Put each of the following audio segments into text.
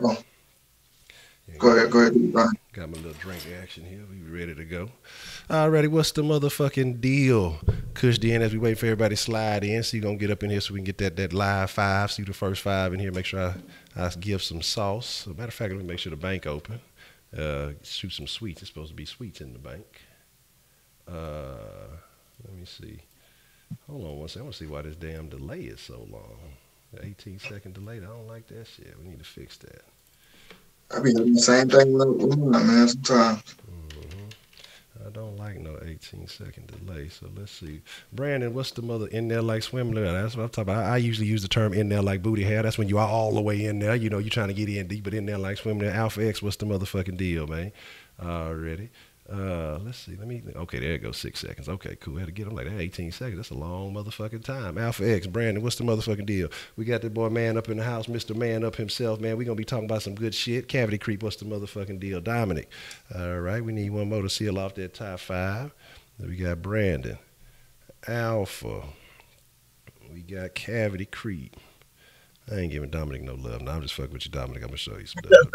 Oh, Yeah, go ahead, Brian. got my little drink action here. We ready to go. Alrighty, what's the motherfucking deal? Kush D, as we wait for everybody to slide in. So you gonna get up in here so we can get that live five. See the first five in here. Make sure I give some sauce. As a matter of fact, let me make sure the bank open. Shoot some sweets. It's supposed to be sweets in the bank. Let me see. Hold on one second. I want to see why this damn delay is so long. The 18-second delay. I don't like that shit. We need to fix that. I be having the same thing with mine, man. Sometimes. I don't like no 18-second delay. So let's see. Brandon, what's the mother in there like swim? That's what I'm talking about. I usually use the term in there like booty hair. That's when you are all the way in there. You know, you're trying to get in deep, but in there like swim there. Alpha X, what's the motherfucking deal, man? Already. Let's see. Let me. Okay, there it goes. 6 seconds. Okay, cool. I had to get them like that. 18 seconds. That's a long motherfucking time. Alpha X, Brandon, what's the motherfucking deal? We got that boy Man Up in the house, Mr. Man Up himself, man. We gonna be talking about some good shit. Cavity Creep, what's the motherfucking deal? Dominic. All right, we need one more to seal off that top five. Then we got Brandon, Alpha. We got Cavity Creep. I ain't giving Dominic no love. No, I'm just fucking with you, Dominic. I'm gonna show you some stuff.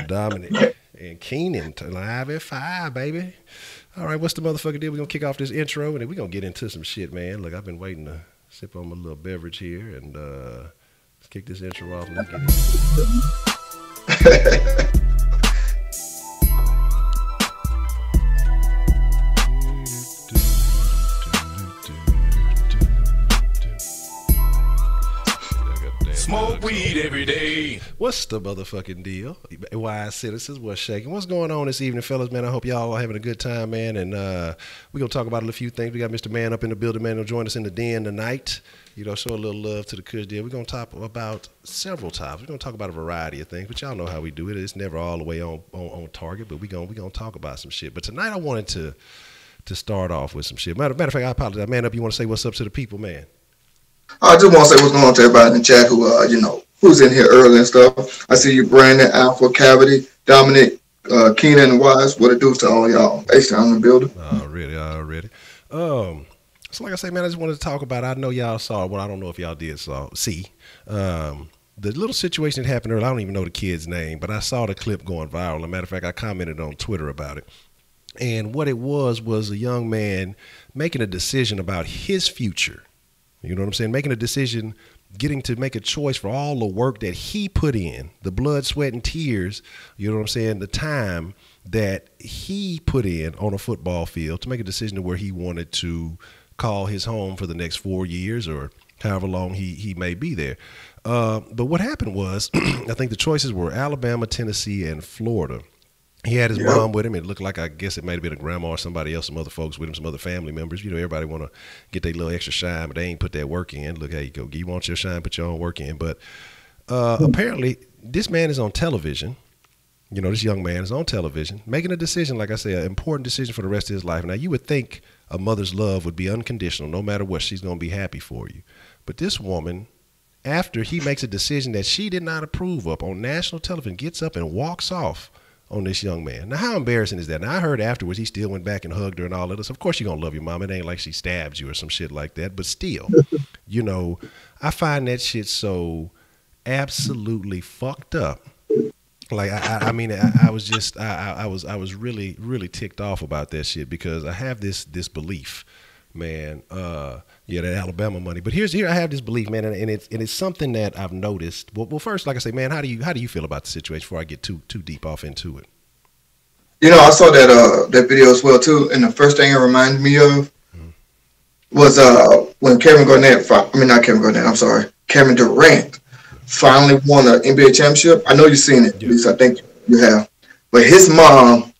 Dominic and Keenan live at 5, baby. All right, what's the motherfucking deal? We're gonna kick off this intro and then we're gonna get into some shit, man. Look, I've been waiting to sip on my little beverage here and let's kick this intro off and let's get Smoke weed every day. What's the motherfucking deal? Wise citizens, what's shaking? What's going on this evening, fellas, man? I hope y'all are having a good time, man. And we're going to talk about a few things. We got Mr. Man up in the building, man. He'll join us in the den tonight. You know, show a little love to the Kush deal. We're going to talk about several topics. We're going to talk about a variety of things, but y'all know how we do it. It's never all the way on target, but we're going to talk about some shit. But tonight I wanted to start off with some shit. Matter of fact, I apologize. Man up, you want to say what's up to the people, man? I just want to say what's going on to everybody in the chat who, who's in here early and stuff. I see you, Brandon, Alpha, Cavity, Dominic, Keenan, and Wise. What it do to all y'all? Basically, I'm in the building. Already. So like I say, man, I just wanted to talk about, I know y'all saw, well, I don't know if y'all did see, the little situation that happened earlier. I don't even know the kid's name, but I saw the clip going viral. As a matter of fact, I commented on Twitter about it. And what it was a young man making a decision about his future. You know what I'm saying? Making a decision, getting to make a choice for all the work that he put in, the blood, sweat, and tears, you know what I'm saying, the time that he put in on a football field to make a decision to where he wanted to call his home for the next 4 years or however long he may be there. But what happened was, I think the choices were Alabama, Tennessee, and Florida. He had his mom with him. It looked like, I guess it might have been a grandma or somebody else, some other folks with him, some other family members. You know, everybody want to get their little extra shine, but they ain't put that work in. Look, how you go. You want your shine, put your own work in. But apparently, this man is on television. You know, this young man is on television making a decision, like I say, an important decision for the rest of his life. Now, you would think a mother's love would be unconditional. No matter what, she's going to be happy for you. But this woman, after he makes a decision that she did not approve of on national television, gets up and walks off on this young man. Now, how embarrassing is that? Now, I heard afterwards he still went back and hugged her and all of this. Of course you're going to love your mom. It ain't like she stabbed you or some shit like that. But still, you know, I find that shit so absolutely fucked up. Like, I mean, I was just, I was really, really ticked off about that shit because I have this belief, man, that Alabama money. But here I have this belief, man, and it's something that I've noticed. Well, first, like I say, man, how do you feel about the situation before I get too deep off into it? You know, I saw that video as well too, and the first thing it reminded me of was when Kevin Durant finally won an NBA championship. I know you've seen it, at least I think you have. But his mom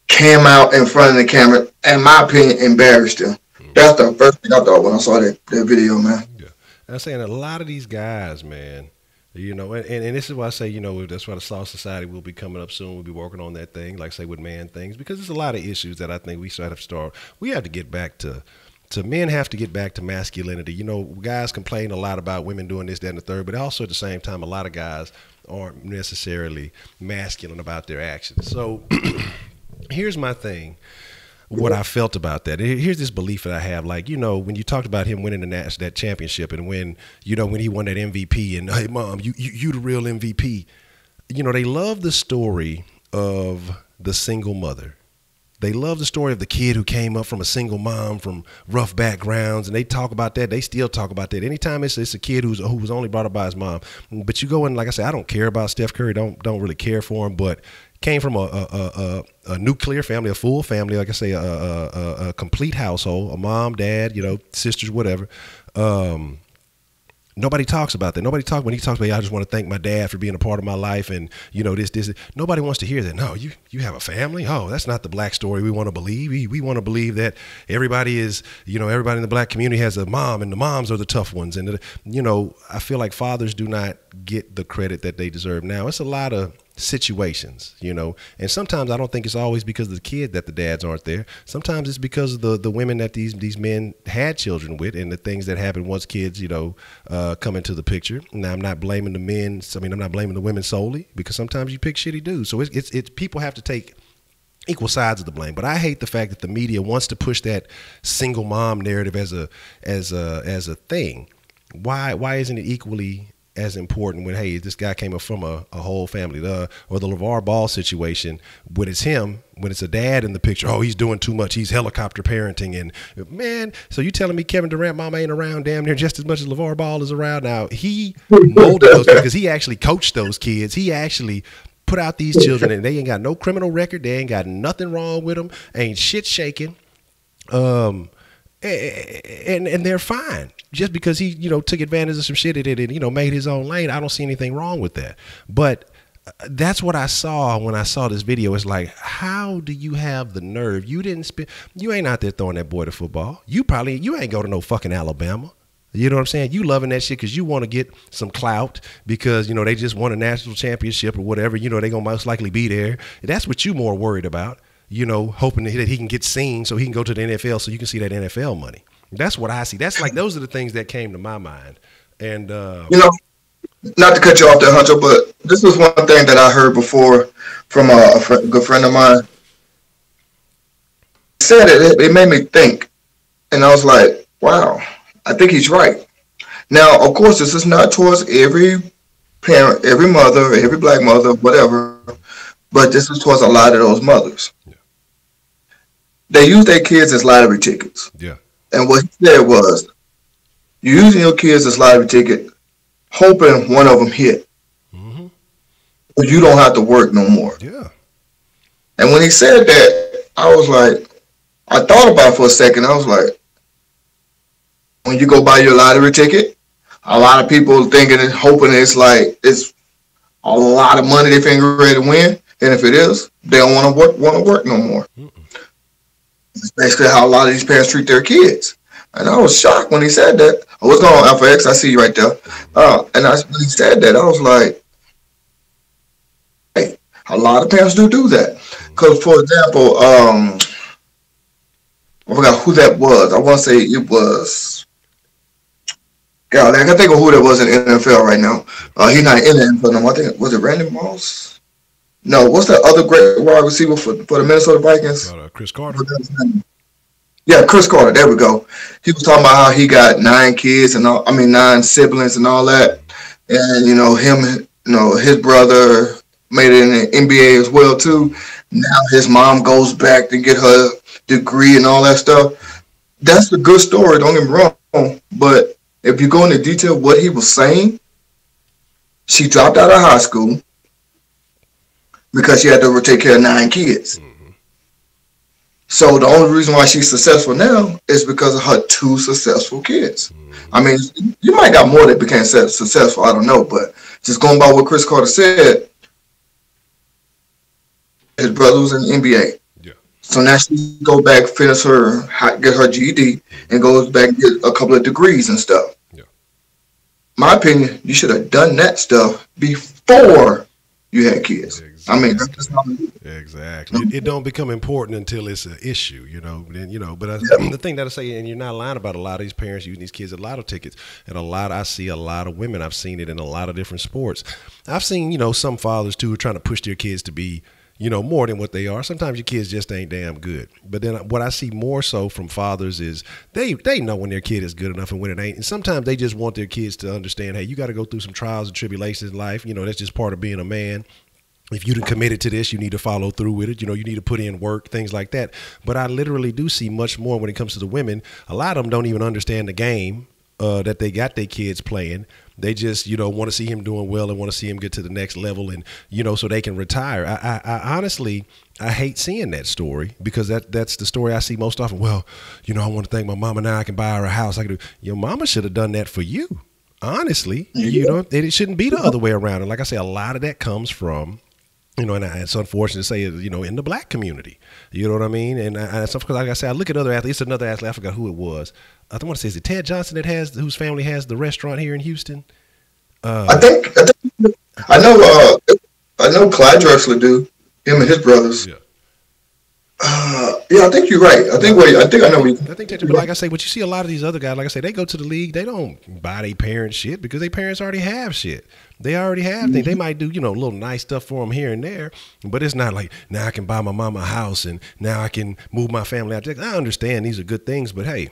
came out in front of the camera, in my opinion, embarrassed him. That's the first thing I thought when I saw that video, man. Yeah. And I'm saying a lot of these guys, man, you know, and this is why I say, you know, that's why the Soft Society will be coming up soon. We'll be working on that thing, like say with man things, because there's a lot of issues that I think we have to get back to men have to get back to masculinity. You know, guys complain a lot about women doing this, that, and the third, but also at the same time, a lot of guys aren't necessarily masculine about their actions. So here's my thing. What I felt about that. Here's this belief that I have. Like, you know, when you talked about him winning that championship and when he won that MVP and, hey, mom, you the real MVP. they love the story of the single mother. They love the story of the kid who came up from a single mom from rough backgrounds, and they talk about that. They still talk about that. Anytime it's a kid who was only brought up by his mom. But you go in, like I said, I don't care about Steph Curry. Don't really care for him, but came from a nuclear family, a full family, like I say, a complete household, a mom, dad, sisters, whatever. Nobody talks about that. When he talks about, I just want to thank my dad for being a part of my life, and this. Nobody wants to hear that. No, you have a family. Oh, that's not the black story we want to believe. We want to believe that everybody is, everybody in the black community has a mom, and the moms are the tough ones. And I feel like fathers do not get the credit that they deserve. Now, it's a lot of situations, and sometimes I don't think it's always because of the kid that the dads aren't there. Sometimes it's because of the women that these men had children with, and the things that happen once kids come into the picture. Now, I'm not blaming the men. I'm not blaming the women solely, because sometimes you pick shitty dudes. So it's people have to take equal sides of the blame. But I hate the fact that the media wants to push that single mom narrative as a thing. Why isn't it equally as important when, hey, this guy came up from a whole family, or the LeVar Ball situation, when it's him, when it's a dad in the picture, oh, he's doing too much, he's helicopter parenting, and man, so you telling me Kevin Durant mama ain't around damn near just as much as LeVar Ball is around? Now, he molded those kids because he actually coached those kids. He actually put out these children, and they ain't got no criminal record, they ain't got nothing wrong with them, ain't shit shaking. And they're fine just because he, took advantage of some shit and made his own lane. I don't see anything wrong with that. But that's what I saw when I saw this video. It's like, how do you have the nerve? You ain't out there throwing that boy the football. You ain't go to no fucking Alabama. You know what I'm saying? You loving that shit because you want to get some clout because, they just won a national championship or whatever. They going to most likely be there. That's what you more worried about. Hoping that he can get seen so he can go to the NFL so you can see that NFL money. That's what I see. That's like, those are the things that came to my mind. And, not to cut you off there, Honcho, but this was one thing that I heard before from a good friend of mine. He said it made me think. And I was like, wow, I think he's right. Now, of course, this is not towards every parent, every mother, every black mother, whatever, but this is towards a lot of those mothers. They use their kids as lottery tickets. Yeah. And what he said was, you're using your kids as lottery ticket, hoping one of them hit. Mm-hmm. But you don't have to work no more. Yeah. And when he said that, I was like, I thought about it for a second. I was like, when you go buy your lottery ticket, a lot of people thinking and hoping it's a lot of money they figure ready to win. And if it is, they don't want to work no more. Mm-mm. It's basically how a lot of these parents treat their kids. And I was shocked when he said that. What's going on, Alpha X? I see you right there. When he said that, I was like, hey, a lot of parents do that. Because, for example, I forgot who that was. I want to say it was, God, I can think of who that was in the NFL right now. He's not in the NFL no more. I think, was it Randy Moss? No, what's that other great wide receiver for the Minnesota Vikings? Chris Carter. Yeah, Chris Carter. There we go. He was talking about how he got 9 kids and 9 siblings and all that, and his brother made it in the NBA as well too. Now his mom goes back to get her degree and all that stuff. That's a good story. Don't get me wrong, but if you go into detail what he was saying, she dropped out of high school because she had to take care of 9 kids. Mm-hmm. So the only reason why she's successful now is because of her 2 successful kids. Mm-hmm. You might got more that became successful. I don't know, but just going by what Chris Carter said, his brother was in the NBA. Yeah. So now she go back, get her GED, and goes back and get a couple of degrees and stuff. Yeah. My opinion, you should have done that stuff before you had kids. Exactly. That's just how it is. Exactly. It don't become important until it's an issue, But the thing that I say, and you're not lying about, a lot of these parents using these kids as lotto tickets, and I see a lot of women. I've seen it in a lot of different sports. I've seen, some fathers too are trying to push their kids to be, more than what they are. Sometimes your kids just ain't damn good. But then what I see more so from fathers is they know when their kid is good enough and when it ain't. And sometimes they just want their kids to understand, hey, you got to go through some trials and tribulations in life. That's just part of being a man. If you done committed to this, you need to follow through with it. You need to put in work, things like that. But I literally do see much more when it comes to the women. A lot of them don't even understand the game that they got their kids playing. They just, want to see him doing well and want to see him get to the next level and, so they can retire. I honestly, I hate seeing that story because that's the story I see most often. Well, I want to thank my mama now I can buy her a house. I can do. Your mama should have done that for you. Honestly, it shouldn't be the other way around. And like I say, a lot of that comes from, and it's unfortunate to say, in the black community, you know what I mean? And because like I said, I look at other athletes, another athlete, I forgot who it was. I want to say, is it Ted Johnson whose family has the restaurant here in Houston? I think I know Clyde Drexler do, him and his brothers. Yeah. I think you're right. I think I know. But like I say, but you see a lot of these other guys, like I say, they go to the league, they don't buy their parents shit because their parents already have shit. They already have things. They might do, little nice stuff for them here and there, but it's not like now I can buy my mama a house and now I can move my family out there. I understand these are good things, but hey,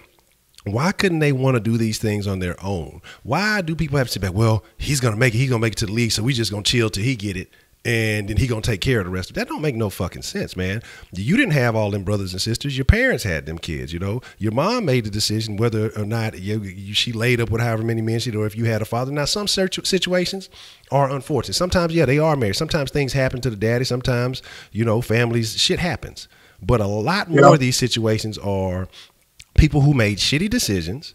why couldn't they want to do these things on their own? Why do people have to sit back? Well, he's gonna make it to the league, so we just gonna chill till he get it. And then he gonna take care of the rest of it. That don't make no fucking sense, man. You didn't have all them brothers and sisters. Your parents had them kids, Your mom made the decision whether or not she laid up with however many men she did, or if you had a father. Now, some situations are unfortunate. Sometimes, they are married. Sometimes things happen to the daddy. Sometimes, families, shit happens. But a lot more of these situations are people who made shitty decisions,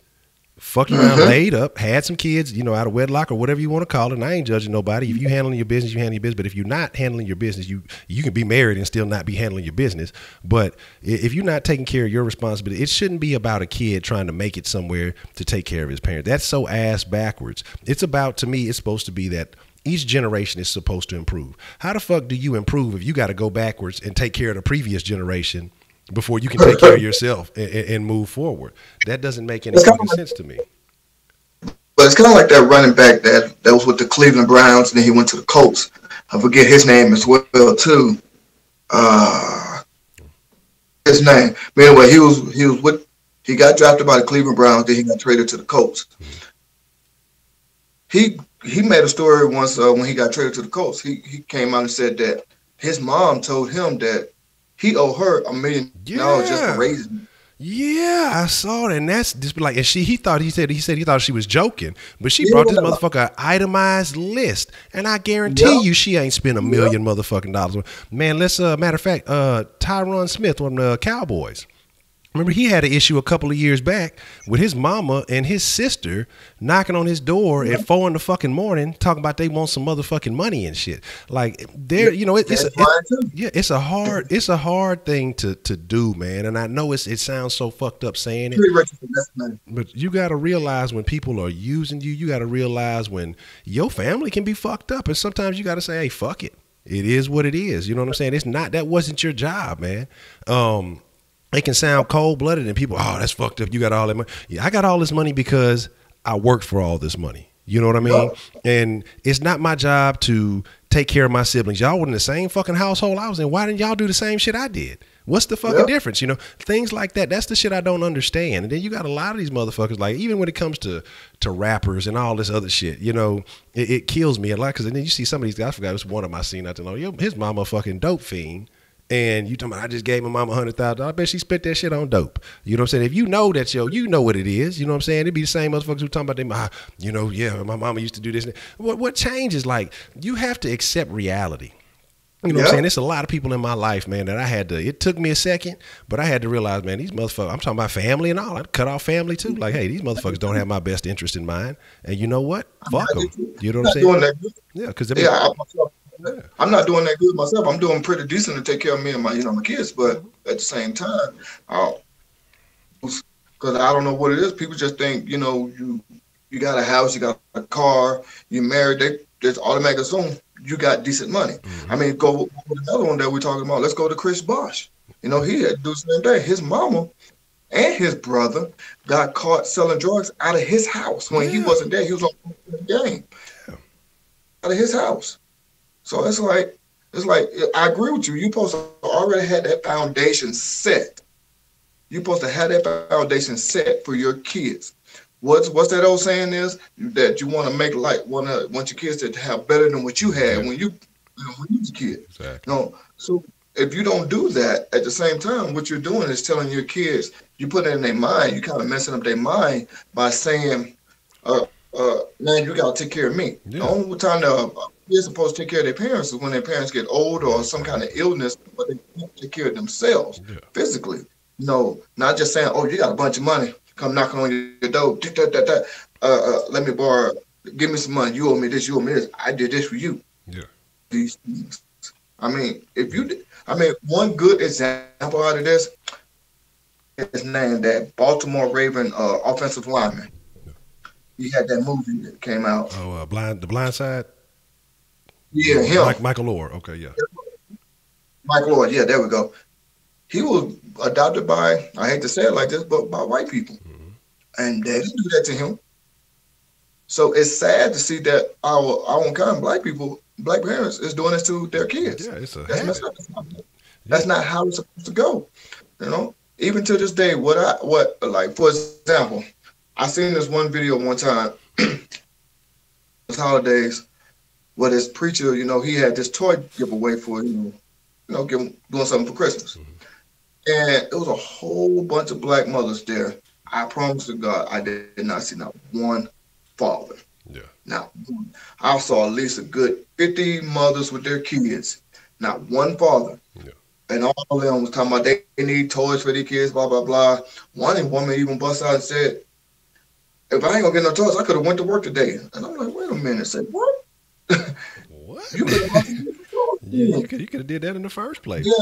fucked around, laid up, had some kids, out of wedlock or whatever you want to call it. And I ain't judging nobody. If you handling your business, you handle your business. But if you're not handling your business, you can be married and still not be handling your business. But if you're not taking care of your responsibility, it shouldn't be about a kid trying to make it somewhere to take care of his parents. That's so ass backwards. It's about, to me, it's supposed to be that each generation is supposed to improve. How the fuck do you improve if you got to go backwards and take care of the previous generation before you can take care of yourself and move forward? That doesn't make any fucking sense to me. But it's kind of like that running back that was with the Cleveland Browns, and then he went to the Colts. I forget his name as well too. His name. But anyway, he got drafted by the Cleveland Browns, then he got traded to the Colts. He made a story once when he got traded to the Colts. He came out and said that his mom told him that he owed her $1 million just for raising him. Yeah, I saw that, and that's just like, and he thought he thought she was joking, but she brought this motherfucker an itemized list, and I guarantee you she ain't spent $1 million motherfucking dollars. Man, let's matter of fact, Tyron Smith on the Cowboys. Remember, he had an issue a couple of years back with his mama and his sister knocking on his door at 4 in the fucking morning, talking about they want some motherfucking money and shit. Like, it's a hard thing to do, man. And I know it sounds so fucked up saying it, but you got to realize when people are using you, you got to realize when your family can be fucked up, and sometimes you got to say, hey, fuck it. It is what it is. You know what I'm saying? That wasn't your job, man. It can sound cold-blooded and people, oh, that's fucked up. You got all that money. Yeah, I got all this money because I worked for all this money. You know what I mean? And it's not my job to take care of my siblings. Y'all were in the same fucking household I was in. Why didn't y'all do the same shit I did? What's the fucking difference? Things like that. That's the shit I don't understand. And then you got a lot of these motherfuckers, like, even when it comes to rappers and all this other shit, it kills me a lot. Because then you see some of these guys, I forgot, it was one of my seen out there. His mama a fucking dope fiend. And you talking about, I just gave my mama $100,000. I bet she spent that shit on dope. You know what I'm saying? If you know that, you know what it is. You know what I'm saying? It'd be the same motherfuckers who talking about them. My mama used to do this. What changes? Like, you have to accept reality. You know what I'm saying? There's a lot of people in my life, man, that it took me a second, but I had to realize, man, these motherfuckers, I'm talking about family and all. I cut off family too. Like, hey, these motherfuckers don't have my best interest in mind. And you know what? Fuck them. You know what I'm saying? Yeah, because I'm not doing that good myself. I'm doing pretty decent to take care of me and my kids, but at the same time, because I don't know what it is. People just think, you got a house, you got a car, you're married. They just automatically assume you got decent money. I mean, go with another one that we're talking about. Let's go to Chris Bosh. He had to do the same thing. His mama and his brother got caught selling drugs out of his house when he wasn't there. He was on the game out of his house. So it's like, It's like I agree with you. You supposed to already have that foundation set. You're supposed to have that foundation set for your kids. What's that old saying is that you want to make like want your kids to have better than what you had when you was a kid. Exactly. You know, so if you don't do that at the same time, what you're doing is telling your kids, you put it in their mind, you kind of messing up their mind by saying, man, you gotta take care of me. The Yeah. only time the kids supposed to take care of their parents is when their parents get old or some kind of illness, but they can't take care of themselves Yeah. physically. Not just saying, oh, you got a bunch of money, come knocking on your door, let me borrow, give me some money, you owe me this, you owe me this. I did this for you. Yeah. These things. One good example out of this is named that Baltimore Raven offensive lineman. He had that movie that came out. Oh, the Blind Side. Yeah, him. Michael Orr. Okay, yeah. Michael Lloyd. Yeah, there we go. He was adopted by, I hate to say it like this, but by white people. Mm-hmm. And they didn't do that to him. So it's sad to see that our own kind of black parents is doing this to their kids. Yeah, it's a That's habit. messed up. That's not how it's supposed to go. Even to this day, like for example, I seen this one video one time, it's holidays, where this preacher, he had this toy giveaway for, doing something for Christmas. Mm-hmm. And it was a whole bunch of black mothers there. I promise to God, I did not see not one father. Yeah. Not one. I saw at least a good 50 mothers with their kids. Not one father. Yeah. And all of them was talking about they need toys for their kids, blah, blah, blah. One woman even bust out and said, if I ain't gonna get no toys, I could have went to work today. And I'm like, wait a minute. I said, what? What? You could have Yeah, you could have did that in the first place. Yeah.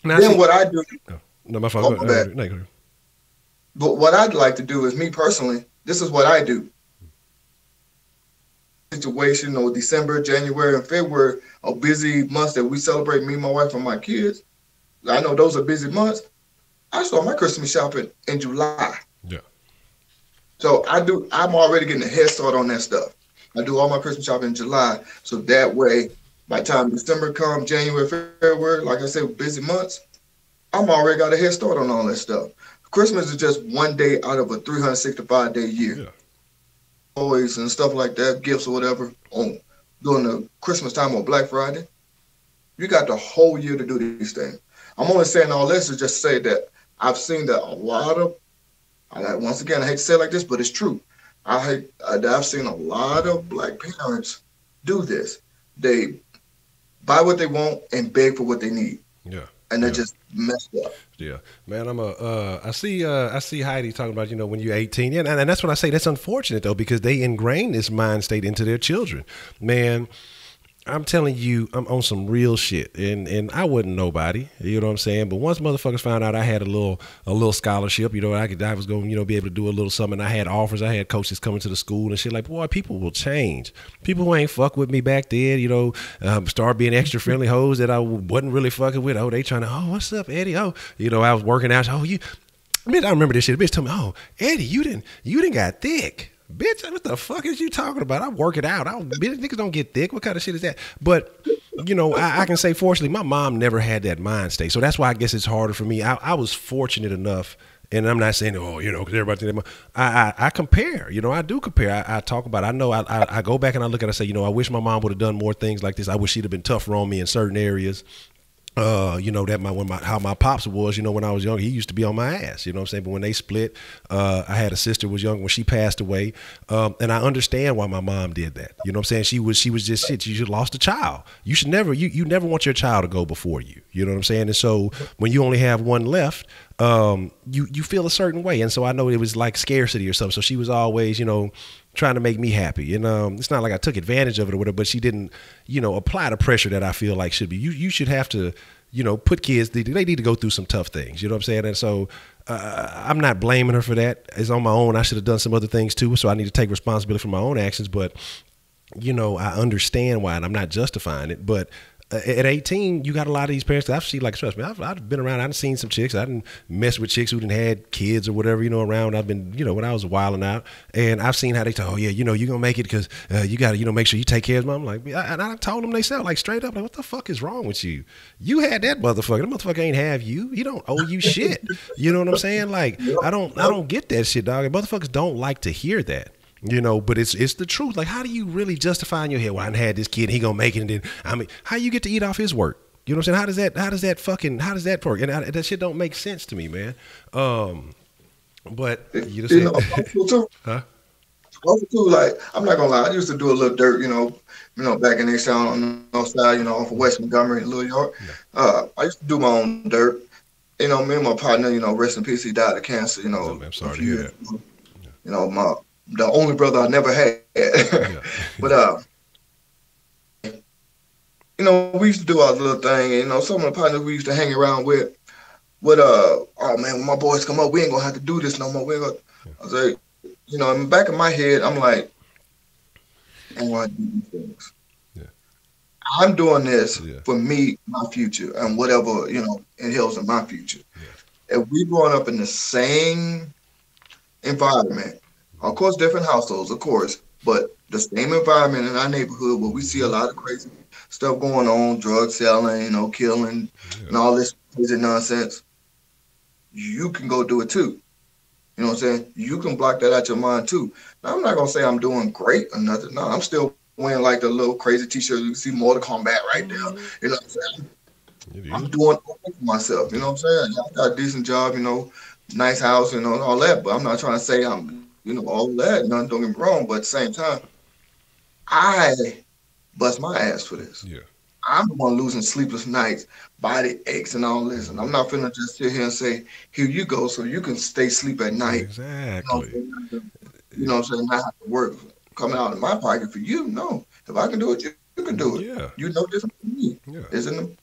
Now, Then what I do. No, my fault. No, But what I'd like to do is, me personally, this is what I do. Situation or December, January, and February are busy months that we celebrate, me, my wife, and my kids. I know those are busy months. I start my Christmas shopping in July. Yeah. So I'm already getting a head start on that stuff. I do all my Christmas shopping in July. So that way, by the time December comes, January, February, like I said, busy months, I'm already got a head start on all that stuff. Christmas is just one day out of a 365-day year. Yeah. Toys and stuff like that, gifts or whatever, during the Christmas time or Black Friday. You got the whole year to do these things. I'm only saying all this to just say that I've seen that once again, I hate to say it like this, but it's true. I've seen a lot of black parents do this. They buy what they want and beg for what they need. Yeah. And they're just messed up. Yeah, man. I see Heidi talking about, when you're 18. Yeah, and that's what I say. That's unfortunate though, because they ingrain this mind state into their children. Man, I'm telling you, I'm on some real shit, and I wasn't nobody, you know what I'm saying? But once motherfuckers found out I had a little scholarship, I was going, be able to do a little something. I had offers, I had coaches coming to the school and shit. Like, boy, people will change. People who ain't fuck with me back then, start being extra friendly hoes that I wasn't really fucking with. Oh, they trying to, oh, what's up, Eddie? Oh, I was working out. Oh, I remember this shit. The bitch told me, oh, Eddie, you didn't got thick. Bitch, what the fuck is you talking about? I work it out. Niggas don't get thick. What kind of shit is that? But, I can say, fortunately, my mom never had that mind state. So that's why I guess it's harder for me. I was fortunate enough, and I'm not saying, because everybody, I compare. I do compare. I talk about it. I know I go back and I look at it and say, I wish my mom would have done more things like this. I wish she'd have been tougher on me in certain areas. How my pops was, when I was younger, he used to be on my ass, you know what I'm saying? But when they split, I had a sister who was young when she passed away. And I understand why my mom did that. You know what I'm saying? She was just shit. You should lost a child. You should never, you never want your child to go before you. You know what I'm saying? And so when you only have one left, you feel a certain way. And so I know it was like scarcity or something. So she was always, trying to make me happy. And it's not like I took advantage of it or whatever, but she didn't, apply the pressure that I feel like should be. You should have to, put kids, they need to go through some tough things. You know what I'm saying? And so I'm not blaming her for that. It's on my own. I should have done some other things too. So I need to take responsibility for my own actions. But, I understand why, and I'm not justifying it. But at 18, you got a lot of these parents that I've seen, like, trust me, I've been around, I've seen some chicks, I didn't mess with chicks who didn't had kids or whatever, around. I've been, when I was wilding out, and I've seen how they talk, oh yeah, you're going to make it because you got to, make sure you take care of them. I'm like, and I told them, they said, like, straight up, like, what the fuck is wrong with you? You had that motherfucker. That motherfucker ain't have you. He don't owe you shit. You know what I'm saying? Like, I don't get that shit, dog. And motherfuckers don't like to hear that. But it's the truth. Like, how do you really justify in your head, well, I done had this kid, he gonna make it, and then how you get to eat off his work? You know what I'm saying? How does that work? And that shit don't make sense to me, man. But you just huh? Also too, like, I'm not gonna lie, I used to do a little dirt, back in this town on the north side, off of West Montgomery in Little York. Yeah. I used to do my own dirt. Me and my partner, rest in peace, he died of cancer. I'm sorry to hear that. The only brother I never had. Yeah. But we used to do our little thing, and some of the partners we used to hang around with would oh man, when my boys come up, we ain't gonna have to do this no more. We ain't gonna, I was like, in the back of my head, I'm like, I don't want to do these things. Yeah. I'm doing this for me, my future, and whatever, it helps in my future. Yeah. If we growing up in the same environment, of course, different households, of course, but the same environment in our neighborhood where we see a lot of crazy stuff going on, drug selling, killing, and all this crazy nonsense, you can go do it too. You know what I'm saying? You can block that out your mind too. Now, I'm not going to say I'm doing great or nothing. No, I'm still wearing like the little crazy t-shirt. You can see Mortal Kombat right there. You know what I'm saying? I'm doing okay for myself. You know what I'm saying? I got a decent job, nice house, and all that, but I'm not trying to say I'm all that, nothing, don't get me wrong, but at the same time, I bust my ass for this. Yeah. I'm the one losing sleepless nights, body aches and all this, and I'm not finna just sit here and say, here you go, so you can stay asleep at night. Exactly. You know what I'm saying? Not have to work coming out of my pocket for you. No. If I can do it, you can do it. Yeah. You know different from me. Yeah. It's in the,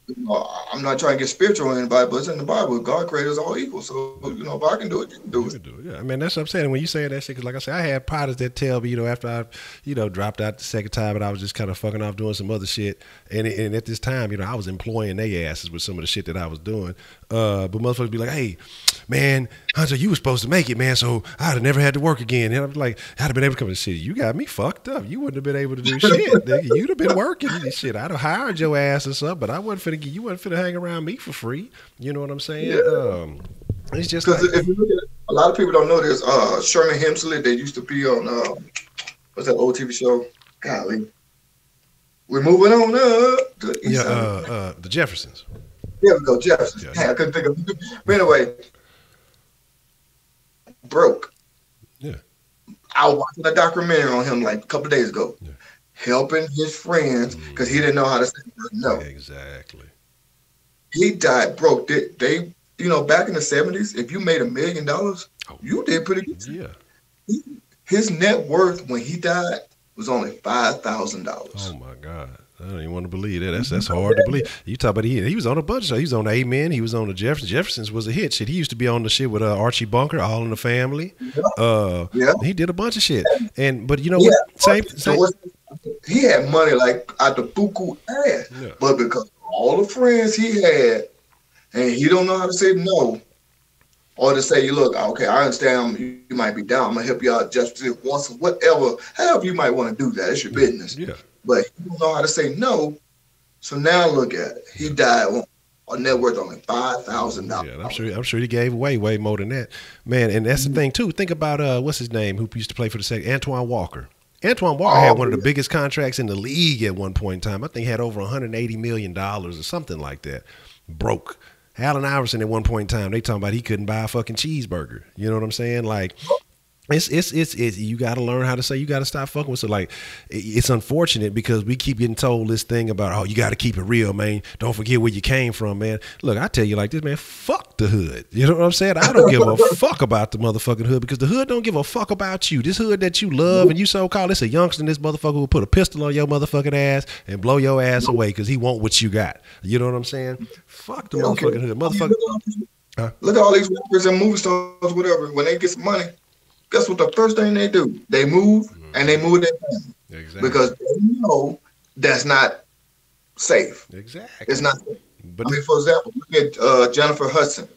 I'm not trying to get spiritual on anybody, but it's in the Bible. God created us all equal. So, if I can do it, you can do it. Yeah. I mean, that's what I'm saying. When you say that shit, because like I said, I had partners that tell me, after I, dropped out the second time and I was just kind of fucking off doing some other shit. And at this time, I was employing their asses with some of the shit that I was doing. But motherfuckers be like, hey, man, Honcho, you was supposed to make it, man, so I'd have never had to work again. And I'm like, I'd have been able to come to shit. You got me fucked up. You wouldn't have been able to do shit, nigga. You'd have been working and shit. I'd have hired your ass or something, but you wasn't finna hang around me for free. You know what I'm saying? Yeah. It's just because if you look at it, a lot of people don't know this. Sherman Hemsley, they used to be on what's that old TV show? Golly, we're moving on up to the east side. The Jeffersons. There we go, Jeffersons. Yeah. I couldn't think of it. But anyway, broke. Yeah. I was watching a documentary on him like a couple of days ago. Yeah. Helping his friends because he didn't know how to say no. Exactly. He died broke. They back in the 70s, if you made $1 million, you did pretty good. Yeah. His net worth when he died was only $5,000. Oh my God. I don't even want to believe that. That's hard to believe. You talk about he was on a bunch of shows. He was on Amen. He was on the Jeffersons. Jeffersons was a hit. Shit. He used to be on the shit with Archie Bunker, All in the Family. Yeah. He did a bunch of shit. But you know what? Same. He had money like out the buku ass, but because all the friends he had, and he don't know how to say no, or to say, look, okay, I understand you might be down. I'm gonna help you out just once, whatever, however you might want to do that. It's your business. Yeah. But he don't know how to say no. So now look at it. He died on a net worth only $5,000. Yeah, I'm sure he gave away way more than that, man. And that's the thing too. Think about what's his name, who used to play for the second, Antoine Walker. Antoine Walker had one of the biggest contracts in the league at one point in time. I think he had over $180 million or something like that. Broke. Allen Iverson at one point in time, they talking about he couldn't buy a fucking cheeseburger. You know what I'm saying? Like, it's you got to learn how to say, you got to stop fucking with it. Like, it's unfortunate because we keep getting told this thing about, oh, you got to keep it real, man. Don't forget where you came from, man. Look, I tell you like this, man, fuck the hood. You know what I'm saying? I don't give a fuck about the motherfucking hood because the hood don't give a fuck about you. This hood that you love and you so-called, it's a youngster and this motherfucker will put a pistol on your motherfucking ass and blow your ass away because he want what you got. You know what I'm saying? Fuck the motherfucking hood. Motherfucker. Look at all these rappers and movie stars, whatever. When they get some money, guess what the first thing they do? They move and they move their family. Exactly. Because they know that's not safe. It's Exactly. not. But I mean, for example, look at Jennifer Hudson.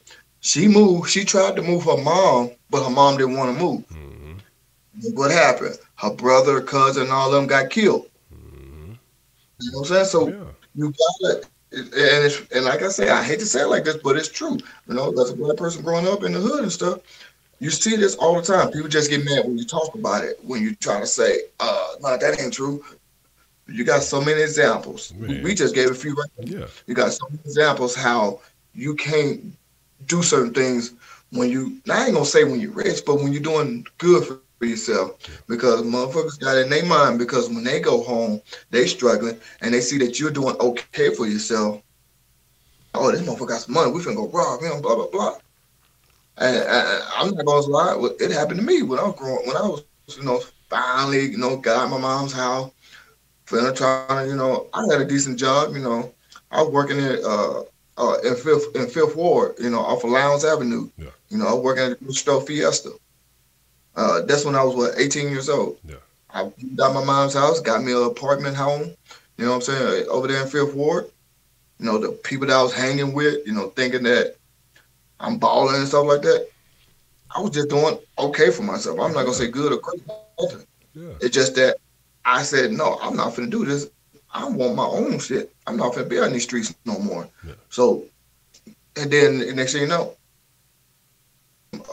She moved. She tried to move her mom, but her mom didn't want to move. mm-hmm, What happened? Her brother, cousin, and all of them got killed. mm-hmm, You know what I'm saying? So yeah, you gotta, and like I say, I hate to say it like this, but it's true. You know, as a black person growing up in the hood and stuff, you see this all the time. People just get mad when you talk about it. When you try to say, no, that ain't true. You got so many examples. We man, just gave a few right now. yeah, You got so many examples how you can't do certain things when you. Now I ain't gonna say when you're rich, but when you're doing good for yourself, yeah, because motherfuckers got it in their mind. Because when they go home, they struggling and they see that you're doing okay for yourself. Oh, this motherfucker got some money. We finna go rob him. Blah blah blah. And I'm not gonna lie. It happened to me when I was growing. When I was, finally, got out my mom's house. Finna trying to, I had a decent job. I was working in Fifth Ward, off of Lowndes Avenue. yeah, I was working at the store Fiesta. That's when I was 18 years old. yeah, I got my mom's house, got me an apartment home. You know what I'm saying? Over there in Fifth Ward. The people that I was hanging with, thinking that I'm balling and stuff like that. I was just doing okay for myself. I'm not gonna yeah, say good or great. Nothing. yeah. It's just that I said no. I'm not finna do this. I want my own shit. I'm not finna be on these streets no more. Yeah. So, and then the next thing you know,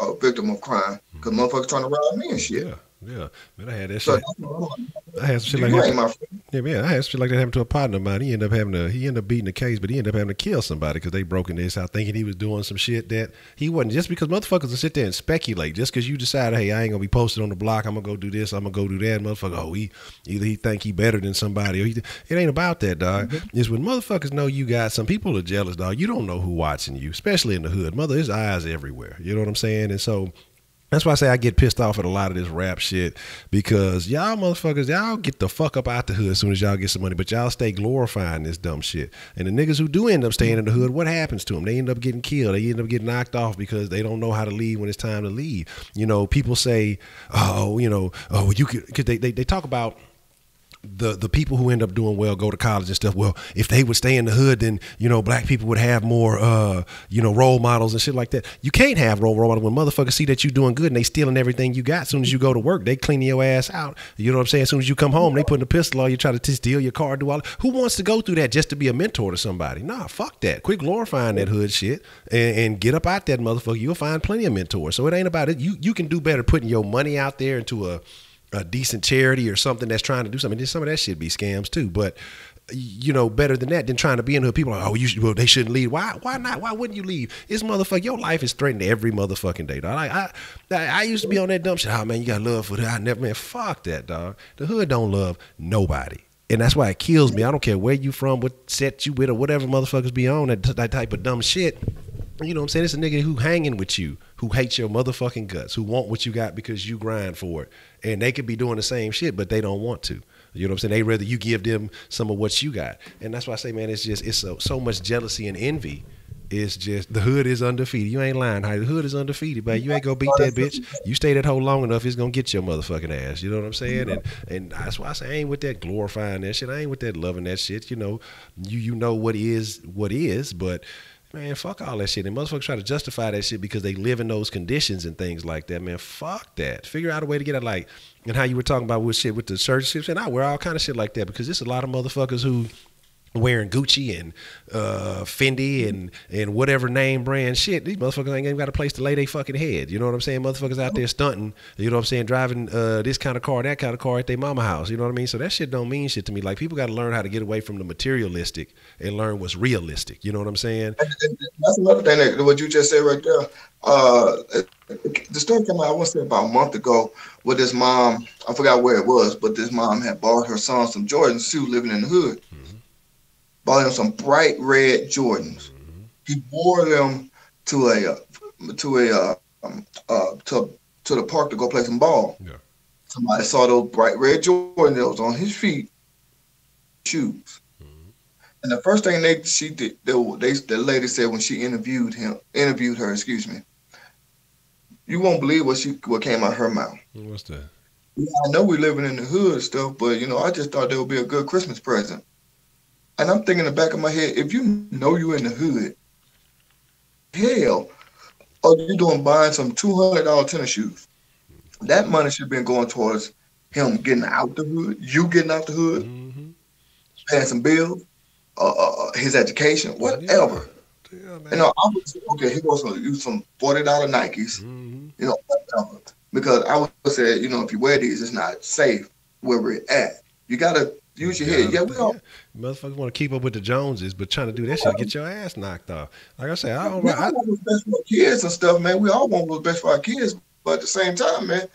a victim of crime because Mm-hmm. motherfuckers trying to rob me and shit. Yeah, yeah. Man, I had that So shit. that's what I'm I had some shit like, like you that. ain't my friend. Yeah, man, I had shit like that happen to a partner of mine. He ended up beating the case, but he ended up having to kill somebody because they broke in his house thinking he was doing some shit that he wasn't. Just because motherfuckers will sit there and speculate, just because you decide, hey, I ain't gonna be posted on the block, I'm gonna go do this, I'm gonna go do that, motherfucker. Oh, either he think he better than somebody, or it ain't about that, dog. It's when motherfuckers know you got some people are jealous, dog. You don't know who watching you, especially in the hood. Mother, there's eyes everywhere. You know what I'm saying? And so that's why I say I get pissed off at a lot of this rap shit because y'all motherfuckers, y'all get the fuck up out the hood as soon as y'all get some money, but y'all stay glorifying this dumb shit. And the niggas who do end up staying in the hood, what happens to them? They end up getting killed. They end up getting knocked off because they don't know how to leave when it's time to leave. People say, oh, you could, because they talk about the people who end up doing well go to college and stuff. Well, if they would stay in the hood, then black people would have more role models and shit like that. You can't have role models when motherfuckers see that you doing good and they stealing everything you got. As soon as you go to work, they cleaning your ass out. You know what I'm saying? As soon as you come home, they putting a pistol on you, try to steal your car, do all. Who wants to go through that just to be a mentor to somebody? Nah, fuck that. Quit glorifying that hood shit and get up out that motherfucker. You'll find plenty of mentors. So it ain't about it. You can do better putting your money out there into a decent charity or something that's trying to do something. Some of that shit be scams too, but better than that than trying to be in the hood. People are like, well, they shouldn't leave. Why not? Why wouldn't you leave? It's motherfucker. Your life is threatened every motherfucking day, dog. Like I used to be on that dumb shit. Oh man, you got love for the hood. I never, man, fuck that, dog. The hood don't love nobody. And that's why it kills me. I don't care where you from, what set you with, or whatever motherfuckers be on that type of dumb shit. You know what I'm saying? It's a nigga who hanging with you, who hates your motherfucking guts, who want what you got because you grind for it. And they could be doing the same shit, but they don't want to. You know what I'm saying? They rather you give them some of what you got. And that's why I say, man, it's so much jealousy and envy. It's just the hood is undefeated. You ain't lying, Heidi. The hood is undefeated, but you ain't gonna beat that bitch. You stay that hole long enough, it's gonna get your motherfucking ass. You know what I'm saying? And that's why I say I ain't with that glorifying that shit. I ain't with that loving that shit. You know what is, but man, fuck all that shit. And motherfuckers try to justify that shit because they live in those conditions and things like that. Man, fuck that. Figure out a way to get it, like, and how you were talking about with shit with the church shit. And I wear all kind of shit like that because there's a lot of motherfuckers who wearing Gucci and Fendi and whatever name brand shit. These motherfuckers ain't even got a place to lay their fucking head. You know what I'm saying? Motherfuckers out there stunting, you know what I'm saying, driving this kind of car, that kind of car at their mama house. You know what I mean? So that shit don't mean shit to me. Like, people got to learn how to get away from the materialistic and learn what's realistic. You know what I'm saying? And that's another thing that what you just said right there. The story came out, I want to say about a month ago, with this mom. I forgot where it was, but this mom had bought her son some Jordans. She was living in the hood. Bought him some bright red Jordans. He wore them to the park to go play some ball. Yeah. Somebody saw those bright red Jordans that was on his feet, shoes. And the first thing she did, the lady said when she interviewed her, excuse me, you won't believe what came out her mouth. What's that? Yeah, I know we're living in the hood and stuff, but I just thought that would be a good Christmas present. And I'm thinking in the back of my head, if you know you in the hood, hell, are you doing buying some $200 tennis shoes? That money should have been going towards him getting out the hood, you getting out the hood, Mm-hmm. paying some bills, his education, Yeah. whatever. Yeah, You man. know, I would say, okay, he wants to use some $40 Nikes, Mm-hmm. whatever. Because I would say, if you wear these, it's not safe where we're at. You gotta use your head. Yeah, Gotta we think, all, yeah. Motherfuckers want to keep up with the Joneses, but trying to do that shit get your ass knocked off. Like I say, I don't. we all want what's best for our kids and stuff, man. We all want what's best for our kids, but at the same time, man,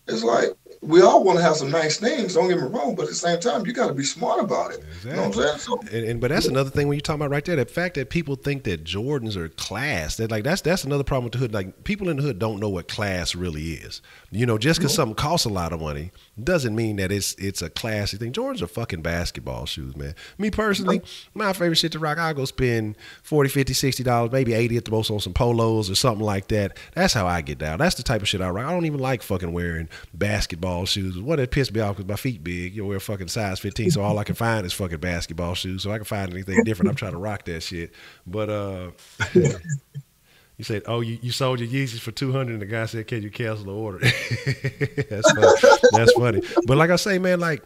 it's like we all want to have some nice things. Don't get me wrong, but at the same time, you got to be smart about it. You know what I'm Exactly. saying? So, And but that's another thing when you're talking about right there, the fact that people think that Jordans are class. That like that's another problem with the hood. Like people in the hood don't know what class really is. Just because something costs a lot of money doesn't mean that it's a classy thing. Jordans are fucking basketball shoes, man. Me personally, my favorite shit to rock, I'll go spend 40, 50, $60, maybe 80 at the most on some polos or something like that. That's how I get down. That's the type of shit I rock. I don't even like fucking wearing basketball shoes. What it pissed me off because my feet big. Wear fucking size 15, so all I can find is fucking basketball shoes. So I can find anything different, I'm trying to rock that shit. But you said, oh, you sold your Yeezys for 200, and the guy said, can you cancel the order? That's funny. That's funny. But like I say, man, like.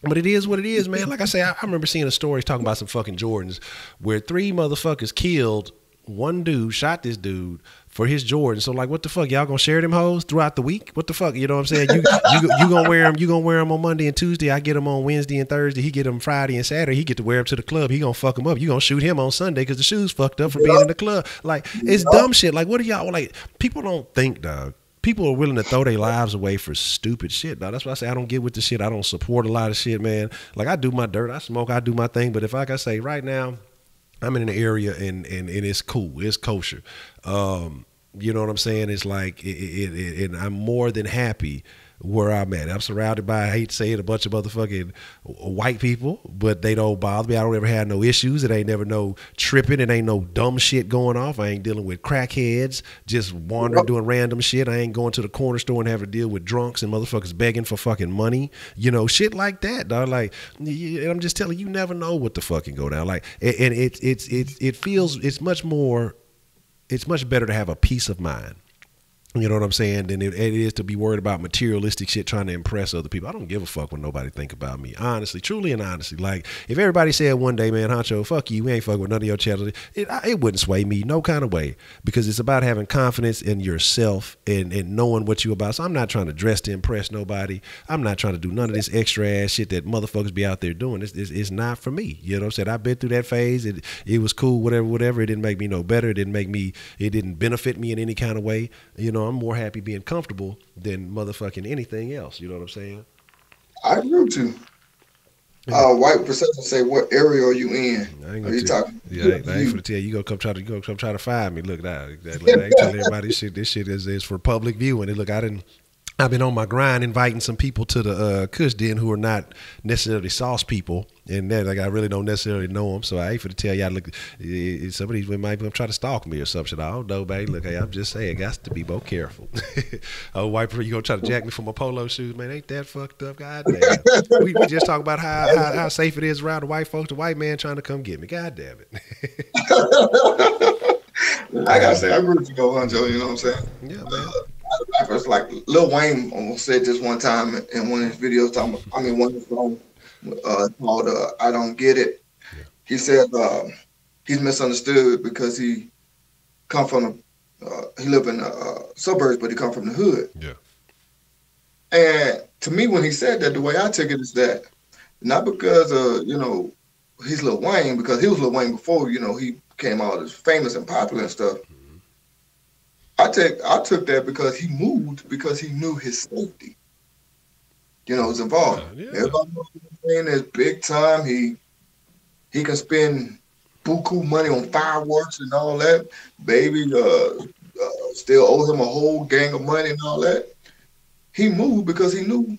But it is what it is, man. Like I say, I remember seeing a story talking about some fucking Jordans where 3 motherfuckers killed one dude, shot this dude for his Jordan. So like, what the fuck? Y'all gonna share them hoes throughout the week? What the fuck? You know what I'm saying? You gonna wear them? You gonna wear them on Monday and Tuesday? I get them on Wednesday and Thursday. He get them Friday and Saturday. He get to wear them to the club. He gonna fuck them up. You gonna shoot him on Sunday because the shoes fucked up for being in the club. Like it's dumb shit. Like what do y'all like? People don't think, dog. People are willing to throw their lives away for stupid shit, dog. That's why I say I don't get with the shit. I don't support a lot of shit, man. Like I do my dirt, I smoke, I do my thing. But if like I say right now, I'm in an area and it's cool, it's kosher. You know what I'm saying? It's like, and I'm more than happy where I'm at. I'm surrounded by, I hate to say it, a bunch of motherfucking white people, but they don't bother me. I don't ever have no issues. It ain't never no tripping. It ain't no dumb shit going off. I ain't dealing with crackheads just wandering doing random shit. I ain't going to the corner store and having to deal with drunks and motherfuckers begging for fucking money. Shit like that, dog. Like, I'm just telling you, never know what the fucking go down. Like, and it feels, it's much better to have a peace of mind. You know what I'm saying? Than it is to be worried about materialistic shit trying to impress other people. I don't give a fuck what nobody think about me. Honestly, truly and honestly. Like, if everybody said one day, man, Honcho, fuck you, we ain't fucking with none of your channels, it wouldn't sway me no kind of way. Because it's about having confidence in yourself and knowing what you about. So I'm not trying to dress to impress nobody. I'm not trying to do none of this extra ass shit that motherfuckers be out there doing. It's not for me. You know what I'm saying? I've been through that phase. It was cool, whatever. It didn't make me no better. It didn't benefit me in any kind of way. I'm more happy being comfortable than motherfucking anything else. You know what I'm saying? I agree with you. Yeah. White perception say, what area are you in? I ain't Are gonna you tell. talking? Yeah, I ain't gonna tell you. You gonna come try to find me. Look, I ain't telling everybody this shit is for public viewing. And look, I've been on my grind inviting some people to the Kush Den who are not necessarily sauce people, and then like I really don't necessarily know them. So I ain't for to tell y'all. Look, some of these women might try to stalk me or something. I don't know, baby. Look, hey, I'm just saying, got to be more careful. Oh, white, you gonna try to jack me for my polo shoes, man? Ain't that fucked up? God damn. We just talk about how safe it is around the white folks. The white man trying to come get me. God damn it. I gotta say, I agree with you, Honcho. You know what I'm saying? Yeah, man. It's like Lil Wayne almost said this one time in one of his videos. One of his songs called "I Don't Get It." Yeah. He said he's misunderstood because he come from he live in the suburbs, but he come from the hood. Yeah. And to me, when he said that, the way I took it is that not because he's Lil Wayne, because he was Lil Wayne before he came out as famous and popular and stuff. I took that because he moved because he knew his safety. Was involved. Yeah. Everybody knows Wayne is big time. He can spend buku money on fireworks and all that. Baby still owe him a whole gang of money and all that. He moved because he knew,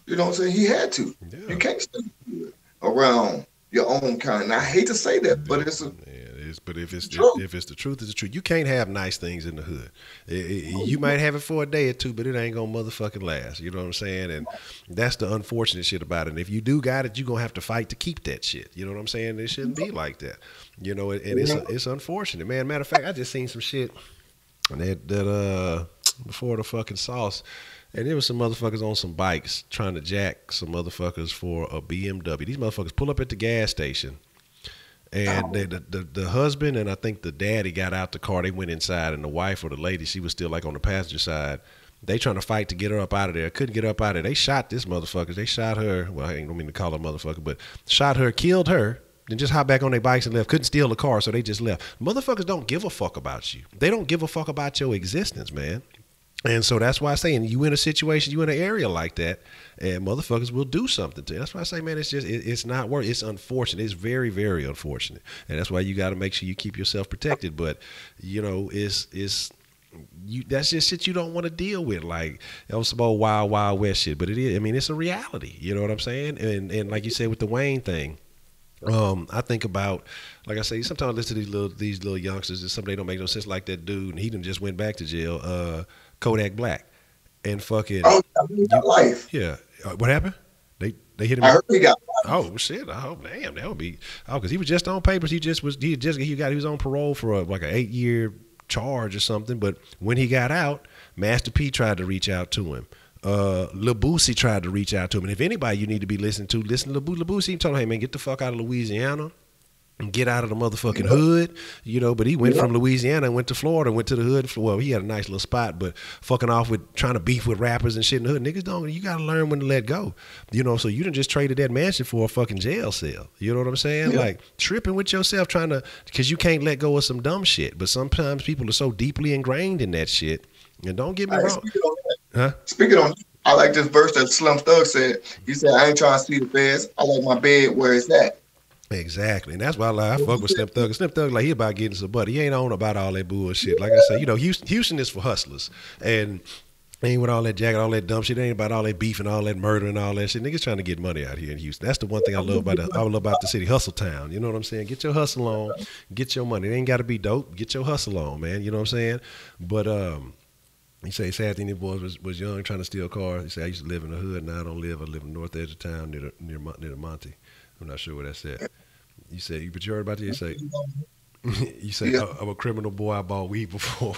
he had to. Yeah. You can't stay around your own kind. And I hate to say that, but but if it's True. if it's the truth, it's the truth. You can't have nice things in the hood. You might have it for a day or two, but it ain't gonna motherfucking last. You know what I'm saying? And that's the unfortunate shit about it. And if you do got it, you gonna have to fight to keep that shit. You know what I'm saying? It shouldn't be like that. You know, and it's unfortunate, man. Matter of fact, I just seen some shit that before the fucking sauce. And there was some motherfuckers on some bikes trying to jack some motherfuckers for a BMW. These motherfuckers pull up at the gas station, and the husband and I think the daddy got out the car. They went inside, and the wife or the lady, she was still like on the passenger side. They trying to fight to get her up out of there. Couldn't get her up out of there. They shot this motherfucker. They shot her. Well, I don't mean to call her motherfucker, but shot her, killed her. Then just hop back on their bikes and left. Couldn't steal the car, so they just left. Motherfuckers don't give a fuck about you. They don't give a fuck about your existence, man. And so that's why I say, and you in a situation, you in an area like that, and motherfuckers will do something to you. That's why I say, man, it's just, it's not worth. It's unfortunate. It's very, very unfortunate, and that's why you got to make sure you keep yourself protected. But you know, that's just shit you don't want to deal with. Like that was some old wild, wild west shit. But it is. I mean, it's a reality. You know what I'm saying? And like you said with the Wayne thing. I think about, like I say, sometimes I listen to these little youngsters, and some they don't make no sense. Like that dude, and he done just went back to jail. Kodak Black, and fucking he got life. Yeah. What happened? They hit him. I heard he got life. Oh shit! Oh damn, that would be. Oh, because he was just on papers. He was on parole for like an 8-year charge or something. But when he got out, Master P tried to reach out to him. Lil Boosie tried to reach out to him. And if anybody you need to be listening to, listen to Lil Boosie. He told him, hey man, get the fuck out of Louisiana. Get out of the motherfucking hood, you know, but he went from Louisiana and went to Florida, went to the hood. Well, he had a nice little spot, but fucking off with trying to beef with rappers and shit in the hood. Niggas don't, you got to learn when to let go, you know, so you done just traded that mansion for a fucking jail cell. You know what I'm saying? Yeah. Like tripping with yourself trying to, because you can't let go of some dumb shit. But sometimes people are so deeply ingrained in that shit. And don't get me wrong. Speaking on that, I like this verse that Slim Thug said. He said, I ain't trying to see the feds. I like my bed where it's at. Exactly, and that's why I fuck with Slim Thug. Slim Thug, like he about getting some butt. He ain't on about all that bullshit. Like I say, you know, Houston is for hustlers, and ain't with all that jacket, all that dumb shit. It ain't about all that beef and all that murder and all that shit. Niggas trying to get money out here in Houston. That's the one thing I love about the city, hustle town. You know what I'm saying? Get your hustle on, get your money. It ain't got to be dope. Get your hustle on, man. You know what I'm saying? But he say sad thing. The boys was young, trying to steal cars. He said I used to live in the hood. Now I don't live. I live in the north edge of town near the Monte. I'm not sure where that's at. You say, but you heard about this? You say, yeah. I'm a criminal boy. I bought weed before.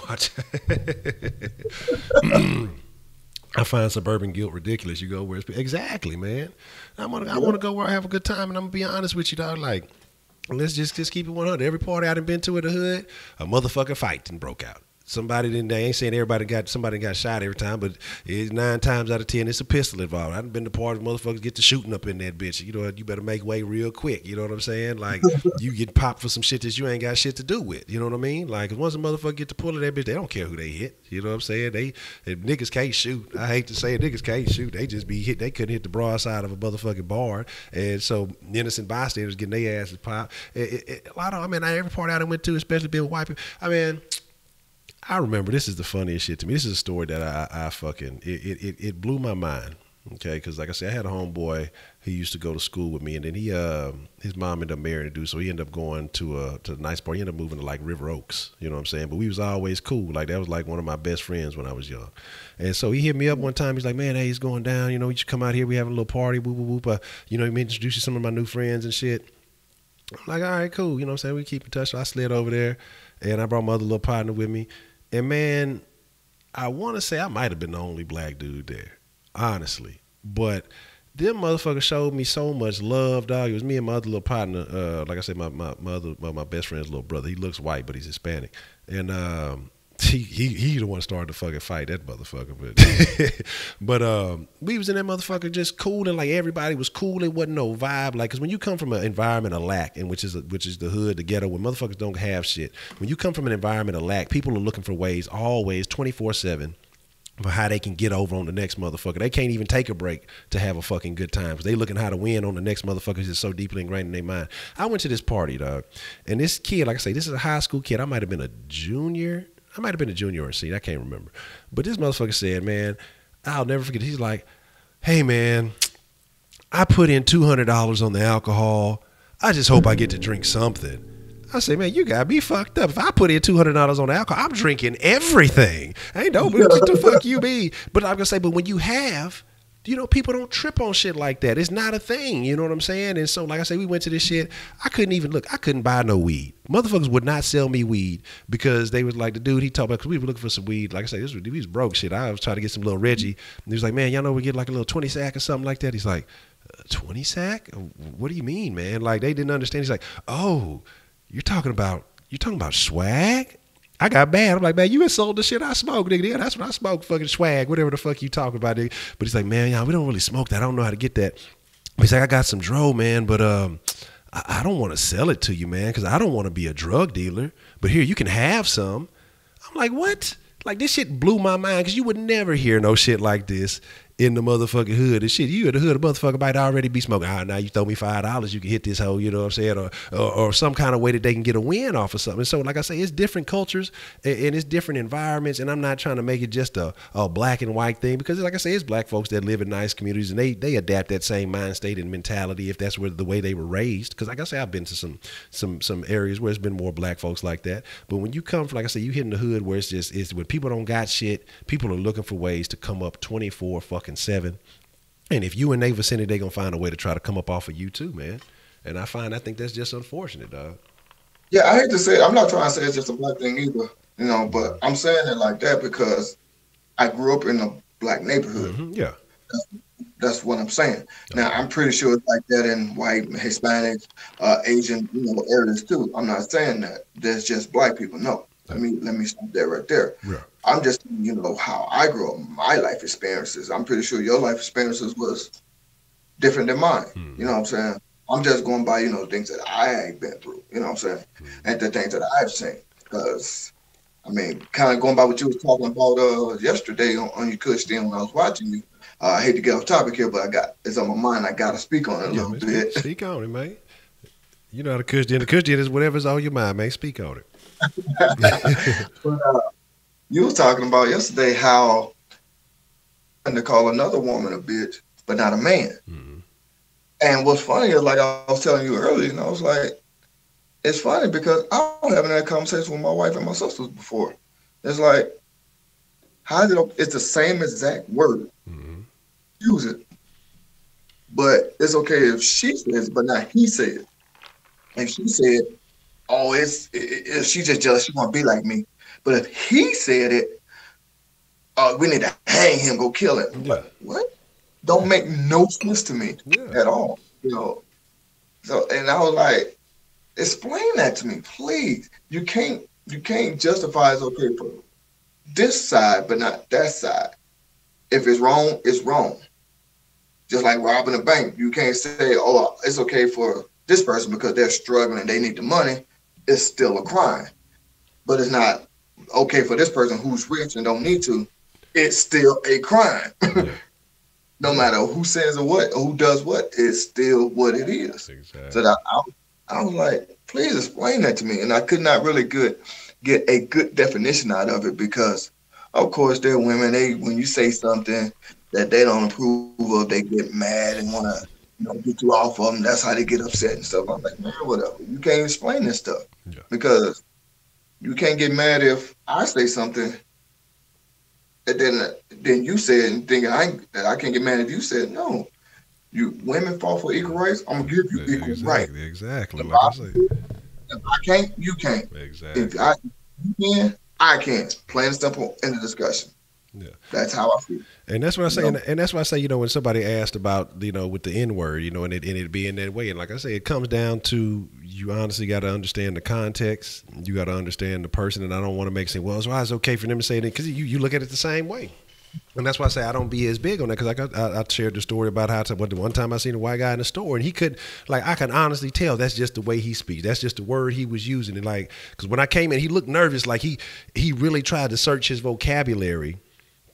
I find suburban guilt ridiculous. You go where it's exactly, man. I want to go where I have a good time, and I'm gonna be honest with you, dog. Like, let's just keep it 100. Every party I done been to in the hood, a motherfucking fight done broke out. Somebody didn't. They ain't saying somebody got shot every time, but 9 times out of 10 it's a pistol involved. I done been to parties, motherfuckers get to shooting up in that bitch. You know, you better make way real quick. You know what I'm saying? Like you get popped for some shit that you ain't got shit to do with. You know what I mean? Like once a motherfucker get to pull of that bitch, they don't care who they hit. You know what I'm saying? If niggas can't shoot. I hate to say it, niggas can't shoot. They just be hit. They couldn't hit the broadside of a motherfucking bar, and so innocent bystanders getting their asses popped. A lot of, I mean, every party I done went to, especially being white people. I mean. I remember, this is the funniest shit to me. This is a story that I fucking, it blew my mind. Okay, because like I said, I had a homeboy who used to go to school with me, and then his mom ended up marrying a dude, so he ended up going to a nice part. He ended up moving to like River Oaks, you know what I'm saying? But we was always cool. Like that was like one of my best friends when I was young. And so he hit me up one time. He's like, man, hey, it's going down. You know, you should come out here. We having a little party. Whoop, whoop, whoop. You know, he may introduce you to some of my new friends and shit. I'm like, all right, cool. You know what I'm saying? We keep in touch. So I slid over there, and I brought my other little partner with me. And man, I want to say I might have been the only black dude there, honestly. But them motherfuckers showed me so much love, dog. It was me and my other little partner. Like I said, my best friend's little brother. He looks white, but he's Hispanic. And he the one started the fucking fight, that motherfucker. But we was in that motherfucker just cool, and like everybody was cool. It wasn't no vibe, like, cause when you come from an environment of lack, and which is the hood, the ghetto, where motherfuckers don't have shit. When you come from an environment of lack, people are looking for ways, always 24/7. For how they can get over on the next motherfucker. They can't even take a break to have a fucking good time. Cause they looking how to win on the next motherfucker. It's so deeply ingrained in their mind. I went to this party, dog. And this kid, like I say, this is a high school kid. I might have been a junior. Or a senior. I can't remember. But this motherfucker said, man, I'll never forget. He's like, hey, man, I put in $200 on the alcohol. I just hope I get to drink something. I say, man, you got me fucked up. If I put in $200 on alcohol, I'm drinking everything. Ain't no, what the fuck you mean? But I'm gonna say, but when you have, you know, people don't trip on shit like that. It's not a thing. You know what I'm saying? And so, like I say, we went to this shit. I couldn't buy no weed. Motherfuckers would not sell me weed because they was like, the dude, he talked about, because we were looking for some weed. Like I say, we was broke shit. I was trying to get some little Reggie. And he was like, man, y'all know we get like a little 20 sack or something like that. He's like, 20 sack? What do you mean, man? Like, they didn't understand. He's like, oh, you're talking about swag? I got mad. I'm like, man, you sold the shit I smoke, nigga. Yeah, that's what I smoke, fucking swag, whatever the fuck you talking about, nigga. But he's like, man, we don't really smoke that. I don't know how to get that. He's like, I got some dro, man, but I don't want to sell it to you, man, because I don't want to be a drug dealer. But here, you can have some. I'm like, what? Like, this shit blew my mind, because you would never hear no shit like this in the motherfucking hood. And shit, you in the hood, a motherfucker might already be smoking. Now you throw me $5, you can hit this hoe, you know what I'm saying? Or some kind of way that they can get a win off of something. So like I say, it's different cultures and it's different environments. And I'm not trying to make it just a black and white thing, because like I say, it's black folks that live in nice communities and they adapt that same mind state and mentality if that's where the way they were raised. Because like I say, I've been to some areas where it's been more black folks like that. But when you come from, like I say, you hit in the hood where it's where people don't got shit, people are looking for ways to come up 24/7. And if you in their vicinity, they gonna find a way to try to come up off of you too, man. And I think that's just unfortunate, dog. Yeah, I hate to say it. I'm not trying to say it's just a black thing either, you know, but I'm saying it like that because I grew up in a black neighborhood. Mm-hmm, yeah. That's what I'm saying. Now, I'm pretty sure it's like that in white, Hispanic, Asian, you know, areas too. I'm not saying that there's just black people. No. Let me stop there right there. Yeah. I'm just, you know, how I grew up, my life experiences. I'm pretty sure your life experiences was different than mine. You know what I'm saying? I'm just going by, you know, things that I ain't been through, you know what I'm saying? And the things that I've seen. Because, I mean, kind of going by what you was talking about yesterday on your Kush thing when I was watching you. I hate to get off topic here, but it's on my mind. I got to speak on it a little bit. Speak on it, man. You know how the Kush Den. The Kush Den is whatever's on your mind, man. Speak on it. But you was talking about yesterday how to call another woman a bitch, but not a man. Mm-hmm. And what's funny is, like I was telling you earlier, and I was like, it's funny because I was having that conversation with my wife and my sisters before. It's like, it's the same exact word. Mm-hmm. Use it. But it's okay if she says it, but not he said it. And she said, oh, she's just jealous. She want to be like me. But if he said it, we need to hang him, go kill him. Yeah. Like, what? Don't make no sense to me at all. You know. So, and I was like, explain that to me, please. You can't justify it's okay for this side, but not that side. If it's wrong, it's wrong. Just like robbing a bank, you can't say, oh, it's okay for this person because they're struggling and they need the money. It's still a crime. But it's not okay for this person who's rich and don't need to. It's still a crime. No matter who says or what, or who does what, it's still what it is. Exactly. So I was like, please explain that to me. And I could not really get a good definition out of it because, of course, there are women, when you say something that they don't approve of, they get mad and want to, you know, get you off of them. That's how they get upset and stuff. I'm like, man, whatever. You can't explain this stuff because you can't get mad if I say something and then you say it and think that I can't get mad if you said no. Women fall for equal rights. I'm gonna give you equal rights. Exactly. Like I say. If I can't, you can't. Exactly. If you can, I can. Plain and simple. End of discussion. Yeah. That's how I feel. And that's what I say. And that's why I say, you know, when somebody asked about, you know, with the N word, you know, and it being that way. And like I say, it comes down to, you honestly got to understand the context. You got to understand the person. And I don't want to make say, well, it's why it's okay for them to say that, because you look at it the same way. And that's why I say I don't be as big on that, because I shared the story about how the one time I seen a white guy in the store and he could, like, I can honestly tell that's just the way he speaks. That's just the word he was using. And like, because when I came in, he looked nervous, like he really tried to search his vocabulary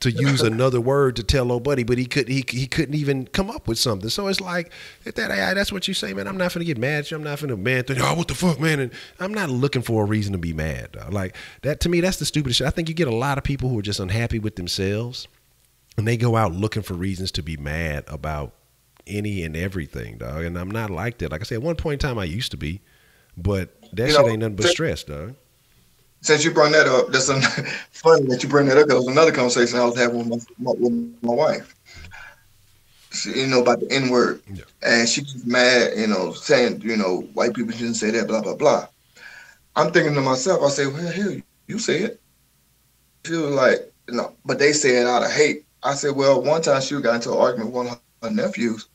to use another word to tell old buddy, but he couldn't even come up with something. So it's like, that's what you say, man. I'm not finna get mad at you. I'm not finna think, oh, what the fuck, man? And I'm not looking for a reason to be mad, dog. Like that, to me, that's the stupidest shit. I think you get a lot of people who are just unhappy with themselves and they go out looking for reasons to be mad about any and everything, dog. And I'm not like that. Like I said, at one point in time, I used to be. But that You shit know, ain't nothing but stress, dog. since you brought that up, that's funny that you bring that up. Because another conversation I was having with my wife. About the N word, Yeah. and she was mad, saying, white people shouldn't say that, blah blah blah. I'm thinking to myself, I say, well, hell, you say it. She was like, no, but they say it out of hate. I said, well, one time she got into an argument with one of her nephews,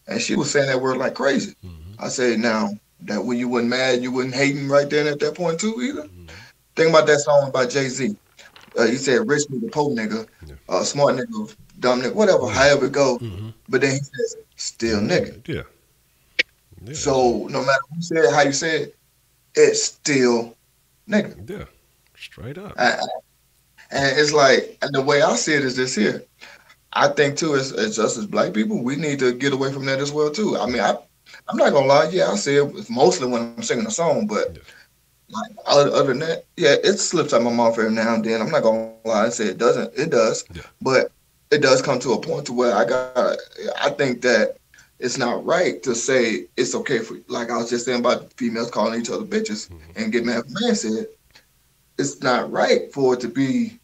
and she was saying that word like crazy. Mm-hmm. I said, now that when you wasn't mad, you wasn't hating right then at that point too either. Mm-hmm. Think about that song by Jay-Z. He said, "Rich nigga, poor nigga, Yeah. smart nigga, dumb nigga, whatever, Yeah. however it go." Mm-hmm. But then he says, "Still Still nigga." nigga. Yeah. Yeah. So no matter who said it, how you say it, it's still nigga. Yeah. Straight up. I, and it's like, and the way I see it is this here. I think too, as just as black people, we need to get away from that as well too. I mean, I'm not gonna lie, yeah, I say it mostly when I'm singing a song, but Yeah. like other than that, yeah, it slips out my mouth every now and then. I'm not gonna lie and say it doesn't. It does, Yeah. but it does come to a point to where I think that it's not right to say it's okay for, like I was just saying about females calling each other bitches Mm-hmm. and get mad if a man said it's not right for it to be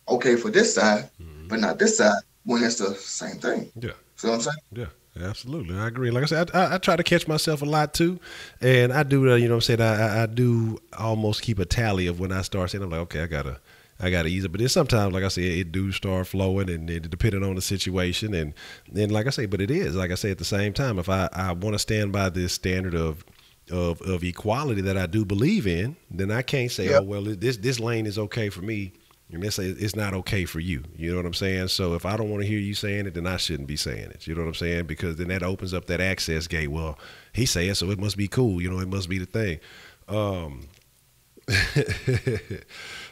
okay for this side, Mm-hmm. but not this side when it's the same thing. Yeah. See what I'm saying? Yeah. Absolutely, I agree. Like I said, I try to catch myself a lot too, and I do. You know what I'm saying? I do almost keep a tally of when I start saying, I'm like, okay, I gotta ease it. But then sometimes, like I said, it do start flowing, and it depending on the situation, and then like I say, but it is like I say at the same time, if I want to stand by this standard of equality that I do believe in, then I can't say, Yeah. oh well, this lane is okay for me. And they say it's not okay for you. You know what I'm saying? So if I don't want to hear you saying it, then I shouldn't be saying it. You know what I'm saying? Because then that opens up that access gate. Well, he say it, so it must be cool. You know, it must be the thing.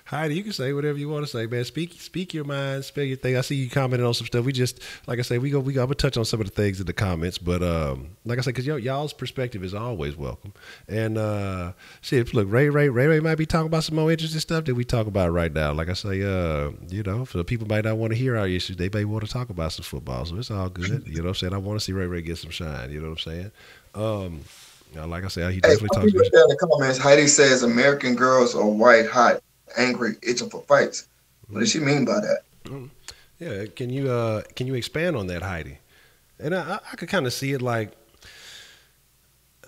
Heidi, you can say whatever you want to say, man. Speak your mind, spill your thing. I see you commenting on some stuff. We just, like I say, I'm gonna touch on some of the things in the comments, but like I said, because y'all's perspective is always welcome. And shit, look, Ray might be talking about some more interesting stuff that we talk about right now. Like I say, for the people might not want to hear our issues, they may want to talk about some football, so it's all good. You know what I'm saying? I want to see Ray get some shine. You know what I'm saying? Like I said, he Hey, definitely some talks people about. say in the comments, Heidi says American girls are white, hot, angry, itching for fights. What does she mean by that? Yeah, can you expand on that, Heidi? And I could kind of see it like,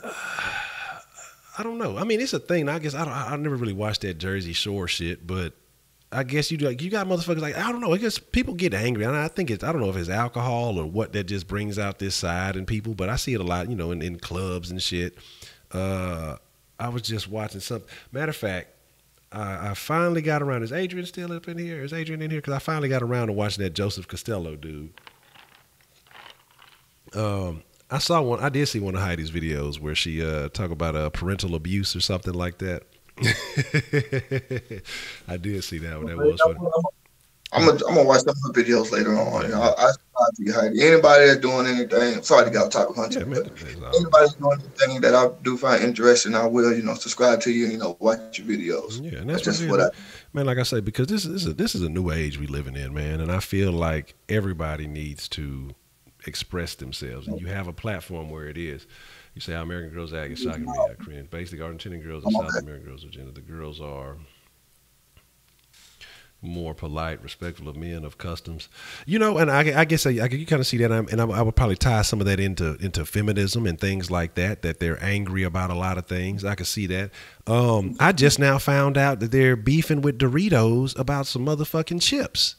I don't know. I mean, it's a thing. I guess I never really watched that Jersey Shore shit, but I guess you got motherfuckers like, I don't know. I guess people get angry, and I think I don't know if it's alcohol or what that just brings out this side in people, but I see it a lot, in clubs and shit. I was just watching something. Matter of fact, I finally got around. Is Adrian still up in here? Is Adrian in here? Because I finally got around to watching that Joseph Costello dude. I did see one of Heidi's videos where she talk about parental abuse or something like that. I did see that one. That was funny. I'm gonna watch some of her videos later on. Yeah. I subscribe to you, Heidi. Anybody that's doing anything, sorry to get off topic, Honcho, Yeah, man. but anybody that's doing anything that I do find interesting, I will, subscribe to you and watch your videos. Yeah, and That's that's just what what man. Like I say, because this is a new age we living in, man, and I feel like everybody needs to express themselves, and you have a platform where it is. You say how American girls act is shocking me. Korean, basically Argentinian girls and South American girls are gender. The girls are more polite, respectful of men, of customs, and I guess you kind of see that, and I would probably tie some of that into feminism and things like that they're angry about a lot of things. I could see that. I just now found out that they're beefing with Doritos about some motherfucking chips.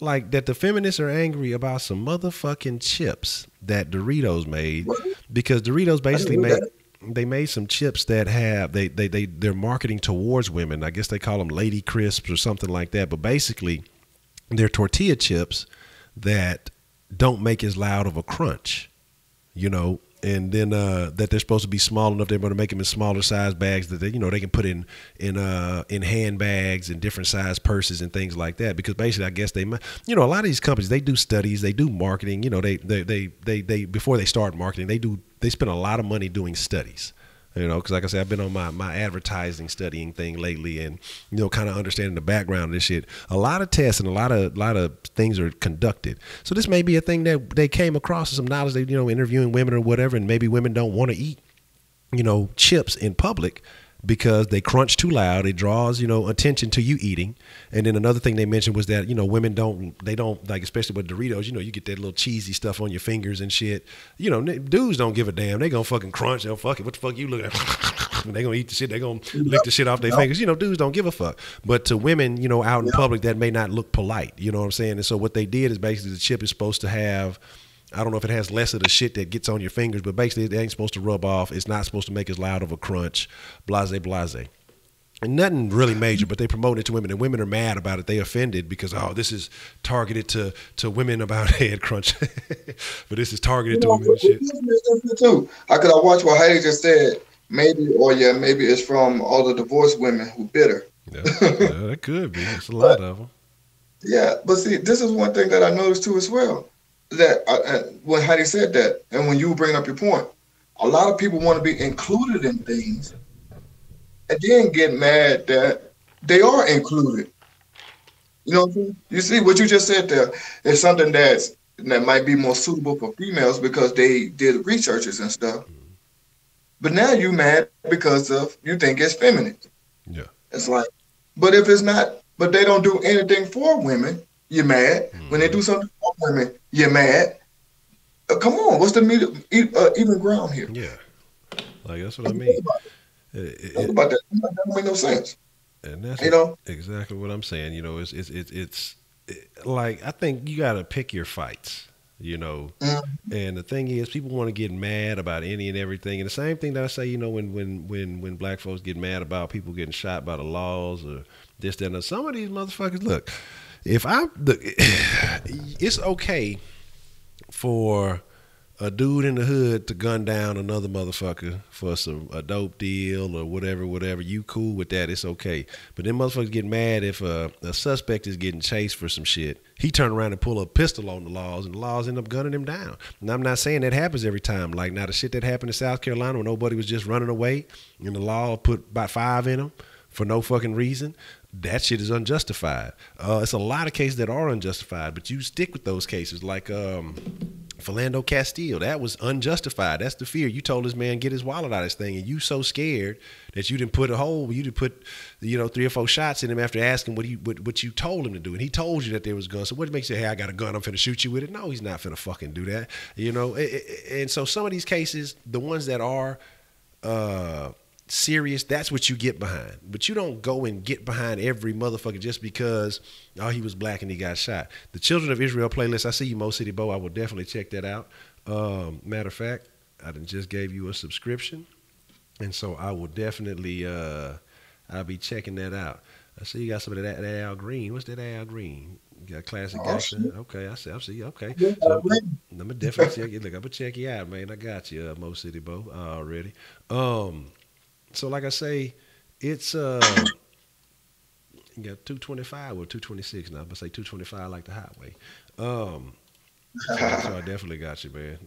Like that the feminists are angry about some motherfucking chips that Doritos made, because Doritos basically made some chips that have they're marketing towards women. I guess they call them Lady Crisps or something like that. But basically, they're tortilla chips that don't make as loud of a crunch, and then that they're supposed to be small enough. They're going to make them in smaller size bags that they can put in handbags and different size purses and things like that. Because basically, I guess they, a lot of these companies, they do studies, they do marketing. They before they start marketing, they spend a lot of money doing studies. Because like I said, I've been on my advertising studying thing lately, and kind of understanding the background of this shit. A lot of tests and a lot of things are conducted. So this may be a thing that they came across, some knowledge. They interviewing women or whatever, and maybe women don't want to eat chips in public because they crunch too loud. It draws, attention to you eating. And then another thing they mentioned was that, women don't like, especially with Doritos, you get that little cheesy stuff on your fingers and shit. Dudes don't give a damn. They gonna fucking crunch. They'll fuck it. What the fuck you looking at? They gonna eat the shit. They gonna lick the shit off their fingers. Dudes don't give a fuck. But to women, out in public, that may not look polite. You know what I'm saying? And so what they did is basically the chip is supposed to have, I don't know if it has less of the shit that gets on your fingers, but basically it ain't supposed to rub off. It's not supposed to make as loud of a crunch. Blase, blase. And nothing really major, but they promote it to women, and women are mad about it. They offended because, this is targeted to women about head crunch. But this is targeted to women and shit. Too. I watch what Heidi just said. Maybe it's from all the divorced women who bitter. Yeah, that could be. It's a lot of them. Yeah, but see, this is one thing that I noticed too as well. That when Heidi said that, and when you bring up your point, a lot of people want to be included in things, and then get mad that they are included. You know what I'm saying? You see what you just said there is something that might be more suitable for females because they did researches and stuff. But now you mad because you think it's feminine. Yeah. It's like, but if it's not, but they don't do anything for women, you're mad. When they do something for women, you're mad. Come on, what's the even ground here? Yeah, like that's what I mean. Think about that. That don't make no sense. And that's exactly what I'm saying. It's like I think you got to pick your fights. And the thing is, people want to get mad about any and everything. And the same thing that I say, when black folks get mad about people getting shot by the laws or this, that, and some of these motherfuckers. Look, it's okay for a dude in the hood to gun down another motherfucker for a dope deal or whatever. You cool with that? It's okay. But then motherfuckers get mad if a suspect is getting chased for some shit. He turn around and pull a pistol on the laws, and the laws end up gunning him down. And I'm not saying that happens every time. Like now, the shit that happened in South Carolina when nobody was just running away, and the law put about 5 in them for no fucking reason. That shit is unjustified. It's a lot of cases that are unjustified, but you stick with those cases like Philando Castile. That was unjustified. That's the fear. You told this man get his wallet out of this thing, and you so scared that you didn't put 3 or 4 shots in him after asking what you told him to do, and he told you that there was guns. So what makes you say, hey, I got a gun, I'm finna shoot you with it? No, he's not finna fucking do that. And so some of these cases, the ones that are serious, that's what you get behind. But you don't go and get behind every motherfucker just because he was black and he got shot. The Children of Israel playlist, I see you, Mo City Bo. I will definitely check that out. Matter of fact, I just gave you a subscription, and so I will definitely I'll be checking that out. I see you got some of that Al Green. What's that Al Green? You got classic gangster. Okay, I see. Okay, so I'm gonna definitely check you. Look, I'm gonna check you out, man. I got you, Mo City Bo, already. So like I say, it's you got 225 or 226 now. I'm gonna say 225 like the highway. So I definitely got you, man.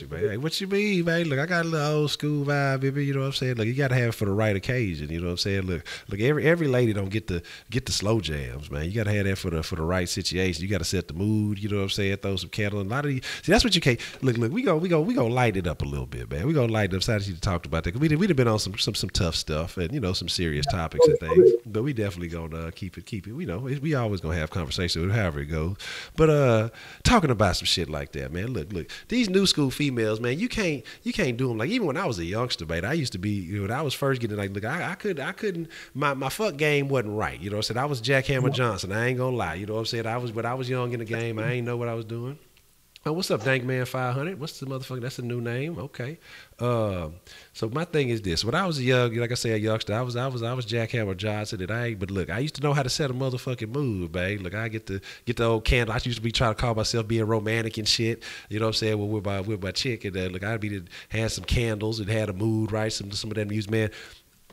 Hey, what you mean, man? Look, I got a little old school vibe, baby. You know what I'm saying? Look, you gotta have it for the right occasion. You know what I'm saying? Look, every lady don't get the slow jams, man. You gotta have that for the right situation. You gotta set the mood. You know what I'm saying? Throw some candle. A lot of these, see, that's what you can't. Look, we gonna light it up a little bit, man. We gonna light it up. Sorry, you talked about that. We'd have been on some tough stuff and some serious topics and things. But we definitely gonna keep it. We always gonna have conversation with however it goes. But talking about some shit like that, man. Look, these new school females, man, you can't do them. Like even when I was a youngster, man, I used to be, when I was first getting like, look, I couldn't, my fuck game wasn't right. You know what I'm saying? I was Jackhammer Johnson. I ain't gonna lie. You know what I'm saying? I was young in the game. I ain't know what I was doing. Oh, what's up, Dank Man 500? What's the motherfucker? That's a new name. Okay. So my thing is this: when I was young, like I say, a youngster, I was Jackhammer Johnson, but look, I used to know how to set a motherfucking move, babe. Look, I get the old candle. I used to be trying to call myself being romantic and shit. You know what I'm saying? Well, with my chick, and look, I'd be had some candles and had a mood, right? Some of that music, man.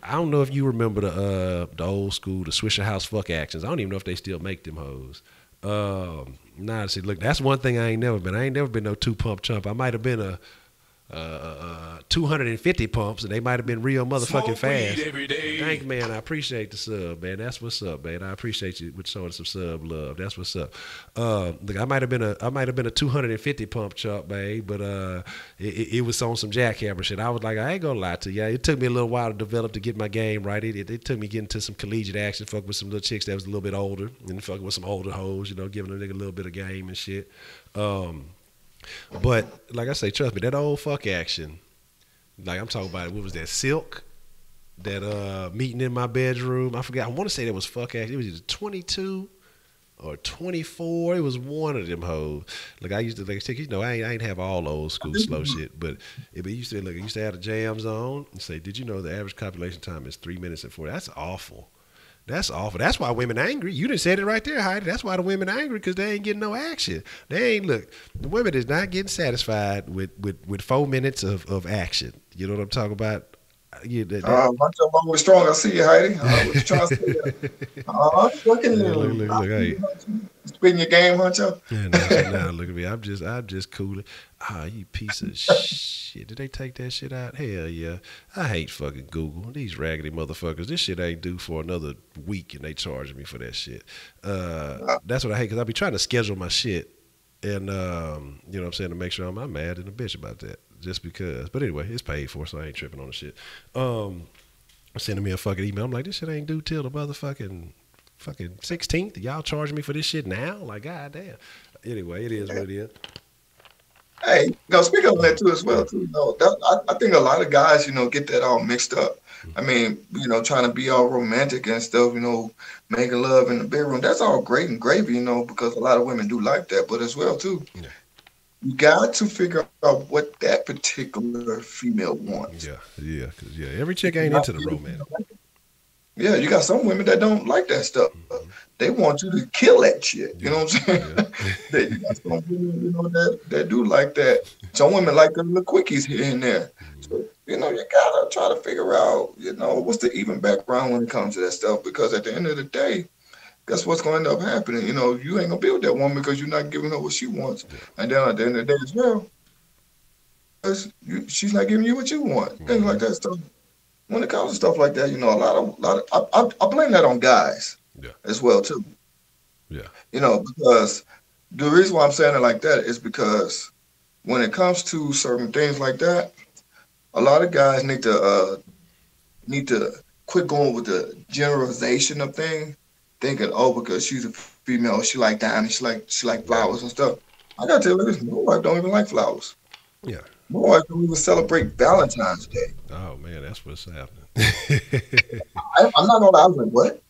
I don't know if you remember the old school, the Swisher House fuck actions. I don't even know if they still make them hoes. See, look, that's one thing I ain't never been. I ain't never been no 2-pump chump. I might have been 250 pumps, and they might have been real motherfucking fast. Every day. Thank you, man. I appreciate the sub, man. That's what's up, man. I appreciate you with showing some sub love. That's what's up. Look, I might have been a 250 pump chump, man, but it was on some jackhammer shit. I was like, I ain't gonna lie to you. It took me a little while to develop to get my game right. It took me getting to some collegiate action, fuck with some little chicks that was a little bit older, and fucking with some older hoes, giving a nigga a little bit of game and shit. But like I say, trust me, that old fuck action. Like I'm talking about, what was that, Silk? That meeting in my bedroom. I forgot. I want to say that was fuck action. It was either 22 or 24. It was one of them hoes. Like I used to I ain't have all old school slow shit, but it used to have the jams on and say, did you know the average copulation time is 3 minutes and 40? That's awful. That's awful. That's why women angry. You done said it right there, Heidi. That's why the women angry, because they ain't getting no action. The women is not getting satisfied with 4 minutes of action. You know what I'm talking about? Honcho always strong. I see you, Heidi. What you trying to say? Look, hey. Spitting your game, Honcho. Nah, look at me. I'm just cooling. You piece of shit. Did they take that shit out? Hell yeah. I hate fucking Google. These raggedy motherfuckers. This shit ain't due for another week, and they charging me for that shit. That's what I hate, because I be trying to schedule my shit, and you know what I'm saying, to make sure I'm not mad and a bitch about that. Just because. But anyway, it's paid for, so I ain't tripping on the shit. Sending me a fucking email. I'm like, this shit ain't due till the motherfucking 16th. Y'all charging me for this shit now? Like, goddamn. Anyway, it is what it is. Hey, speaking on that too as well too. I think a lot of guys, get that all mixed up. I mean, trying to be all romantic and stuff, making love in the bedroom. That's all great and gravy, because a lot of women do like that. But as well too, you got to figure out what that particular female wants. Yeah, because every chick ain't into the romance. Yeah, you got some women that don't like that stuff. They want you to kill that shit. You know what I'm saying? You got some women, that do like that. Some women like the little quickies here and there. So, you gotta try to figure out, what's the even background when it comes to that stuff. Because at the end of the day, that's what's going to end up happening. You ain't gonna be with that woman because you're not giving her what she wants. And then at the end of the day as well, she's not giving you what you want. Things like that stuff. When it comes to stuff like that, I blame that on guys as well too. Yeah. Because the reason why I'm saying it like that is because when it comes to certain things like that, a lot of guys need to quit going with the generalization of things, thinking, because she's a female, she like diamonds, she like flowers and stuff. I gotta tell you this, my wife don't even like flowers. Yeah. My wife don't even celebrate Valentine's Day. Oh man, that's what's happening. I'm not gonna lie, I was like,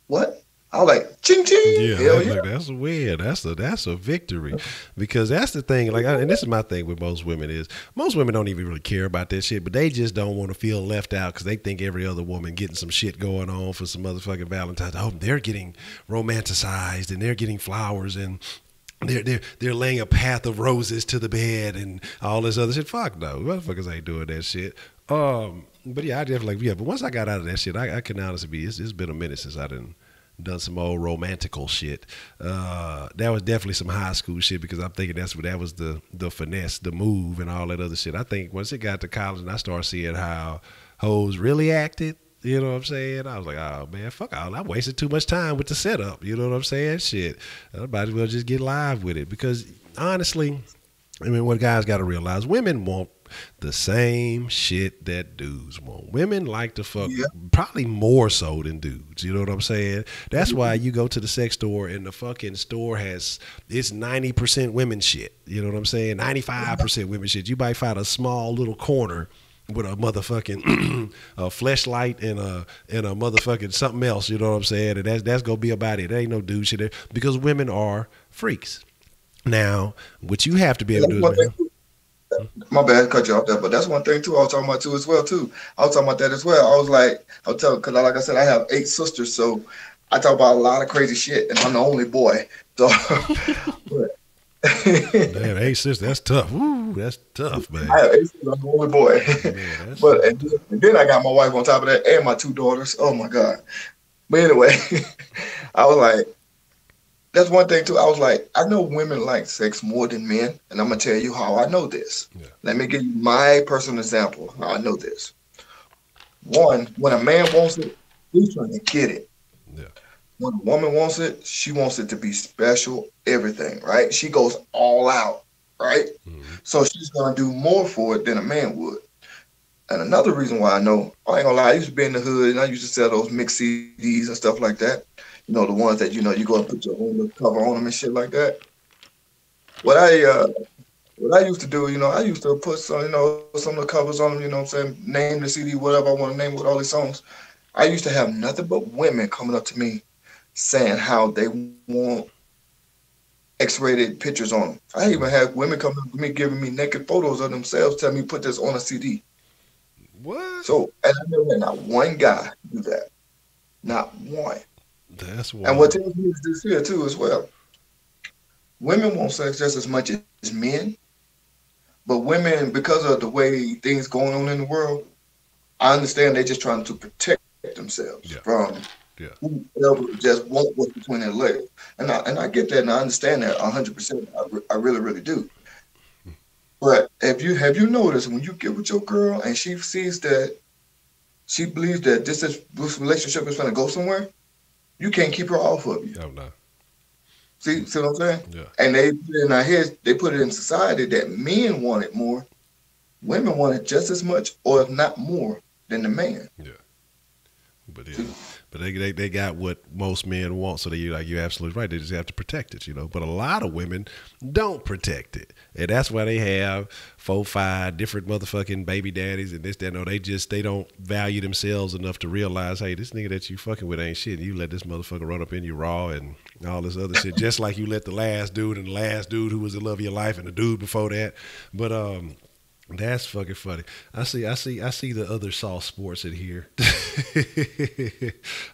what? I was like, ching ching. Yeah, that's a win. That's a victory, because that's the thing. And this is my thing with most women is most women don't even really care about that shit, but they just don't want to feel left out because they think every other woman getting some shit going on for some motherfucking Valentine's. Oh, they're getting romanticized and they're getting flowers and they're laying a path of roses to the bed and all this other shit. Fuck no, motherfuckers ain't doing that shit. But yeah, I definitely But once I got out of that shit, I can honestly be. It's been a minute since I done some old romantical shit. That was definitely some high school shit, because I'm thinking that was the finesse, the move, and all that other shit. I think once it got to college and I started seeing how hoes really acted. You know what I'm saying? I was like, oh, man, fuck all. I wasted too much time with the setup. You know what I'm saying? Shit. I might as well just get live with it. Because, honestly, what guys got to realize, women want the same shit that dudes want. Women like to fuck probably more so than dudes. You know what I'm saying? That's why you go to the sex store and the fucking store it's 90% women shit. You know what I'm saying? 95% women shit. You might find a small little corner with a motherfucking a fleshlight and a motherfucking something else, you know what I'm saying? And that's gonna be about it. There ain't no dude shit there, because women are freaks. Now, what you have to be able to do is, my bad, cut you off there, but that's one thing too I was talking about too as well too. I was talking about that as well. I was like, because like I said, I have 8 sisters, so I talk about a lot of crazy shit, and I'm the only boy. So damn, 8 sisters, that's tough. Woo, that's tough, man. I have 8 sisters, I'm the only boy. Man, but and then I got my wife on top of that, and my 2 daughters. Oh my God. But anyway, I was like, that's one thing too. I was like, I know women like sex more than men, and I'm gonna tell you how I know this. Yeah. Let me give you my personal example. How I know this. One, when a man wants it, he's trying to get it. Yeah. When a woman wants it, she wants it to be special, everything, right? She goes all out, right? Mm-hmm. So she's gonna do more for it than a man would. And another reason why I know, I ain't gonna lie, I used to be in the hood and I used to sell those mixed CDs and stuff like that. You know, the ones that you go and put your own little cover on them and shit like that. What I uh what I used to do, I used to put some of the covers on them, you know what I'm saying, name the CD, whatever I want to name with all these songs. I used to have nothing but women coming up to me saying how they want X-rated pictures on them. I even had women coming up to me giving me naked photos of themselves, telling me put this on a CD. What? So, and I never had not one guy do that. Not one. That's And what wild. tells me is this here too as well. Women want sex just as much as men, but women, because of the way things going on in the world, I understand they're just trying to protect themselves Yeah. from Yeah. whoever just want what's between their legs. And I get that and I understand that 100%. I really, really do. But have you noticed when you get with your girl and she sees that she believes that this relationship is going to go somewhere, you can't keep her off of you. Oh no. See what I'm saying? Yeah. And they put it in our heads, they put it in society that men want it more, women want it just as much, or if not more, than the man. Yeah. But yeah. See? But they got what most men want, so you're absolutely right. They just have to protect it, you know. But a lot of women don't protect it, and that's why they have 4, 5 different motherfucking baby daddies and this, that. No, they don't value themselves enough to realize, hey, this nigga that you fucking with ain't shit. And you let this motherfucker run up in you raw and all this other shit, just like you let the last dude and the last dude who was the love of your life and the dude before that. But that's fucking funny. I see the other soft sports in here.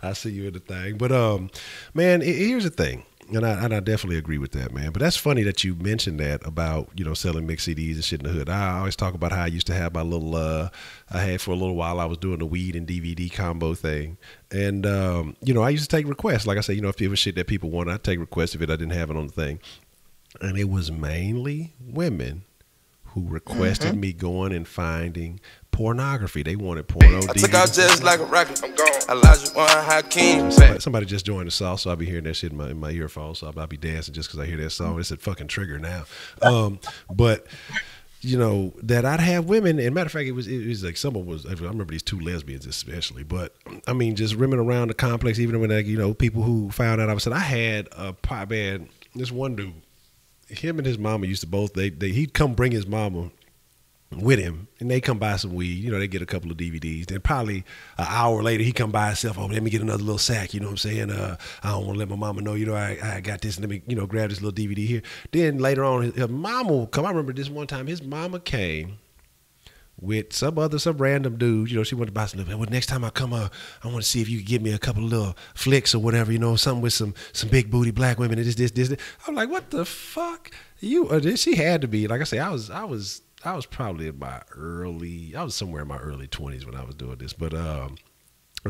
I see you in the thing. But man, here's the thing. And I definitely agree with that, man. But that's funny that you mentioned that about, selling mixed CDs and shit in the hood. I always talk about how I used to have my little I had for a little while I was doing the weed and DVD combo thing. And I used to take requests. Like I said, if there was shit that people wanted, I'd take requests if I didn't have it on the thing. And it was mainly women who requested me going and finding pornography. They wanted porno I DVDs. took out just like a rocket. I'm gone. Elijah one Hakeem. Somebody just joined the song, so I'll be hearing that shit in my earphones. So I'll be dancing just because I hear that song. It's a fucking trigger now. But that I'd have women. And matter of fact, it was like someone was. I remember these 2 lesbians especially. But I mean, just rimming around the complex. Even when people who found out, I had a pop band. This one dude. Him and his mama used to both. He'd come bring his mama with him, and they come buy some weed. They get a couple of DVDs. Then probably an hour later, he come by himself. Oh, let me get another little sack. You know what I'm saying? I don't want to let my mama know. I got this. Let me grab this little DVD here. Then later on, his mama will come. I remember this one time. His mama came with some random dude. She wanted to buy some. Well, next time I come, I want to see if you could give me a couple of little flicks or whatever. Something with some big booty black women and this. I'm like, what the fuck? She had to be. Like I say, I was probably I was somewhere in my early 20s when I was doing this, but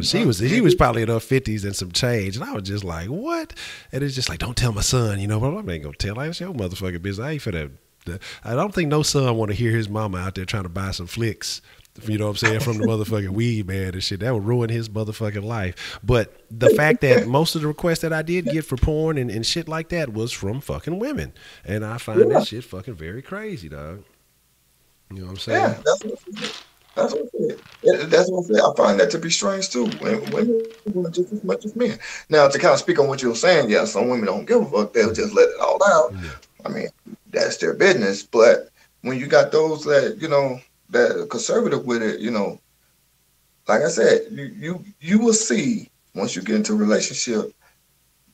he was probably in her 50s and some change, and I was just like, what? And it's just like, don't tell my son, but I ain't gonna tell. Like, it's your motherfucking business. I ain't finna. I don't think no son want to hear his mama out there trying to buy some flicks. You know what I'm saying? From the motherfucking weed man and shit. That would ruin his motherfucking life. But the fact that most of the requests that I did get for porn and shit like that was from fucking women. And I find that shit fucking very crazy, dog. You know what I'm saying? Yeah, that's what I said. That's what I said. I find that to be strange too. Women want just as much as men. Now, to kind of speak on what you were saying, yeah, some women don't give a fuck. They'll just let it all out. Yeah. I mean, that's their business. But when you got those that that are conservative with it, like I said, you will see once you get into a relationship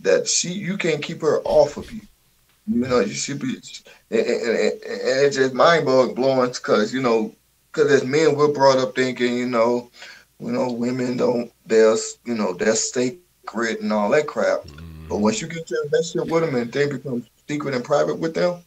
that you can't keep her off of you. You should be, and it's just mind blowing because as men we're brought up thinking women don't they're sacred and all that crap. But once you get into a relationship with them and they become secret and private with them,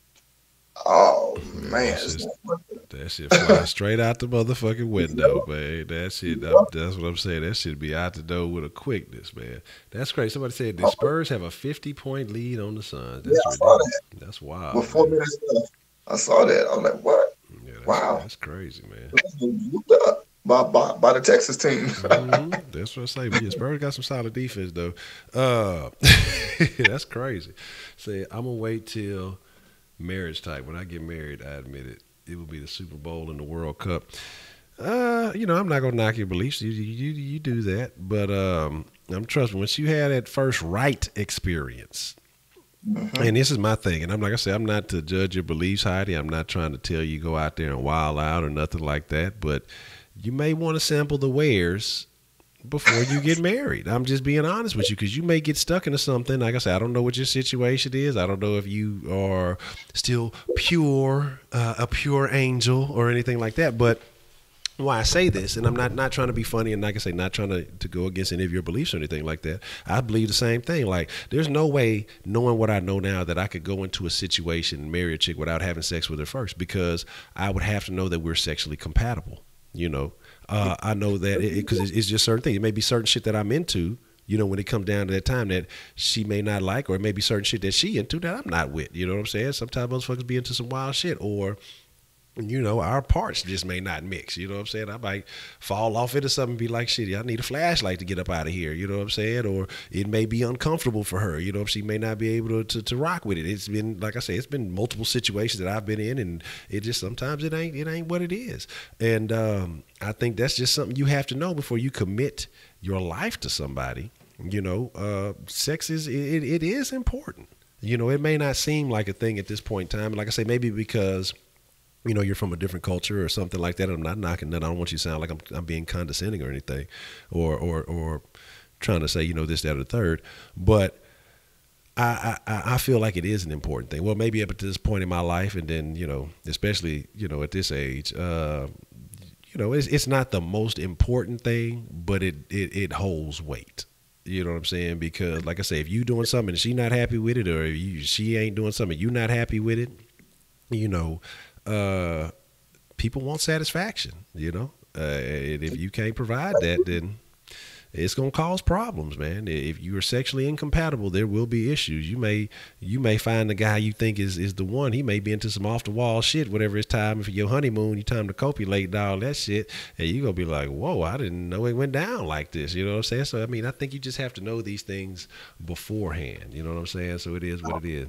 oh man, it's not worth it. That shit fly straight out the motherfucking window, man. That shit, that's what I'm saying. That shit be out the door with a quickness, man. That's crazy. Somebody said the Spurs have a 50-point lead on the Suns. That's I saw ridiculous. that. That's wild, With 4 minutes left, I saw that. I was like, what? Yeah, Wow. that's crazy, man. Whooped up by the Texas team. That's what I say. Yeah, Spurs got some solid defense, though. That's crazy. Say, I'm going to wait till marriage type. When I get married, I admit it. It will be the Super Bowl and the World Cup. I'm not gonna knock your beliefs. You do that, but I'm trusting. Once you had that first right experience, and this is my thing, and I'm like I said, I'm not to judge your beliefs, Heidi. I'm not trying to tell you go out there and wild out or nothing like that. But you may want to sample the wares before you get married. I'm just being honest with you because you may get stuck into something. Like I said, I don't know what your situation is. I don't know if you are still pure, a pure angel or anything like that. But why I say this, and I'm not trying to be funny, and like I say, not trying to go against any of your beliefs or anything like that. I believe the same thing. Like, there's no way, knowing what I know now, that I could go into a situation and marry a chick without having sex with her first, because I would have to know that we're sexually compatible. I know that because it's just certain things. It may be certain shit that I'm into, when it comes down to that time, that she may not like, or it may be certain shit that she into that I'm not with. You know what I'm saying? Sometimes motherfuckers be into some wild shit, or our parts just may not mix. You know what I'm saying? I might fall off into something and be like, shit, I need a flashlight to get up out of here. You know what I'm saying? Or it may be uncomfortable for her. She may not be able to rock with it. It's been, like I say, it's been multiple situations that I've been in, and it just, sometimes it ain't what it is. And I think that's just something you have to know before you commit your life to somebody. Sex is important. It may not seem like a thing at this point in time. Like I say, maybe because you're from a different culture or something like that. I'm not knocking that. I don't want you to sound like I'm being condescending or anything, or trying to say this, that, or the third. But I feel like it is an important thing. Well, maybe up to this point in my life, and then especially at this age, it's not the most important thing, but it holds weight. You know what I'm saying? Because like I say, if you doing something and she not happy with it, or if she ain't doing something and you not happy with it, people want satisfaction, and if you can't provide that, then it's going to cause problems, man. If you are sexually incompatible, there will be issues. You may find the guy you think is the one. He may be into some off the wall shit, whatever it's time for your honeymoon, you time to copulate and all that shit. And you're going to be like, whoa, I didn't know it went down like this. You know what I'm saying? So, I think you just have to know these things beforehand. You know what I'm saying? So it is what it is.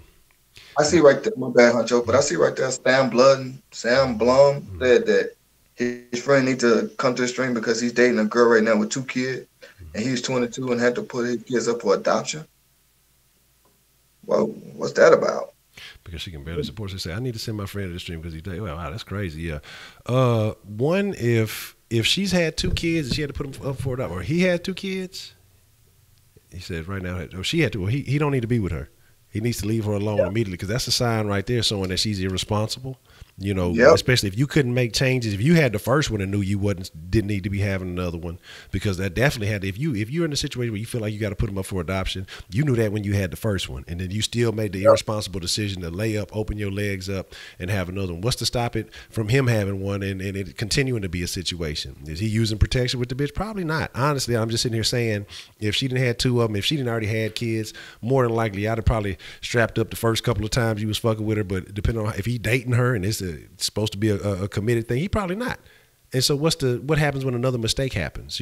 I see right there, my bad, Honcho, but I see right there Sam Blum said that his friend need to come to the stream because he's dating a girl right now with 2 kids, and he's 22 and had to put his kids up for adoption. Well, what's that about? Because she can barely support. She say, I need to send my friend to the stream because he's dating. Well, wow, that's crazy. Yeah. One, if she's had 2 kids and she had to put them up for adoption, or he had 2 kids, he said right now, or she had to, well, he don't need to be with her. He needs to leave her alone immediately, because that's a sign right there showing that she's irresponsible. Especially if you couldn't make changes. If you had the first one and knew you didn't need to be having another one, because that definitely had to, if you're in a situation where you feel like you got to put them up for adoption, you knew that when you had the first one, and then you still made the irresponsible decision to lay up, open your legs up, and have another one. What's to stop it from him having one and it continuing to be a situation? Is he using protection with the bitch? Probably not. Honestly, I'm just sitting here saying, if she didn't had 2 of them, if she didn't already had kids, more than likely I'd have probably strapped up the first couple of times you was fucking with her. But depending on if he dating her and it's supposed to be a committed thing, he probably not. And so what happens when another mistake happens?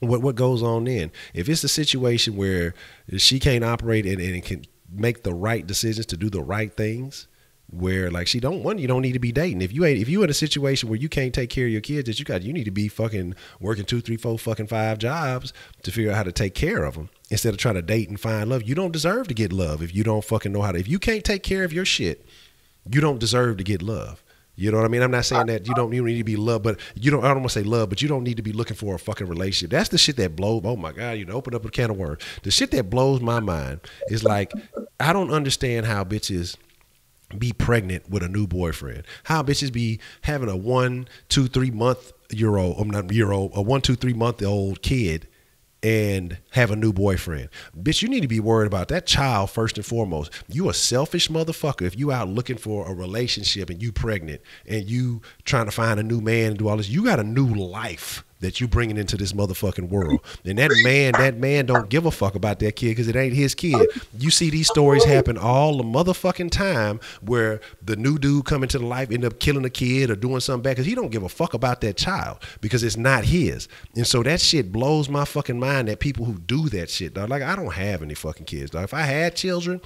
What goes on then? If it's a situation where she can't operate and can make the right decisions to do the right things, where like you don't need to be dating. If you in a situation where you can't take care of your kids that you need to be fucking working 2, 3, 4, fucking 5 jobs to figure out how to take care of them, instead of trying to date and find love. You don't deserve to get love if you don't fucking know how to. If you can't take care of your shit, you don't deserve to get love. You know what I mean? I'm not saying that you don't need to be loved, but I don't want to say love, but you don't need to be looking for a fucking relationship. That's the shit that blows. Oh my God, open up a can of worms. The shit that blows my mind is like, I don't understand how bitches be pregnant with a new boyfriend. How bitches be having a 1, 2, 3 month a 1, 2, 3 month old kid, and have a new boyfriend. Bitch, you need to be worried about that child first and foremost. You a selfish motherfucker if you out looking for a relationship and you pregnant and you trying to find a new man and do all this. You got a new life that you bringing into this motherfucking world. And that man don't give a fuck about that kid because it ain't his kid. You see these stories happen all the motherfucking time where the new dude come into the life, end up killing a kid or doing something bad because he don't give a fuck about that child because it's not his. And so that shit blows my fucking mind that people who do that shit, dog. Like, I don't have any fucking kids, dog. If I had children,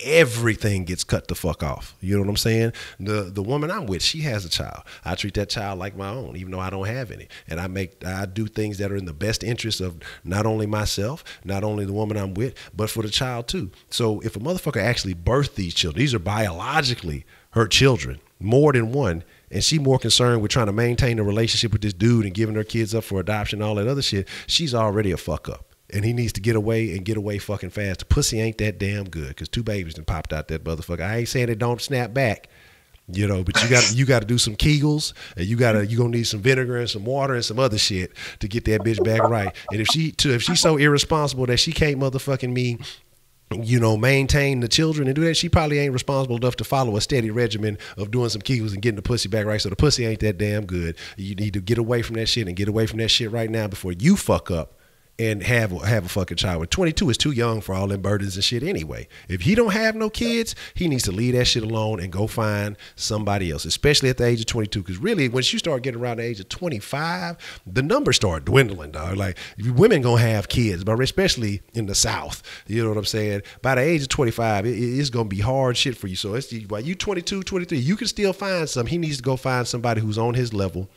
everything gets cut the fuck off. You know what I'm saying? The woman I'm with, she has a child. I treat that child like my own, even though I don't have any. And I do things that are in the best interest of not only myself, not only the woman I'm with, but for the child too. So if a motherfucker actually birthed these children, these are biologically her children, more than one, and she more concerned with trying to maintain a relationship with this dude and giving her kids up for adoption and all that other shit, she's already a fuck up. And he needs to get away and get away fucking fast. The pussy ain't that damn good because 2 babies done popped out that motherfucker. I ain't saying it don't snap back, you know, but you got to do some Kegels and you gonna need some vinegar and some water and some other shit to get that bitch back right. And if she's so irresponsible that she can't motherfucking me, you know, maintain the children and do that, she probably ain't responsible enough to follow a steady regimen of doing some Kegels and getting the pussy back right. So the pussy ain't that damn good. You need to get away from that shit and get away from that shit right now before you fuck up and have a fucking child. With 22 is too young for all them burdens and shit anyway. If he don't have no kids, he needs to leave that shit alone and go find somebody else, especially at the age of 22. Because really, once you start getting around the age of 25, the numbers start dwindling, dog. Like, women gonna have kids, but especially in the South, you know what I'm saying? By the age of 25, it's gonna be hard shit for you. So it's while you 22, 23, you can still find some. He needs to go find somebody who's on his level,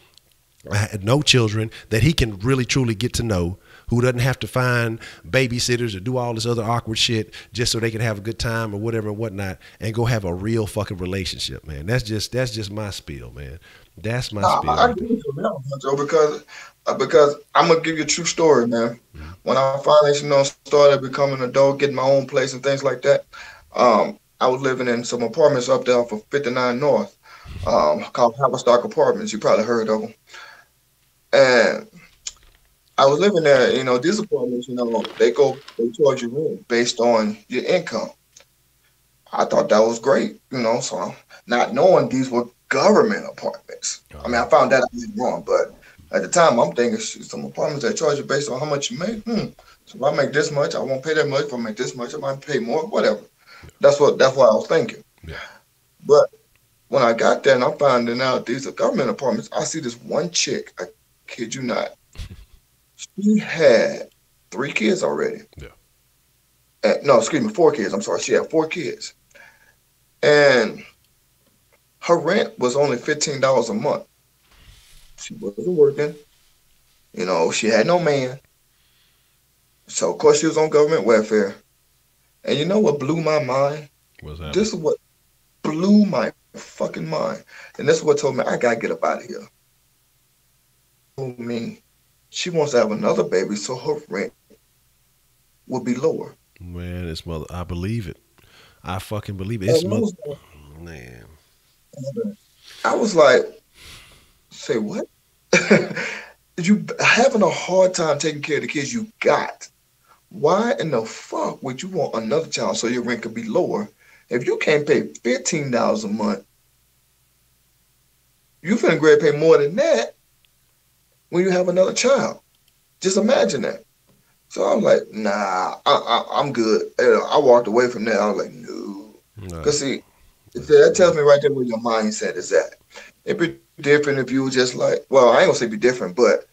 no children, that he can really truly get to know, who doesn't have to find babysitters or do all this other awkward shit just so they can have a good time or whatever and whatnot, and go have a real fucking relationship, man. That's just my spiel, man. That's my spiel. I agree with you, Honcho, because I'm gonna give you a true story, man. Mm-hmm. When I finally, started becoming an adult, getting my own place and things like that, I was living in some apartments up there for 59 North, called Haverstock Apartments. You probably heard of them. And I was living there, these apartments, they charge you rent based on your income. I thought that was great, so not knowing these were government apartments. I mean, I found that out wrong, but at the time I'm thinking some apartments that charge you based on how much you make. So if I make this much, I won't pay that much. If I make this much, I might pay more, whatever. That's what I was thinking. Yeah. But when I got there and I'm finding out these are government apartments, I see this one chick, I kid you not. She had 3 kids already. Yeah. No, excuse me, 4 kids. I'm sorry. She had 4 kids. And her rent was only $15 a month. She wasn't working. She had no man. So, of course, she was on government welfare. And you know what blew my mind? What's that? This is what blew my fucking mind. And this is what told me I got to get up out of here. Told me she wants to have another baby, so her rent will be lower. Man, this mother, I believe it. I fucking believe it. It's mother, man. I was like, say what? You having a hard time taking care of the kids you got. Why in the fuck would you want another child so your rent could be lower? If you can't pay $15 a month, you finna go ahead and pay more than that when you have another child. Just imagine that. So I was like, nah, I'm good. I walked away from that. I was like, no. Because see, that tells me right there where your mindset is at. It'd be different if you were just like, well, I ain't gonna say be different, but,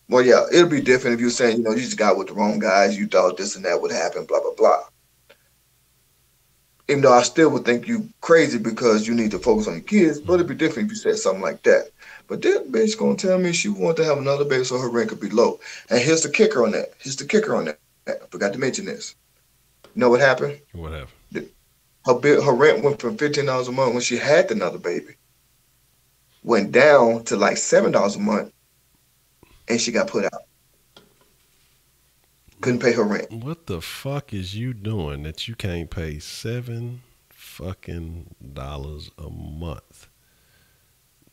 well, yeah, it'll be different if you were saying, you just got with the wrong guys, you thought this and that would happen, blah, blah, blah. Even though I still would think you crazy because you need to focus on your kids, but it'd be different if you said something like that. But this bitch gonna tell me she wanted to have another baby so her rent could be low. And here's the kicker on that. I forgot to mention this. You know what happened? What happened? Her rent went from $15 a month when she had another baby. Went down to like $7 a month, and she got put out. Couldn't pay her rent. What the fuck is you doing that you can't pay $7 fucking a month?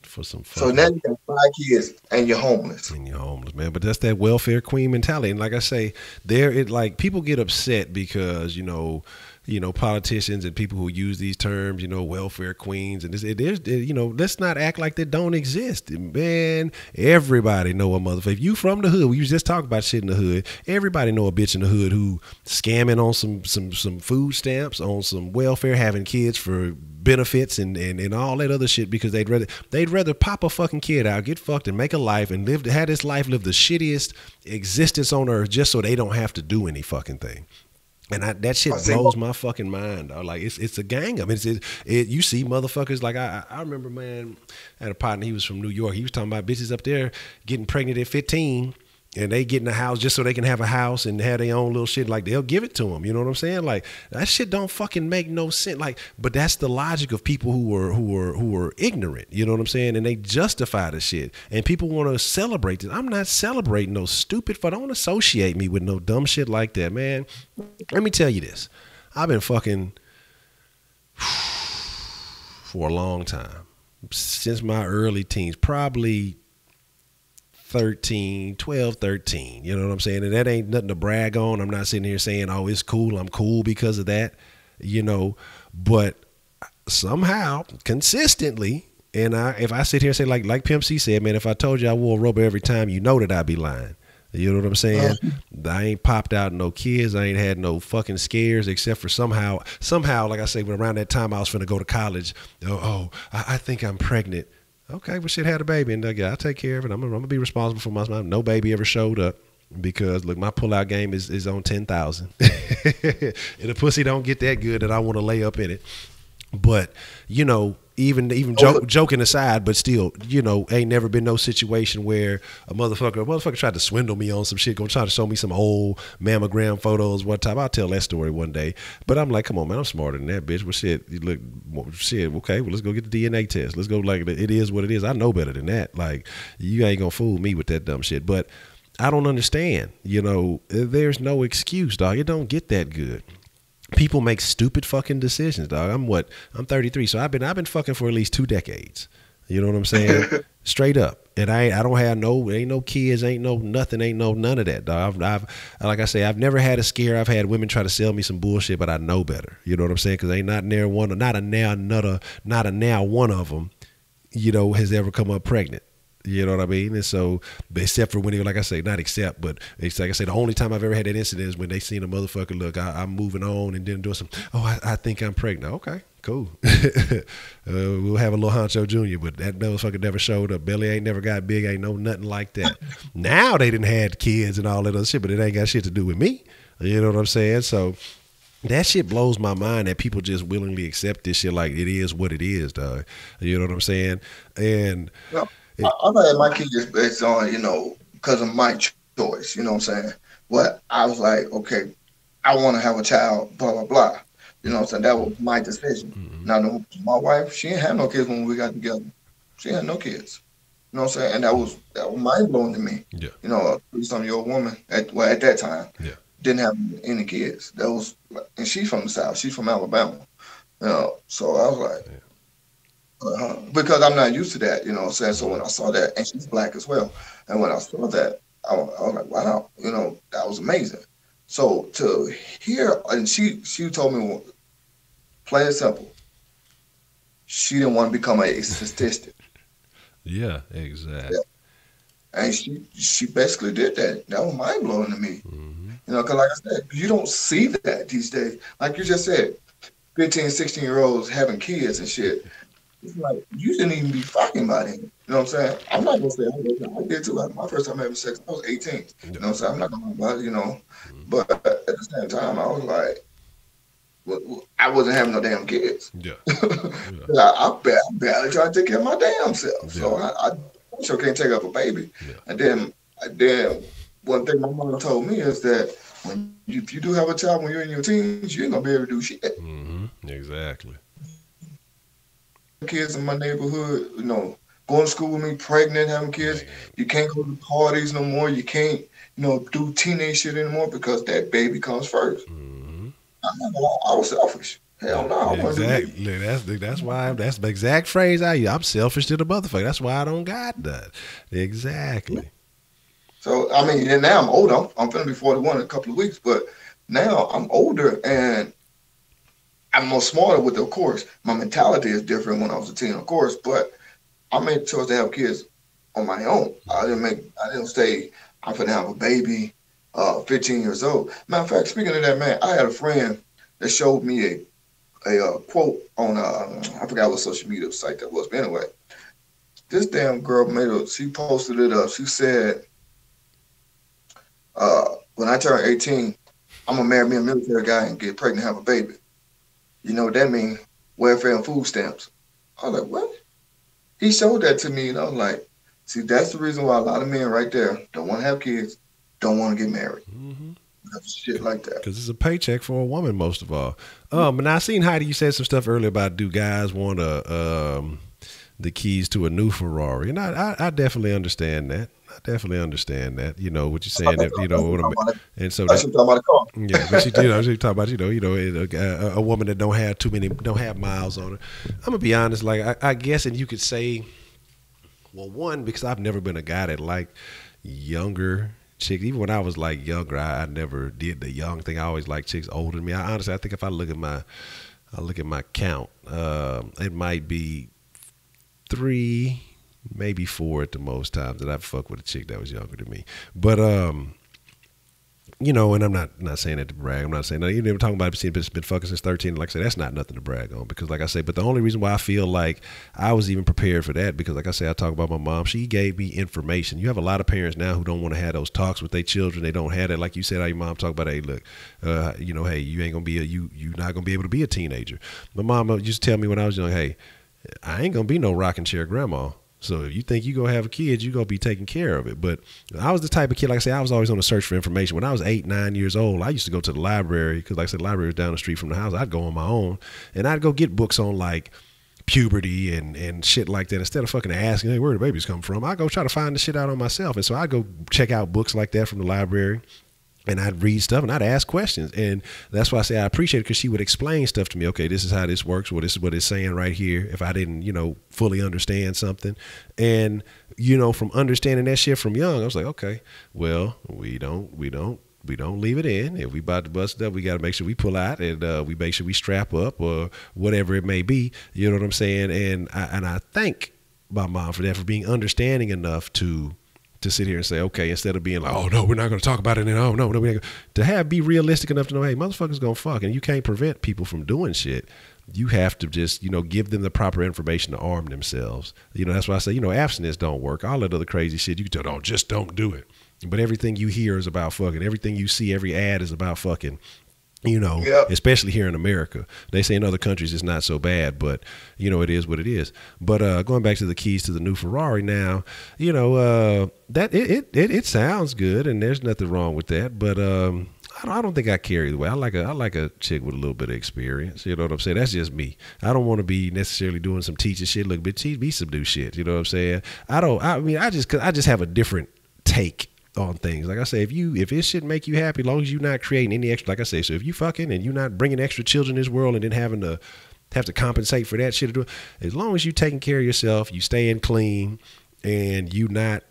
for some So now fucking. you got 5 kids and you're homeless. And you're homeless, man. But that's that welfare queen mentality. And like I say, there it like people get upset because politicians and people who use these terms, welfare queens, and let's not act like they don't exist. Man, everybody know a motherfucker. If you from the hood, we just talked about shit in the hood. Everybody know a bitch in the hood who scamming on some food stamps, on some welfare, having kids for benefits and all that other shit because they'd rather pop a fucking kid out, get fucked, and make a life and live the shittiest existence on earth just so they don't have to do any fucking thing. And that shit blows my fucking mind, dog. Like it's a gang of it. You see motherfuckers like I remember, man. I had a partner. He was from New York. He was talking about bitches up there getting pregnant at 15, and they get in a house just so they can have a house and have their own little shit. Like they'll give it to them. You know what I'm saying? Like that shit don't fucking make no sense. Like, but that's the logic of people who are ignorant. You know what I'm saying? And they justify the shit. And people want to celebrate this. I'm not celebrating no stupid. Don't associate me with no dumb shit like that, man. Let me tell you this. I've been fucking for a long time. Since my early teens, probably 12, 13. You know what I'm saying? And that ain't nothing to brag on. I'm not sitting here saying, oh, it's cool. I'm cool because of that, But somehow, consistently, and if I sit here and say, like Pimp C said, man, if I told you I wore a rubber every time, you know that I'd be lying. You know what I'm saying? I ain't popped out no kids. I ain't had no fucking scares except for somehow, like I say, when around that time I was finna go to college. I think I'm pregnant. Okay, well, shit, had a baby, and I'll take care of it. I'm gonna be responsible for myself. No baby ever showed up because look, my pullout game is on 10,000. And the pussy don't get that good that I want to lay up in it. But even joking aside, but still, ain't never been no situation where a motherfucker tried to swindle me on some shit, gonna try to show me some old mammogram photos one time. I'll tell that story one day. But I'm like, come on, man, I'm smarter than that, bitch. Well, okay, well, let's go get the DNA test. Let's go, like, it is what it is. I know better than that. Like, you ain't gonna fool me with that dumb shit. But I don't understand. There's no excuse, dog. It don't get that good. People make stupid fucking decisions, dog. I'm 33, so I've been fucking for at least 2 decades. You know what I'm saying? Straight up. And I don't have ain't no kids, ain't no nothing, ain't no none of that, dog. I've like I say, I've never had a scare. I've had women try to sell me some bullshit, but I know better. You know what I'm saying? Because ain't not a now one of them, has ever come up pregnant. You know what I mean? And so, except for when they, like I say, not except, but it's like I say, the only time I've ever had that incident is when they seen a motherfucker, look, I'm moving on and then doing some, I think I'm pregnant. Okay, cool. We'll have a little Honcho Jr., but that motherfucker never showed up. Belly ain't never got big, ain't no nothing like that. Now they didn't had kids and all that other shit, but it ain't got shit to do with me. You know what I'm saying? So, that shit blows my mind that people just willingly accept this shit like it is what it is, dog. You know what I'm saying? And... I've had my kids based on, because of my choice, you know what I'm saying? But I was like, okay, I want to have a child, blah, blah, blah. You know what I'm saying? That was my decision. Mm-hmm. Now, my wife, she didn't have no kids when we got together. She had no kids. You know what I'm saying? And that was mind blowing to me. Yeah. A 30-something-year-old woman, at that time, didn't have any kids. And she's from the South. She's from Alabama. So I was like, because I'm not used to that, you know what I'm saying? So when I saw that, and she's black as well, and when I saw that, I was like, wow, that was amazing. So to hear, and she told me, plain and simple, she didn't want to become a statistic. Yeah, exactly. Yeah. And she basically did that. That was mind blowing to me. Mm-hmm. Because like I said, you don't see that these days. Like you just said, 15, 16-year-olds having kids and shit. It's like, you shouldn't even be fucking about him. You know what I'm saying? I'm not going to say I did too. Like, my first time having sex, I was 18. You know what I'm saying? I'm not going to lie about it, But at the same time, I was like, well, I wasn't having no damn kids. Yeah. I barely trying to take care of my damn self. Yeah. So I sure can't take up a baby. Yeah. And then one thing my mom told me is that if you do have a child when you're in your teens, you ain't going to be able to do shit. Mm-hmm. Exactly. Kids in my neighborhood, going to school with me, pregnant, having kids. You can't go to parties no more. You can't, do teenage shit anymore because that baby comes first. Mm-hmm. I was selfish. Hell no, I want to do me. Exactly. That's the exact phrase I use. I'm selfish to the motherfucker. That's why I don't got that. Exactly. So I mean, and now I'm older. I'm finna be 41 in a couple of weeks, but now I'm older and I'm more smarter with it. Of course, my mentality is different when I was a teen, of course, but I made the choice to have kids on my own. I didn't say I'm finna have a baby, 15 years old. Matter of fact, speaking of that, man, I had a friend that showed me a quote on I forgot what social media site that was, but anyway, this damn girl she posted it up. She said, when I turn 18, I'm gonna marry me a military guy and get pregnant and have a baby. You know what that means? Welfare and food stamps. I was like, what? He showed that to me, and I was like, see, that's the reason why a lot of men right there don't want to have kids, don't want to get married. Mm-hmm. Shit like that. Because it's a paycheck for a woman, most of all. And I seen Heidi, you said some stuff earlier about do guys want the keys to a new Ferrari, and I definitely understand that. You know what you're saying. That, you know, and so that, talking about a car. Yeah, but she did. She talking about a woman that don't have miles on her. I'm gonna be honest. Like I guess, and you could say, well, one, because I've never been a guy that liked younger chicks. Even when I was like younger, I never did the young thing. I always liked chicks older than me. I think if I look at my count, it might be 3, maybe 4 at the most times that I've fucked with a chick that was younger than me. But you know, and I'm not saying that to brag. I'm not saying that. Even talking about it, been fucking since 13. Like I said, that's not nothing to brag on, because like I say, but the only reason why I feel like I was even prepared for that, because like I say, I talk about my mom. She gave me information. You have a lot of parents now who don't want to have those talks with their children. They don't have that. Like you said, how your mom talk about, hey, look, you know, hey, you ain't gonna be you not gonna be able to be a teenager. My mom used to tell me when I was young, hey, I ain't gonna be no rocking chair grandma. So if you think you gonna have a kid, you gonna be taking care of it. But I was the type of kid, like I said, I was always on the search for information. When I was 8, 9 years old, I used to go to the library, because like I said, the library was down the street from the house. I'd go on my own, and I'd go get books on like puberty and shit like that. Instead of fucking asking, hey, where the babies come from, I go try to find the shit out on myself. And so I'd go check out books like that from the library. And I'd read stuff and I'd ask questions. And that's why I say I appreciate it, because she would explain stuff to me. Okay, this is how this works. Well, this is what it's saying right here. If I didn't, you know, fully understand something. And, you know, from understanding that shit from young, I was like, okay, well, we don't leave it in. If we about to bust it up, we got to make sure we pull out, and we make sure we strap up, or whatever it may be. You know what I'm saying? And I thank my mom for that, for being understanding enough to sit here and say, okay, instead of being like, oh no, we're not going to talk about it, and oh no, we're not to be realistic enough to know, hey, motherfuckers gonna fuck, and you can't prevent people from doing shit. You have to just, you know, give them the proper information to arm themselves. You know, that's why I say, you know, abstinence don't work. All that other crazy shit, you can tell, just don't do it. But everything you hear is about fucking. Everything you see, every ad is about fucking. You know, yep. Especially here in America. They say in other countries it's not so bad, but, you know, it is what it is. But going back to the keys to the new Ferrari now, you know, that it sounds good, and there's nothing wrong with that. But I don't think I care either way. I like a chick with a little bit of experience. You know what I'm saying? That's just me. I don't want to be necessarily doing some teaching shit. Look, but teach me some new shit. You know what I'm saying? I just have a different take on things. Like I say, if it shit make you happy, as long as you're not creating any extra, like I say, so if you fucking and you're not bringing extra children in this world and then having to have to compensate for that shit, as long as you taking care of yourself, you staying clean, and you not,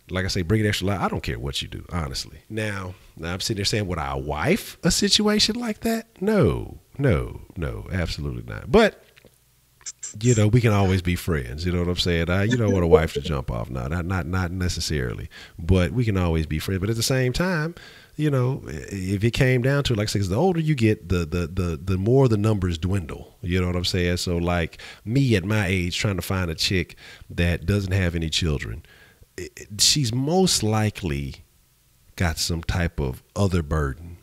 like I say, bringing extra life, I don't care what you do, honestly. Now I'm sitting there saying, would I wife a situation like that? No, absolutely not. But you know, we can always be friends. You know what I'm saying? You don't want a wife to jump off. No, not necessarily. But we can always be friends. But at the same time, you know, if it came down to it, like I said, 'cause the older you get, the more the numbers dwindle. You know what I'm saying? So like me at my age, trying to find a chick that doesn't have any children, she's most likely got some type of other burden.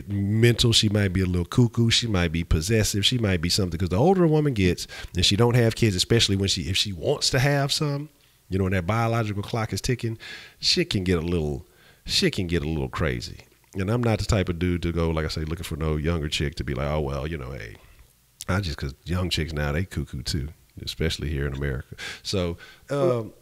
Mental, she might be a little cuckoo, she might be possessive, she might be something, because the older a woman gets and she don't have kids, especially if she wants to have some, you know, when that biological clock is ticking, shit can get a little crazy. And I'm not the type of dude to go, like I say, looking for no younger chick to be like, oh well, you know, hey, because young chicks now, they cuckoo too. especially here in America. So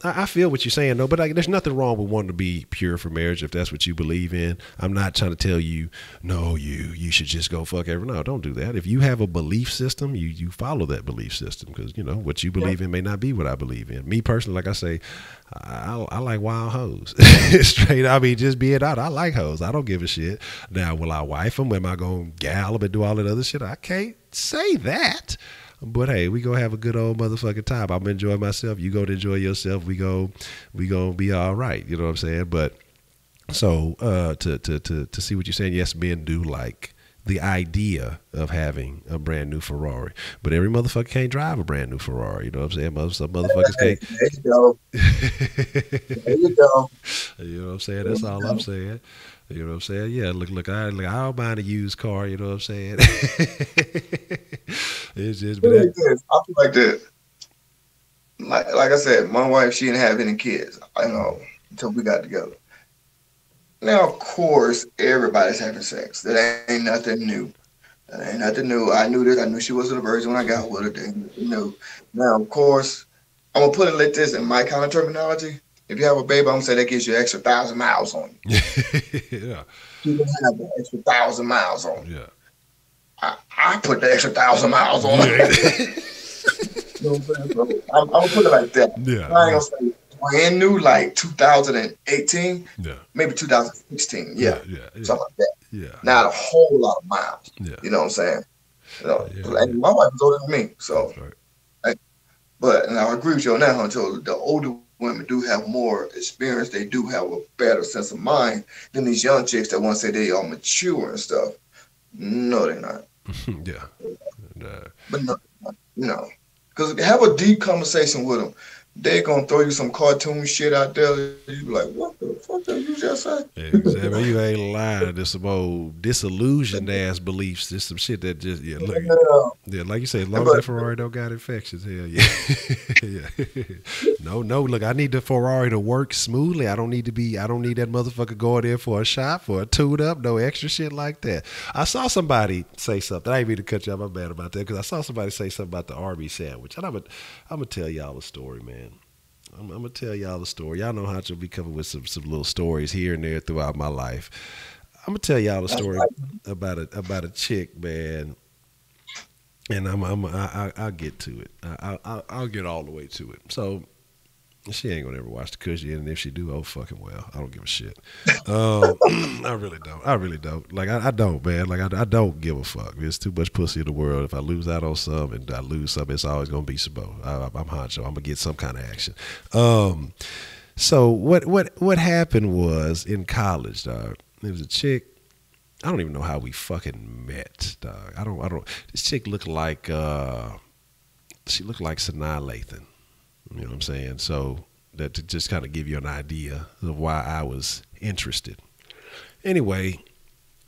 I feel what you're saying, though. But there's nothing wrong with wanting to be pure for marriage if that's what you believe in. I'm not trying to tell you, no, you should just go fuck everyone. No, don't do that. If you have a belief system, you follow that belief system, because what you believe in may not be what I believe in. Me personally, like I say, I like wild hoes. Straight. I mean, just being out, I like hoes. I don't give a shit. Now, will I wife them? Am I gonna gallop and do all that other shit? I can't say that. But hey, we gonna have a good old motherfucking time. I'm enjoying myself. You gonna enjoy yourself. We gonna be all right. You know what I'm saying? But so to see what you're saying, yes, men do like the idea of having a brand new Ferrari, but every motherfucker can't drive a brand new Ferrari. You know what I'm saying? Some motherfuckers can't. There you go. There you go. You know what I'm saying? That's all I'm saying. You know what I'm saying? Yeah, look, I don't mind a used car. You know what I'm saying? It's just, but I feel like that. Like I said, my wife, she didn't have any kids. Until we got together. Now, of course, everybody's having sex. That ain't nothing new. I knew this. I knew she wasn't a virgin when I got with her. Now, of course, I'm gonna put it like this in my kind of terminology. If you have a baby, I'm gonna say that gives you an extra 1,000 miles on you. Yeah. You can have an extra 1,000 miles on you. Yeah. I put the extra 1,000 miles on it. You know what I'm saying? I'm gonna put it like that. Yeah. I ain't gonna say brand new, like 2018. Yeah. Maybe 2016. Yeah. Something like that. Yeah. Not a whole lot of miles. Yeah. You know what I'm saying? Yeah. And my wife was older than me, so. Right. But and I agree with you on that, Honcho. The older women do have more experience. They do have a better sense of mind than these young chicks that want to say they are mature and stuff. No, they're not. Yeah. But no. Because have a deep conversation with them. They're going to throw you some cartoon shit out there. You be like, what the fuck did you just say? Exactly. You ain't lying. There's some old disillusioned ass beliefs. There's some shit that just, like you say, as long as that Ferrari don't got infections, hell yeah. Yeah. No, look, I need the Ferrari to work smoothly. I don't need that motherfucker going there for a shot, for a tune up, no extra shit like that. I saw somebody say something. I ain't mean to cut you off. I'm bad about that, because I saw somebody say something about the Arby sandwich. And I'm gonna tell y'all a story, man. I'm gonna tell y'all a story. Y'all know Honcho be coming with some little stories here and there throughout my life. I'm gonna tell y'all a story about a chick, man, and I'll get to it. I'll get all the way to it. So she ain't gonna ever watch the Kush, and if she do, oh fucking well. I don't give a shit. I really don't. Like I don't, man. Like I don't give a fuck. There's too much pussy in the world. If I lose out on some and I lose some, it's always gonna be some more. I'm Honcho. I'm gonna get some kind of action. So what happened was in college, dog. There was a chick. I don't even know how we fucking met, dog. I don't. This chick looked like she looked like Sanaa Lathan. You know what I'm saying? So that to just kind of give you an idea of why I was interested. Anyway,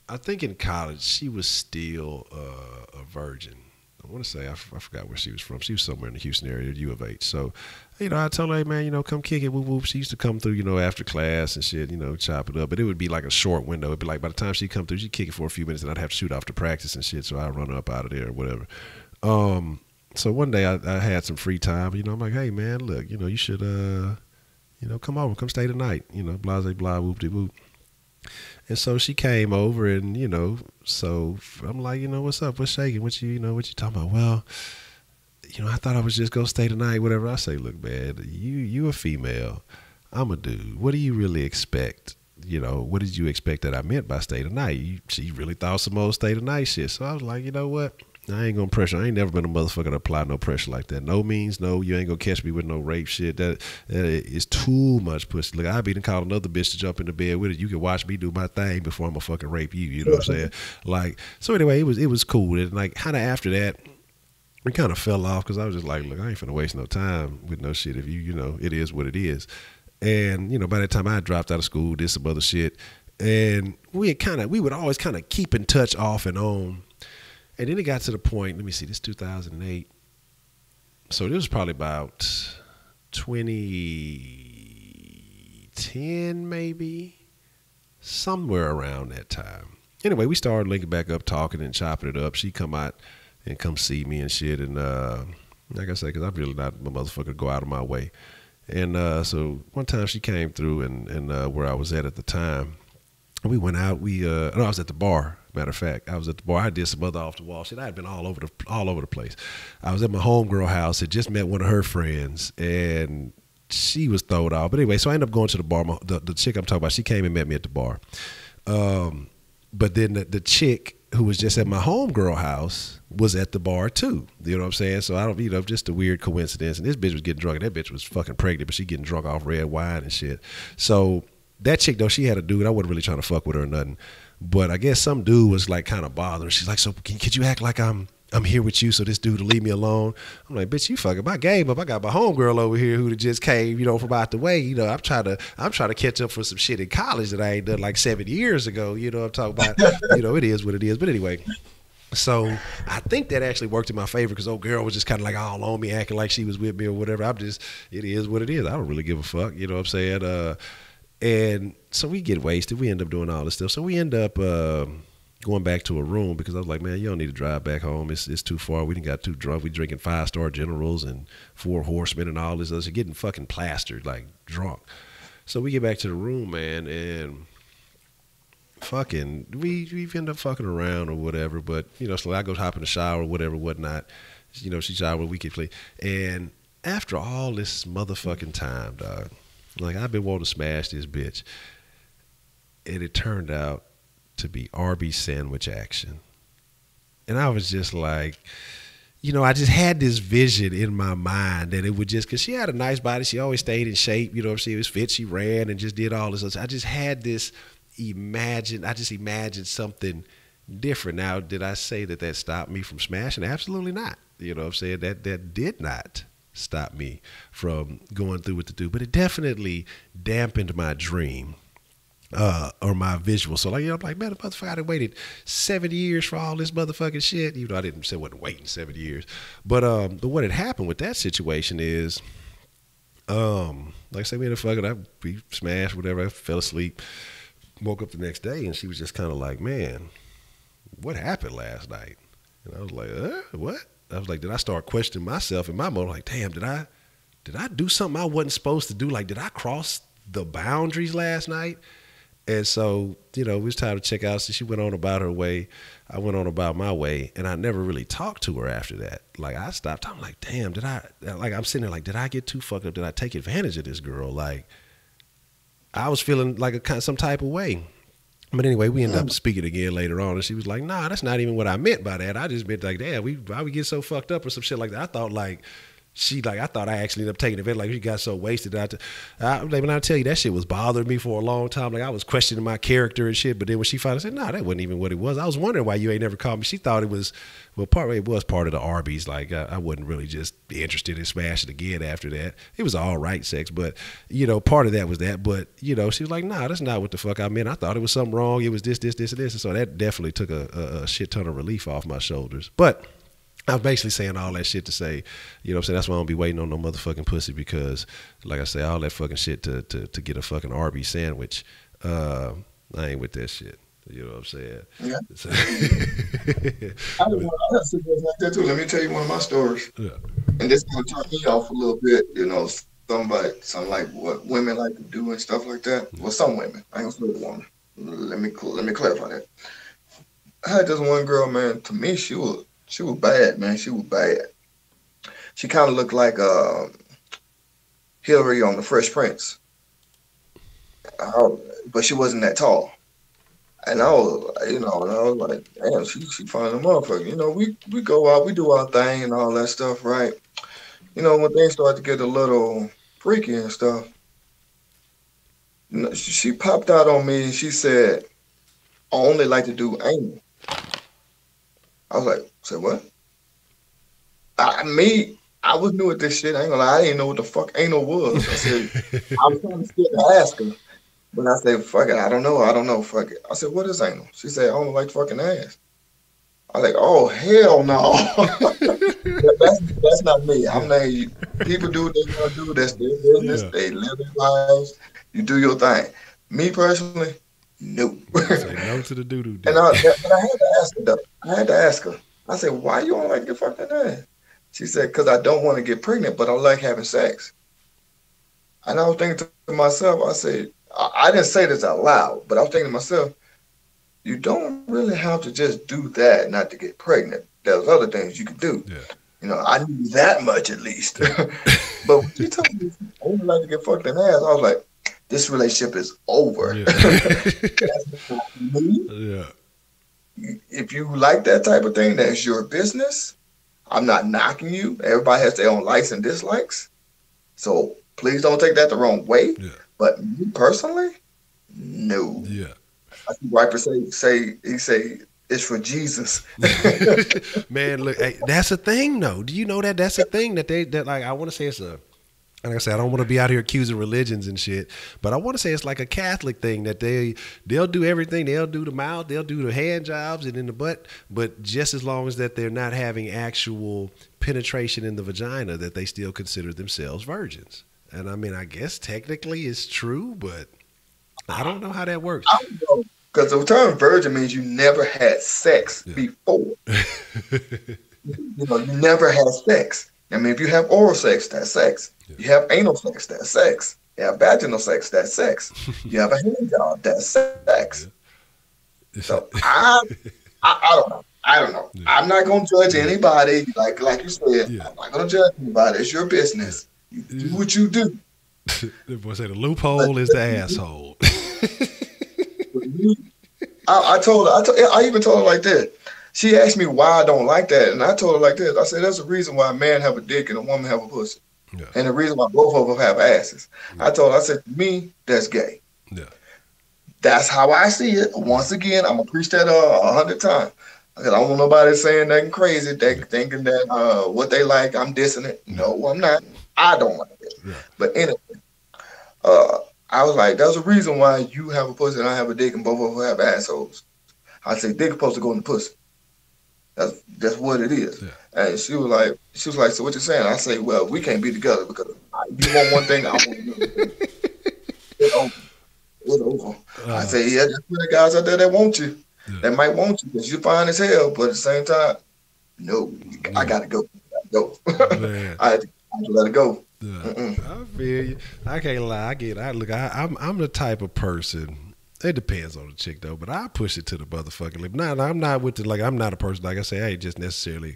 I think in college she was still a virgin. I want to say I forgot where she was from. She was somewhere in the Houston area, U of H. So, I told her, hey, man, come kick it, whoop whoop. She used to come through, after class and shit, chop it up. But it would be like a short window. It'd be like by the time she'd come through, she'd kick it for a few minutes, and I'd have to shoot off to practice and shit. So I'd run up out of there or whatever. So one day I had some free time. I'm like, hey, man, look, you should, come over, come stay tonight. Blah, blah, blah, whoop-de-whoop. And so she came over and, so I'm like, what's up? What's shaking? What you talking about? Well, I thought I was just going to stay tonight, whatever. I say, look, man, you a female. I'm a dude. What do you really expect? What did you expect that I meant by stay tonight? She really thought some old stay tonight shit. So I was like, you know what? I ain't gonna pressure. I ain't never been a motherfucker to apply no pressure like that. No means no. You ain't gonna catch me with no rape shit. That is too much pussy. Look, I be done called another bitch to jump in the bed with it. You can watch me do my thing before I'm gonna fucking rape you. You know what I'm saying? Like, so anyway, it was cool. And like, kind of after that, we kind of fell off because I was just like, look, I ain't finna waste no time with no shit. If it is what it is. And by that time I dropped out of school, did some other shit, and we would always kind of keep in touch off and on. And then it got to the point, let me see, this 2008. So it was probably about 2010 maybe, somewhere around that time. Anyway, we started linking back up, talking and chopping it up. She come out and come see me and shit. And Like I said, because I'm really not a motherfucker to go out of my way. And so one time she came through and where I was at the time, we went out. No, I was at the bar. Matter of fact, I was at the bar. I did some other off the wall shit. I had been all over the place. I was at my homegirl house. Had just met one of her friends, and she was throwed off. But anyway, so I ended up going to the bar. The chick I'm talking about, she came and met me at the bar. But then the chick who was just at my homegirl house was at the bar too. You know what I'm saying? So I don't, just a weird coincidence. And this bitch was getting drunk, and that bitch was fucking pregnant, but she getting drunk off red wine and shit. So that chick though, she had a dude. I wasn't really trying to fuck with her or nothing. But I guess some dude was like kind of bothering. She's like, so could you act like I'm here with you so this dude will leave me alone? I'm like, bitch, you fucking my game up. I got my homegirl over here who just came, from out the way. I'm trying to catch up for some shit in college that I ain't done like 7 years ago. I'm talking about, it is what it is. But anyway, so I think that actually worked in my favor because old girl was just kind of like all on me, acting like she was with me or whatever. It is what it is. I don't really give a fuck. You know what I'm saying? And so we get wasted. We end up doing all this stuff. So we end up going back to a room because I was like, man, you don't need to drive back home. It's too far. We done got too drunk. We drinking 5-star Generals and 4 Horsemen and all this other shit. Getting fucking plastered, like drunk. So we get back to the room, man, and fucking we end up fucking around or whatever. But so I go hop in the shower or whatever, whatnot. She showered. We could play. And after all this motherfucking time, dog. Like, I've been wanting to smash this bitch. And it turned out to be Arby's sandwich action. And I was just like, I just had this vision in my mind that it would just, because she had a nice body. She always stayed in shape. She was fit. She ran and just did all this. I just had this imagined something different. Now, did I say that stopped me from smashing? Absolutely not. You know what I'm saying? That did not stop me from going through with the dude, but it definitely dampened my dream or my visual. So I'm like, man, the motherfucker, I waited 7 years for all this motherfucking shit. I didn't say I wasn't waiting 7 years, but what had happened with that situation is, like I said, we we smashed, whatever. I fell asleep, woke up the next day, and she was just kind of like, man, what happened last night? And I was like, what? I was like, did I start questioning myself in my mode? Like, damn, did I do something I wasn't supposed to do? Like, did I cross the boundaries last night? And so, it was time to check out. So she went on about her way. I went on about my way. And I never really talked to her after that. Like, I stopped talking. Like, damn, I'm sitting there like, did I get too fucked up? Did I take advantage of this girl? Like, I was feeling like some type of way. But anyway, we ended up speaking again later on, and she was like, nah, that's not even what I meant by that. I just meant like, damn, why we get so fucked up or some shit like that. I thought I thought I actually ended up taking advantage. Like, she got so wasted. When I tell you, that shit was bothering me for a long time. Like, I was questioning my character and shit. But then when she finally said, nah, that wasn't even what it was. I was wondering why you ain't never called me. She thought it was, it was part of the Arby's. Like, I wasn't really just interested in smashing again after that. It was all right sex, but, part of that was that. But, she was like, nah, that's not what the fuck I meant. I thought it was something wrong. It was this, and this. And so that definitely took a shit ton of relief off my shoulders. But I was basically saying all that shit to say, I'm saying, that's why I don't be waiting on no motherfucking pussy, because, like I say, all that fucking shit to get a fucking Arby's sandwich, I ain't with that shit. You know what I'm saying? Yeah. So, I have situations like that too. Let me tell you one of my stories. yeah. And this kind of turned me off a little bit, something like what women like to do and stuff like that. Well, some women. I ain't gonna say one. Let me clarify that. I had this one girl, man. To me, she was bad, man. She was bad. She kind of looked like Hillary on the Fresh Prince, but she wasn't that tall. And I was, like, damn, she fine a motherfucker. We go out, we do our thing and all that stuff, right? When things start to get a little freaky and stuff, she popped out on me and she said, I only like to do anal. I was like, say what? I was new at this shit. I ain't gonna lie, I didn't know what the fuck anal was. I said, I was kind of scared to ask her. But I said, fuck it, I don't know, fuck it. I said, what is anal? She said, I don't like fucking ass. I was like, oh, hell no. that's not me. I'm not, people do what they want to do. That's their business. Yeah. They live their lives. You do your thing. Me personally, no. Say no to the doo-doo. And I had to ask her, though. I had to ask her. I said, why you don't like your fucking ass? She said, because I don't want to get pregnant, but I like having sex. And I was thinking to myself, I said, I didn't say this out loud, but I was thinking to myself, you don't really have to just do that not to get pregnant. There's other things you can do. Yeah. You know, I knew that much at least. But when she told me I only like to get fucked in the ass, I was like, this relationship is over. Yeah. That's not me. Yeah. If you like that type of thing, that's your business. I'm not knocking you. Everybody has their own likes and dislikes. So please don't take that the wrong way. Yeah. But me personally, no. Yeah. I see Riper say it's for Jesus. Man, look, hey, that's a thing though. Do you know that that's a thing that like I want to say it's a, like I said, I don't want to be out here accusing religions and shit, but I want to say it's like a Catholic thing that they'll do everything. They'll do the mouth, they'll do the hand jobs and in the butt, but just as long as that they're not having actual penetration in the vagina, that they still consider themselves virgins. And I mean, I guess technically it's true, but I don't know how that works. I don't know. Because the term virgin means you never had sex before. You know, you never had sex. I mean, if you have oral sex, that's sex. Yeah. You have anal sex, that's sex. You have vaginal sex, that's sex. You have a hand job, that's sex. Yeah. So I don't know. I don't know. Yeah. I'm not gonna judge anybody. Like you said, I'm not gonna judge anybody. It's your business. You do what you do. The boy said the loophole is the asshole. I even told her like that. She asked me why I don't like that, and I told her like this. I said, there's a reason why a man have a dick and a woman have a pussy. Yeah. And the reason why both of them have asses. Yeah. I said, to me, that's gay. Yeah. That's how I see it. Once again, I'm going to preach that 100 times. I don't want nobody saying nothing crazy, thinking that what they like, I'm dissing it. No, I'm not. I don't like it. Yeah. But anyway, I was like, there's a reason why you have a pussy and I have a dick and both of them have assholes. I say, dick supposed to go in the pussy. That's what it is. Yeah. And she was like, so what you saying? I say, well, we can't be together because you want one thing, I want another thing. It's over. I say, yeah, there's plenty of guys out there that want you. Yeah. That might want you because you're fine as hell, but at the same time, no, I gotta go. I had to let it go. Yeah. I feel you. I can't lie. I get it. Look, I'm the type of person. It depends on the chick though, but I push it to the motherfucking limit. No, I'm not with the, like, I'm not a person like I say, I ain't just necessarily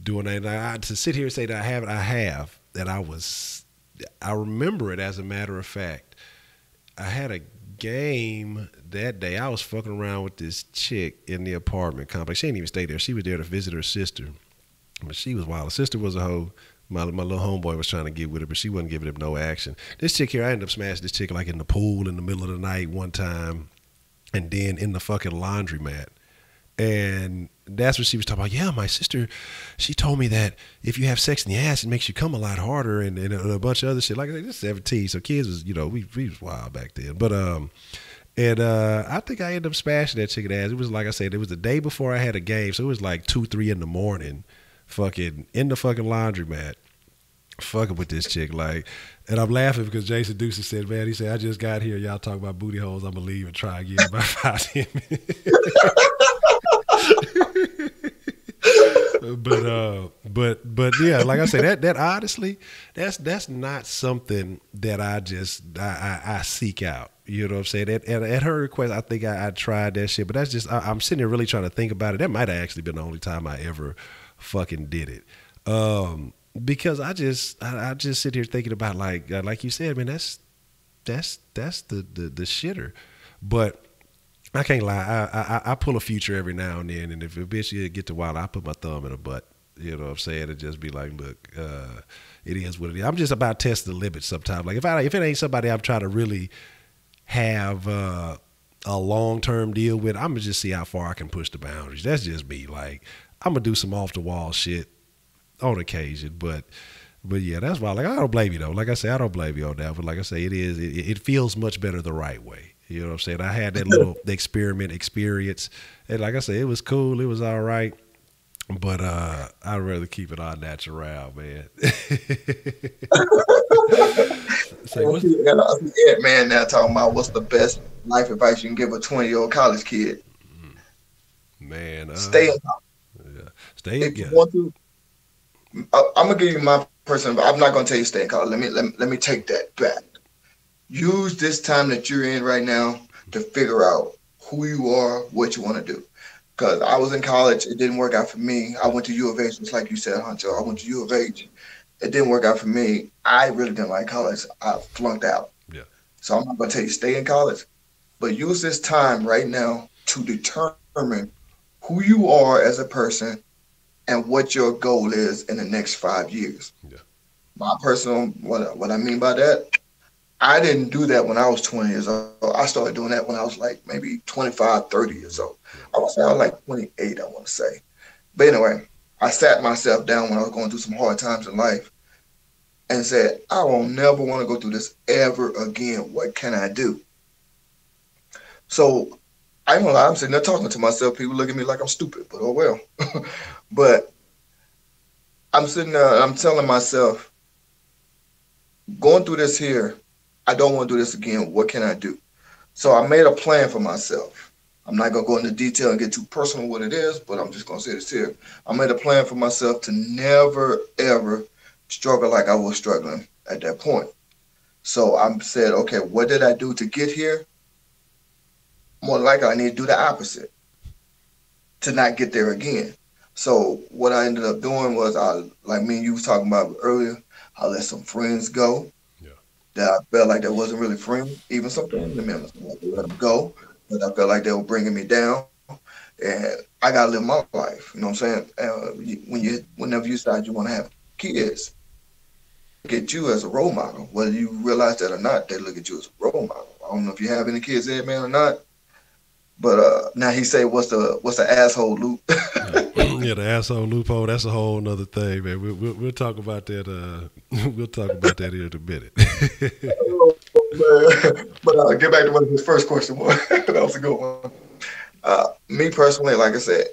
doing that. To sit here and say that I have, that I remember it as a matter of fact. I had a game that day. I was fucking around with this chick in the apartment complex. She didn't even stay there. She was there to visit her sister, but she was wild. Her sister was a hoe. My little homeboy was trying to get with her, but she wasn't giving him no action. This chick here, I ended up smashing this chick like in the pool in the middle of the night one time, and then in the fucking laundromat. And that's what she was talking about. Yeah, my sister, she told me that if you have sex in the ass, it makes you come a lot harder, and a bunch of other shit. Like I said, this is 17, so kids was, we was wild back then. But I think I ended up smashing that chick in the ass. It was like I said, it was the day before I had a game, so it was like 2, 3 in the morning. Fucking in the fucking laundromat, fucking with this chick, like, and I'm laughing because Jason Deuce said, man, he said, I just got here, y'all talk about booty holes, I'm gonna leave and try again about 5 minutes. But yeah, like I said, that honestly, that's not something that I seek out. You know what I'm saying? At her request, I think I tried that shit, but that's just, I'm sitting there really trying to think about it. That might have actually been the only time I ever fucking did it, because I just sit here thinking about like you said, man, that's the shitter. But I can't lie, I pull a Future every now and then, and if a bitch get to wild, I put my thumb in her butt. You know what I'm saying? And just be like, look, it is what it is. I'm just about testing the limits sometimes. Like if it ain't somebody I'm trying to really have a long-term deal with, I'm gonna just see how far I can push the boundaries. That's just me. Like, I'm gonna do some off the wall shit on occasion, but yeah, that's why. Like, I don't blame you though. Like I say, I don't blame you on that. But like I say, it feels much better the right way. You know what I'm saying? I had that little experience, and like I say, it was cool. It was all right, but I'd rather keep it all natural, man. I see Ed Man now talking about what's the best life advice you can give a 20-year-old college kid. Man, stay in college. Yeah. Stay if you want to, I'm gonna give you my personal. I'm not gonna tell you stay in college. Let me take that back. Use this time that you're in right now to figure out who you are, what you want to do. Because I was in college, it didn't work out for me. I went to U of H, just like you said, Honcho. I went to U of H. It didn't work out for me. I really didn't like college. I flunked out. Yeah. So I'm not gonna tell you stay in college, but use this time right now to determine who you are as a person and what your goal is in the next 5 years. Yeah. My personal, what I mean by that, I didn't do that when I was 20 years old. I started doing that when I was like maybe 25, 30 years old. Yeah. I was like 28, I want to say. But anyway, I sat myself down when I was going through some hard times in life and said, I will never want to go through this ever again. What can I do? So I ain't gonna lie, I'm sitting there talking to myself. People look at me like I'm stupid, but oh well. But I'm sitting there and I'm telling myself, going through this here, I don't want to do this again. What can I do? So I made a plan for myself. I'm not gonna go into detail and get too personal what it is, but I'm just gonna say this here. I made a plan for myself to never ever struggle like I was struggling at that point. So I said, okay, what did I do to get here? More likely I need to do the opposite to not get there again. So what I ended up doing was like me and you was talking about earlier, I let some friends go Yeah. that I felt like that wasn't really friends, even some family members. I had to let them go, but I felt like they were bringing me down, and I gotta live my life. You know what I'm saying? Whenever you decide you want to have kids, look at you as a role model. Whether you realize that or not, they look at you as a role model. I don't know if you have any kids there, man, or not. But now he say, what's the asshole loop? Yeah, the asshole loophole. That's a whole nother thing, man. We'll talk about that. We'll talk about that here in a minute. But get back to what his first question was. That was a good one. Me personally, like I said,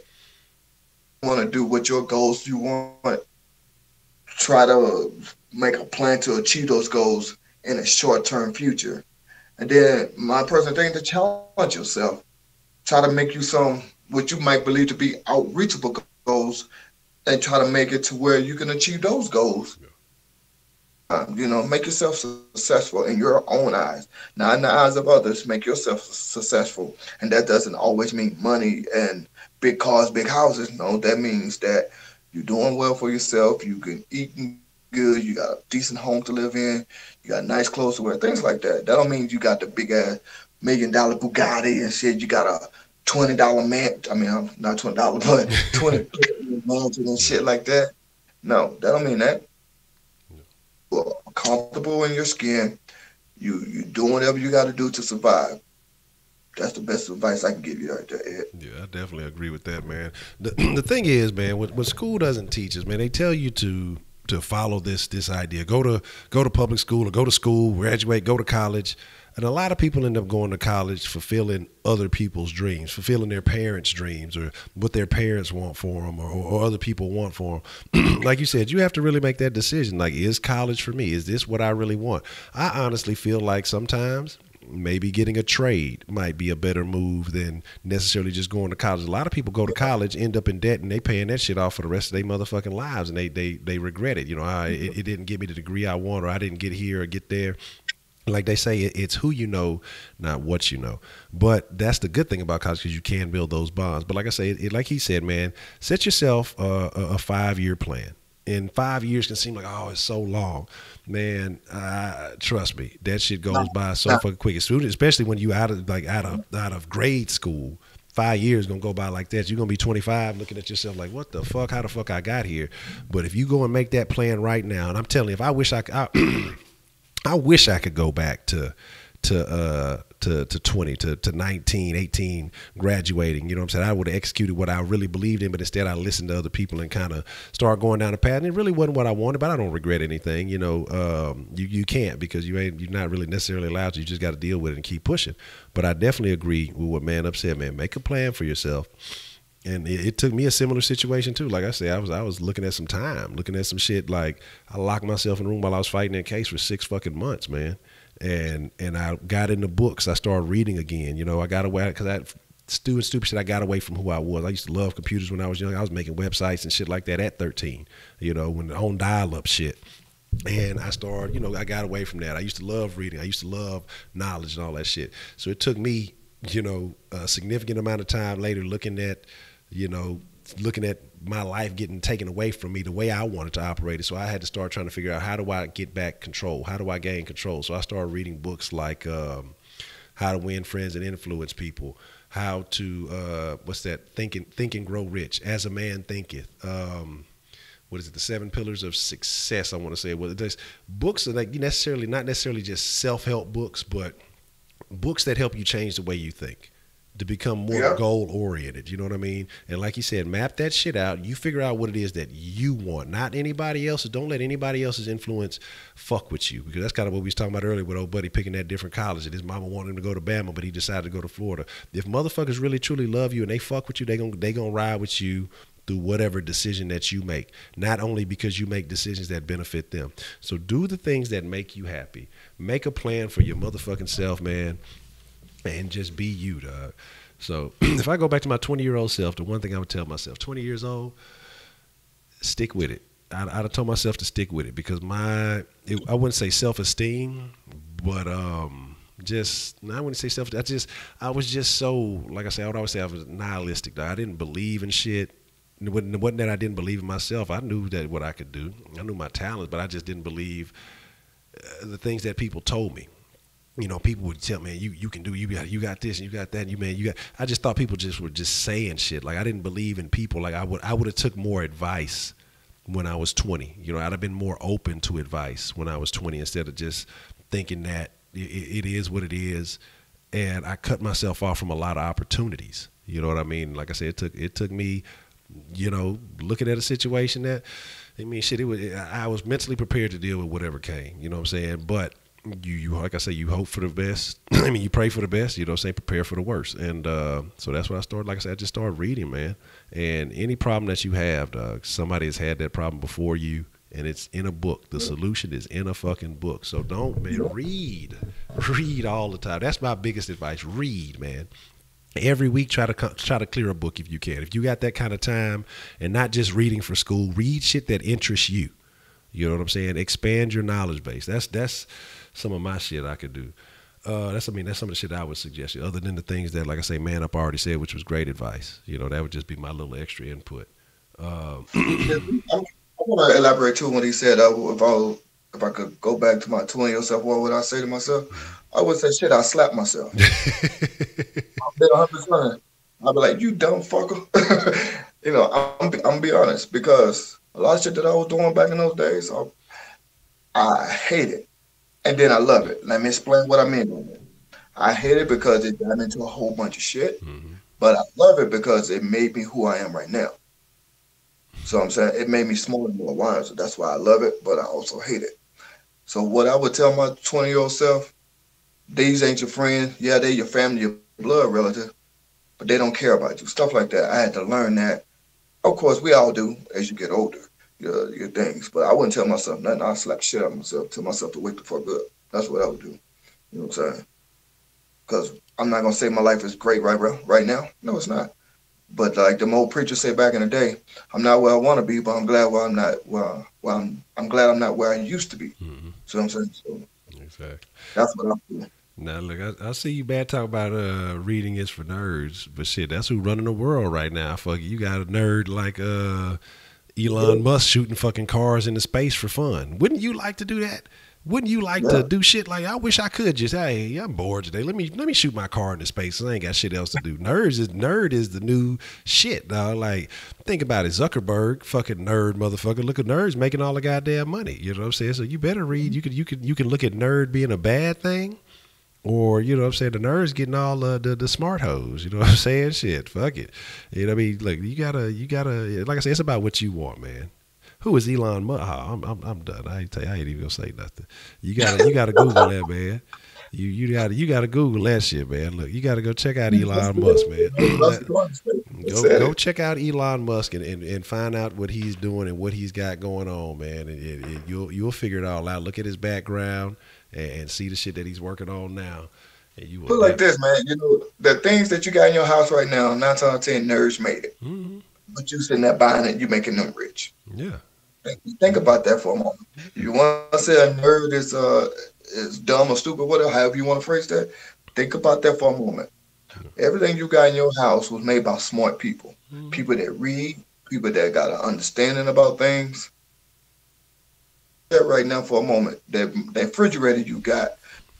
want to do what your goals you want. Try to make a plan to achieve those goals in a short term future. And then my personal thing to challenge yourself. Try to make you some what you might believe to be outreachable goals and try to make it to where you can achieve those goals. Make yourself successful in your own eyes, not in the eyes of others. Make yourself successful, and that doesn't always mean money and big cars, big houses. No, that means that you're doing well for yourself. You can eat good. You got a decent home to live in. You got nice clothes to wear. Things like that. That don't mean you got the big ass $1 million Bugatti and shit. You got a $20 man. I mean, I'm not $20, but 20 mansion and shit like that. No, that don't mean that. Well, comfortable in your skin. You doing whatever you got to do to survive. That's the best advice I can give you right there, Ed. Yeah, I definitely agree with that, man. The thing is, man, what school doesn't teach us, man, they tell you to follow this idea. Go to public school or go to school, graduate, go to college. And a lot of people end up going to college fulfilling other people's dreams, fulfilling their parents' dreams or what their parents want for them or other people want for them. Like you said, you have to really make that decision. Like, is college for me? Is this what I really want? I honestly feel like sometimes maybe getting a trade might be a better move than necessarily just going to college. A lot of people go to college, end up in debt, and they paying that shit off for the rest of their motherfucking lives, and they regret it. It didn't give me the degree I want, or I didn't get here or get there. Like they say, it's who you know, not what you know. But that's the good thing about college, because you can build those bonds. But like I say, like he said, man, set yourself a 5-year plan. And 5 years can seem like, oh, it's so long. Man, trust me, that shit goes by so fucking quick. Especially when you out of grade school. 5 years gonna go by like that. You're gonna be 25 looking at yourself like, what the fuck? How the fuck I got here? But if you go and make that plan right now, and I'm telling you, if I wish I wish I could go back to 20, to 19, 18, graduating. You know what I'm saying? I would have executed what I really believed in, but instead I listened to other people and kind of start going down the path. And it really wasn't what I wanted, but I don't regret anything. You can't, because you're not really necessarily allowed to. You just got to deal with it and keep pushing. But I definitely agree with what Man Up said, man. Make a plan for yourself. And it took me a similar situation too. Like I said, I was looking at some time, looking at some shit. Like, I locked myself in a room while I was fighting that case for 6 fucking months, man. And I got in the books. I started reading again. I got away because stupid shit, I got away from who I was. I used to love computers when I was young. I was making websites and shit like that at 13, when on dial-up shit. And I started, I got away from that. I used to love reading. I used to love knowledge and all that shit. So it took me, a significant amount of time later looking at my life getting taken away from me the way I wanted to operate it. So I had to start trying to figure out, how do I get back control? How do I gain control? So I started reading books like How to Win Friends and Influence People, how to, Think and Grow Rich, As a Man Thinketh. What is it? The 7 Pillars of Success, I want to say. Well, there's books are like not necessarily just self-help books, but books that help you change the way you think, to become more goal-oriented, you know what I mean? And like you said, map that shit out. You figure out what it is that you want, not anybody else's. Don't let anybody else's influence fuck with you, because that's kind of what we was talking about earlier with old buddy picking that different college. And his mama wanted him to go to Bama, but he decided to go to Florida. If motherfuckers really, truly love you and they fuck with you, they gonna ride with you through whatever decision that you make, not only because you make decisions that benefit them. So do the things that make you happy. Make a plan for your motherfucking self, man, and just be you, dog. So if I go back to my 20-year-old self, the one thing I would tell myself, 20 years old, stick with it. I'd have told myself to stick with it, because I wouldn't say self-esteem, but I wouldn't say I was just so, like I say, I would always say I was nihilistic, dog. I didn't believe in shit. It wasn't that I didn't believe in myself. I knew that what I could do. I knew my talents, but I just didn't believe the things that people told me. People would tell me, you can do, you got this and you got that, and I just thought people just were just saying shit. Like, I didn't believe in people. Like, I would have took more advice when I was 20. I'd have been more open to advice when I was 20, instead of just thinking that it is what it is. And I cut myself off from a lot of opportunities. You know what I mean? Like I said, it took me, looking at a situation that, I was mentally prepared to deal with whatever came, you know what I'm saying? But you like I say, you hope for the best. You pray for the best, prepare for the worst. And so that's what I started. Like I said, I just started reading, man. And any problem that you have, dog, somebody has had that problem before you, and it's in a book. The solution is in a fucking book. So read all the time. That's my biggest advice. Read, man. Every week, try to clear a book if you can. If you got that kind of time, and not just reading for school, read shit that interests you. You know what I'm saying? Expand your knowledge base. That's some of my shit I could do. That's some of the shit I would suggest you. Other than the things that, like I say, Man Up already said, which was great advice. That would just be my little extra input. I want to elaborate too when he said, if I could go back to my 20-year-old self, what would I say to myself? I would say, shit, I slap myself. I'll be 100%. I'll be like, you dumb fucker. I'm be honest, because a lot of shit that I was doing back in those days, I hate it. And then I love it. Let me explain what I mean by that. I hate it because it got me into a whole bunch of shit, but I love it because it made me who I am right now. So I'm saying it made me smaller and more wiser. That's why I love it, but I also hate it. So what I would tell my 20-year-old self, these ain't your friends. Yeah, they're your family, your blood relative, but they don't care about you. Stuff like that. I had to learn that. Of course, we all do as you get older, your things. But I wouldn't tell myself nothing. I'd slap shit out of myself, tell myself to wake the fuck up. That's what I would do. You know what I'm saying? Because I'm not going to say my life is great right now. No, it's not. But like the old preachers say back in the day, I'm not where I want to be, but I'm glad where I'm not. I'm glad I'm not where I used to be. So I'm saying, so exactly. That's what I'm doing. Now look, I see you bad talk about reading is for nerds, but shit, that's who's running the world right now. Fuck, you got a nerd like Elon Musk shooting fucking cars into space for fun. Wouldn't you like to do that? Wouldn't you like to do shit like, I wish I could just, hey, I'm bored today. Let me shoot my car into space. I ain't got shit else to do. Nerd is the new shit, dog. Like, think about it. Zuckerberg, fucking nerd motherfucker. Look at nerds making all the goddamn money. You know what I'm saying? So you better read. You can look at nerd being a bad thing, or you know what I'm saying, the nerds getting all the smart hoes. You know what I'm saying? Shit, fuck it. You know what I mean? Look, you gotta. Like I said, it's about what you want, man. Who is Elon Musk? Oh, I'm done. I ain't even gonna say nothing. You gotta Google that, man. You gotta Google that shit, man. Look, you gotta go check out Elon Musk, man. Go check out Elon Musk and find out what he's doing and what he's got going on, man. And you'll figure it all out. Look at his background and see the shit that he's working on now. and you will Put it like damn. this, man. The things that you got in your house right now, 9 times out of 10, nerds made it. Hmm. But you sitting there buying it, you making them rich. Yeah. Think about that for a moment. You want to say a nerd is dumb or stupid, whatever, however you want to phrase that. Think about that for a moment. Everything you got in your house was made by smart people, Hmm. people that read, people that got an understanding about things. That right now for a moment, that refrigerator you got,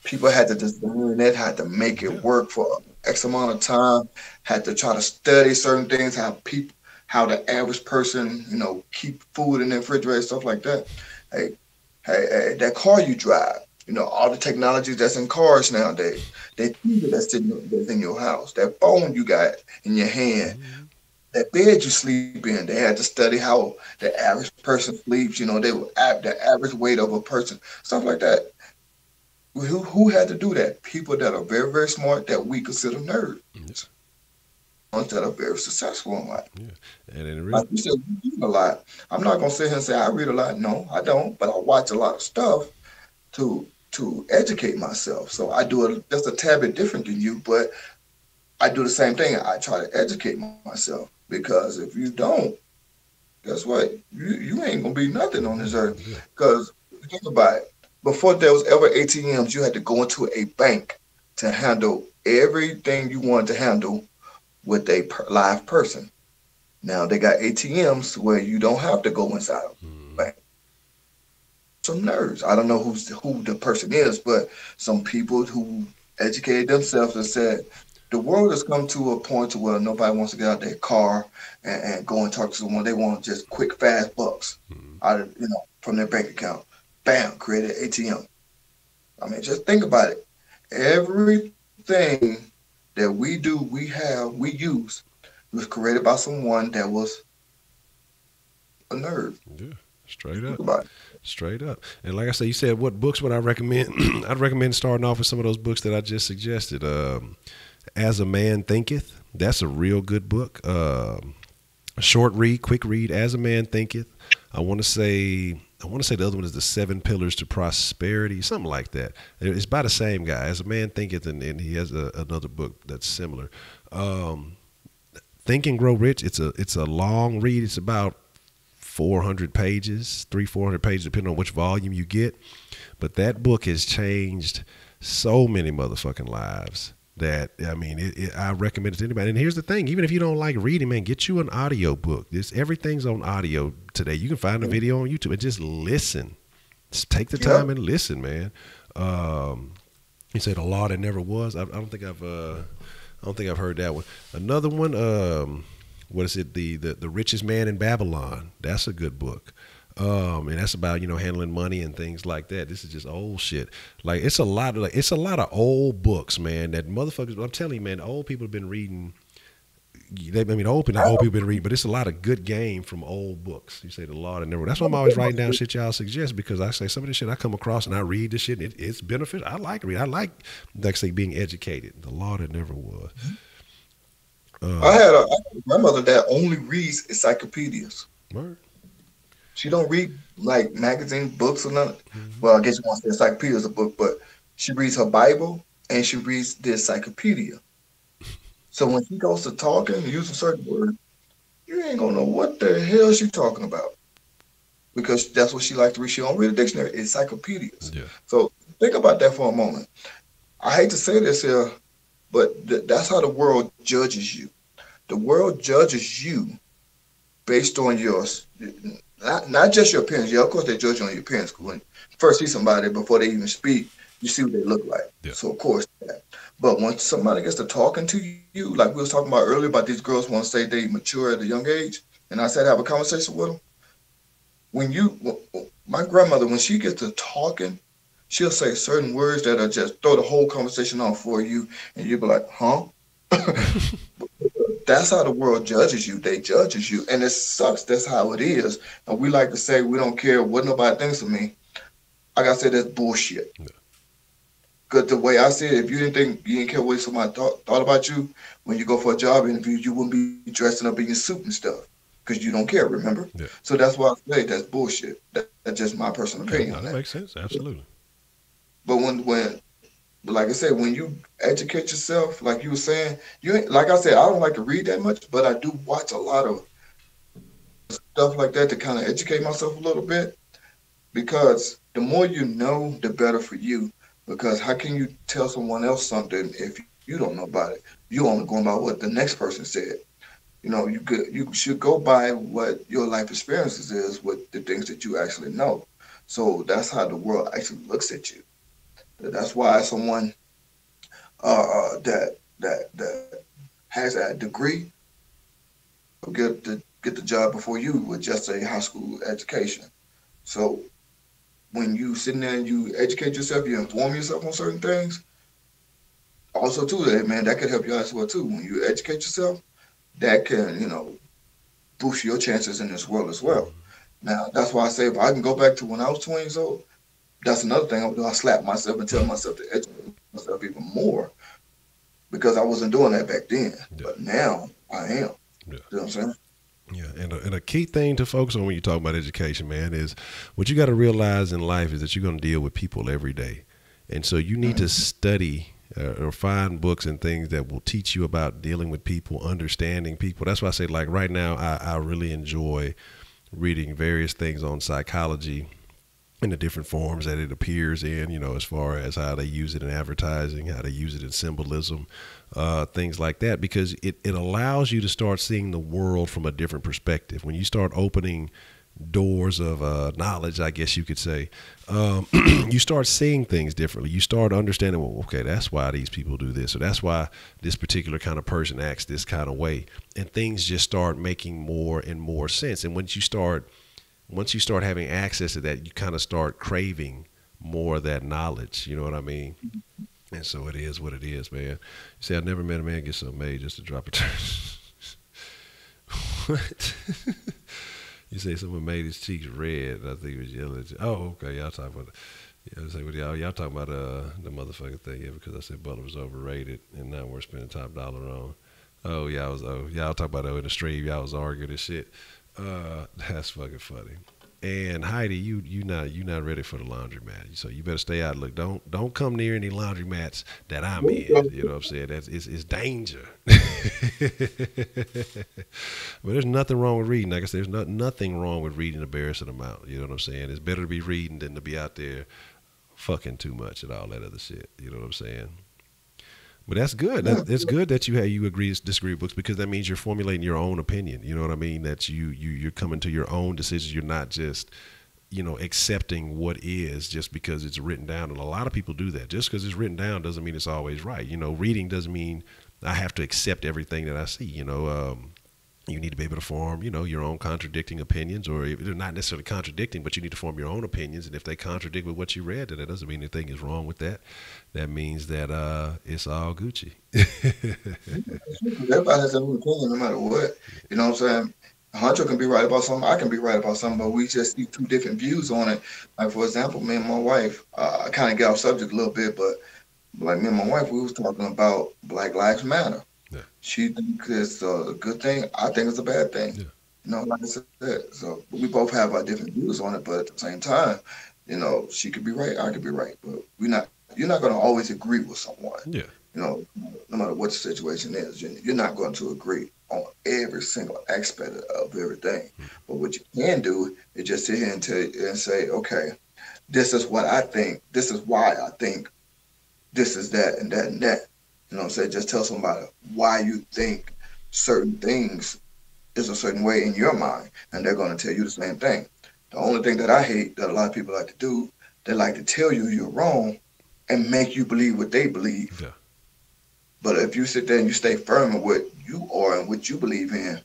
people had to design it, had to make Yeah. it work for X amount of time, had to try to study certain things, how the average person, keep food in the refrigerator, stuff like that. Hey, hey, that car you drive, all the technology that's in cars nowadays, that TV that's in your house, that phone you got in your hand, Hmm. that bed you sleep in, they had to study how the average person sleeps. They would add the average weight of a person, stuff like that. Who had to do that? People that are very, very smart that we consider nerds, Yeah. ones that are very successful in life. Yeah. And in Like real. you said, you read a lot. I'm not gonna sit here and say I read a lot. No, I don't. But I watch a lot of stuff to educate myself. So I do it just a tad bit different than you, but I do the same thing. I try to educate myself because if you don't, guess what? You ain't gonna be nothing on this earth. Yeah. Because think about it. Before there was ever ATMs, you had to go into a bank to handle everything you wanted to handle with a live person. Now they got ATMs where you don't have to go inside a Hmm. bank. Some nerds. I don't know who the person is, but some people who educated themselves and said the world has come to a point to where nobody wants to get out their car and go and talk to someone. They want just quick, fast bucks Hmm. out of from their bank account. Bam, create an ATM. I mean, just think about it. Everything that we do, we use was created by someone that was a nerd. Yeah. Straight Think up. about it. Straight up. And like I said, you said what books would I recommend? I'd recommend starting off with some of those books that I just suggested. As a Man Thinketh. That's a real good book. A short read, quick read. As a Man Thinketh. I want to say. I want to say the other one is the Seven Pillars to Prosperity, something like that. It's by the same guy. As a Man Thinketh, and he has another book that's similar. Um, Think and Grow Rich. It's a long read. It's about 400 pages, 400 pages, depending on which volume you get. But that book has changed so many motherfucking lives that I mean, I recommend it to anybody. And here's the thing: even if you don't like reading, man, get you an audio book. Everything's on audio today. You can find a video on YouTube and just listen. Just take the time Yep. and listen, man. You said a law that never was. I don't think I've heard that one. Another one. What is it? The richest man in Babylon. That's a good book. And that's about handling money and things like that. This is just old shit. Like it's a lot of old books, man. That motherfuckers. I'm telling you, man. Old people have been reading. Old people have been reading, but it's a lot of good game from old books. You say the law and never. That's why I'm always writing down shit y'all suggest because I say some of this shit I come across and I read this shit. And it's beneficial. I like reading. I like I say being educated. The law that never was. I had a grandmother that only reads encyclopedias. Word. She don't read like magazine books or nothing. Mhm. Well, I guess you want to say encyclopedia is a book, but she reads her Bible and she reads the encyclopedia. So when she goes to talking and using certain words, you ain't gonna know what the hell she talking about because that's what she likes to read. She don't read a dictionary, encyclopedias. Yeah. So think about that for a moment. I hate to say this here, but that's how the world judges you. The world judges you based on your not just your appearance. Yeah, of course they judge you on your appearance. When you first see somebody before they even speak, you see what they look like. Yeah. So of course that. But when somebody gets to talking to you, like we was talking about earlier about these girls want to say they mature at a young age, and I said have a conversation with them. My grandmother, when she gets to talking, she'll say certain words that'll just throw the whole conversation off for you, and you'll be like, huh? That's how the world judges you. They judges you, and it sucks. That's how it is. And we like to say we don't care what nobody thinks of me. Like I said, that's bullshit. Yeah. Because the way I see it, if you didn't care what somebody thought about you when you go for a job interview, you wouldn't be dressing up in your suit and stuff because you don't care. Remember? Yeah. So that's why I say that's bullshit. That's just my personal Yeah. opinion No, on that that. makes sense. Absolutely. But when But like I said, when you educate yourself, like you were saying, you ain't, like I said, I don't like to read that much, but I do watch a lot of stuff like that to kind of educate myself a little bit. Because the more you know, the better for you. Because how can you tell someone else something if you don't know about it? You only going by what the next person said. You should go by what your life experiences is with the things that you actually know. So that's how the world actually looks at you. That's why someone that has a degree get the job before you with just a high school education. So when you sitting there and you educate yourself, you inform yourself on certain things. Also, too, that man, that could help you out as well too. When you educate yourself, that can boost your chances in this world as well. Now, that's why I say if I can go back to when I was 20 years old, that's another thing I would do. I slap myself and tell myself to educate myself even more because I wasn't doing that back then. Yeah. But now I am. Yeah. You know what I'm saying? Yeah, and a key thing to focus on when you talk about education, man, is what you got to realize in life is that you're going to deal with people every day, and so you need to study or find books and things that will teach you about dealing with people, understanding people. That's why I say, like right now, I really enjoy reading various things on psychology in the different forms that it appears in, as far as how they use it in advertising, how they use it in symbolism, things like that, because it allows you to start seeing the world from a different perspective. When you start opening doors of knowledge, I guess you could say, you start seeing things differently. You start understanding, well, okay, that's why these people do this, or that's why this particular kind of person acts this kind of way. And things just start making more and more sense. And once you start having access to that, you kind of start craving more of that knowledge. You know what I mean? And so it is what it is, man. You see, I've never met a man get so made just to drop a What? You say someone made his cheeks red. I think it was yellow. Oh, okay. Y'all talking about, yeah, I say, well, y'all talking about the motherfucking thing, yeah, because I said Butler was overrated and now we're spending top dollar on. Oh, y'all talking about in the stream, y'all was arguing and shit. That's fucking funny. And Heidi, you not ready for the laundromat, so you better stay out. Look, don't come near any laundromats that I'm in. You know what I'm saying? It's danger. But there's nothing wrong with reading. Like I said, there's nothing wrong with reading a embarrassing amount. You know what I'm saying? It's better to be reading than to be out there fucking too much and all that other shit. You know what I'm saying? But that's good. It's good that you agree to disagree with books, because that means you're formulating your own opinion. You know what I mean? That you're coming to your own decisions. You're not just accepting what is just because it's written down. And a lot of people do that. Just because it's written down doesn't mean it's always right. Reading doesn't mean I have to accept everything that I see. You need to be able to form, your own contradicting opinions, or they're not necessarily contradicting, but you need to form your own opinions. And if they contradict with what you read, then that doesn't mean anything is wrong with that. That means that it's all Gucci. Everybody has their own opinion no matter what. You know what I'm saying? Honcho can be right about something, I can be right about something, but we just see two different views on it. Like, for example, me and my wife, I kind of get off subject a little bit, but like me and my wife, we was talking about Black Lives Matter. Yeah. She thinks it's a good thing. I think it's a bad thing. Yeah. Like I said, so we both have our different views on it, but at the same time, she could be right, I could be right, but you're not going to always agree with someone. Yeah. No matter what the situation is, you're not going to agree on every single aspect of everything. But what you can do is just sit here and say, okay, this is what I think. This is why I think this is that and that and that. You know what I'm saying? Just tell somebody why you think certain things is a certain way in your mind, and they're going to tell you the same thing. The only thing that I hate that a lot of people like to do, they like to tell you you're wrong and make you believe what they believe. Yeah. But if you sit there and you stay firm in what you are and what you believe in,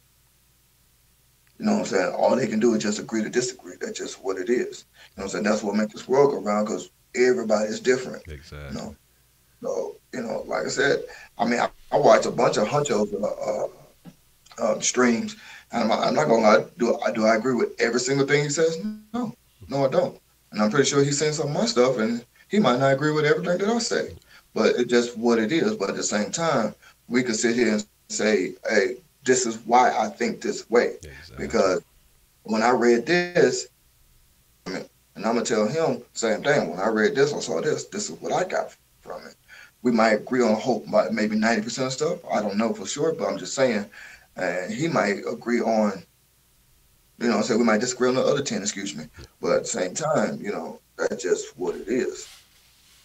you know what I'm saying? All they can do is just agree to disagree. That's just what it is. You know what I'm saying? That's what makes this world go around, because everybody is different. Exactly. So, like I said, I mean, I watch a bunch of Honcho's streams, and I'm not going to lie. Do I agree with every single thing he says? No, I don't. And I'm pretty sure he's saying some of my stuff, and he might not agree with everything that I say. But it's just what it is. But at the same time, we could sit here and say, hey, this is why I think this way. Exactly. Because when I read this, and I'm going to tell him the same thing. When I read this, I saw this. This is what I got from it. We might agree on hope about maybe 90% of stuff. I don't know for sure, but I'm just saying. And he might agree on, so we might disagree on the other 10, excuse me. But at the same time, that's just what it is.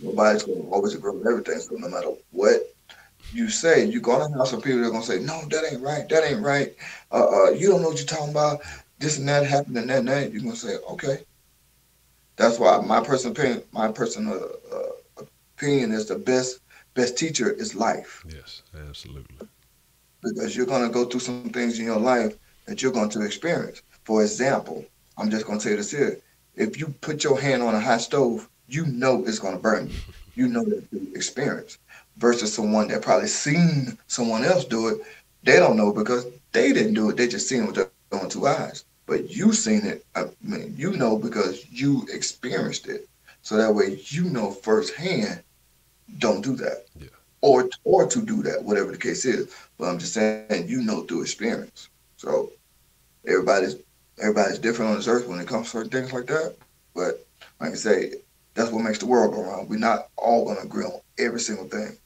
Nobody's going to always agree on everything. So no matter what you say, you're going to have some people that are going to say, no, that ain't right. That ain't right. You don't know what you're talking about. This and that happened and that and that. You're going to say, okay. That's why my personal opinion is the best teacher is life. Yes, absolutely. Because you're going to go through some things in your life that you're going to experience. For example, I'm just going to tell you this here. If you put your hand on a hot stove, you know it's going to burn you. You know that through experience. Versus someone that probably seen someone else do it, they don't know because they didn't do it. They just seen it with their own 2 eyes. But you seen it. I mean, you know because you experienced it. So that way you know firsthand. Don't do that. Yeah. Or to do that, whatever the case is. But I'm just saying, through experience. So everybody's everybody's different on this earth when it comes to certain things like that. But like I say, that's what makes the world go around. We're not all gonna agree on every single thing.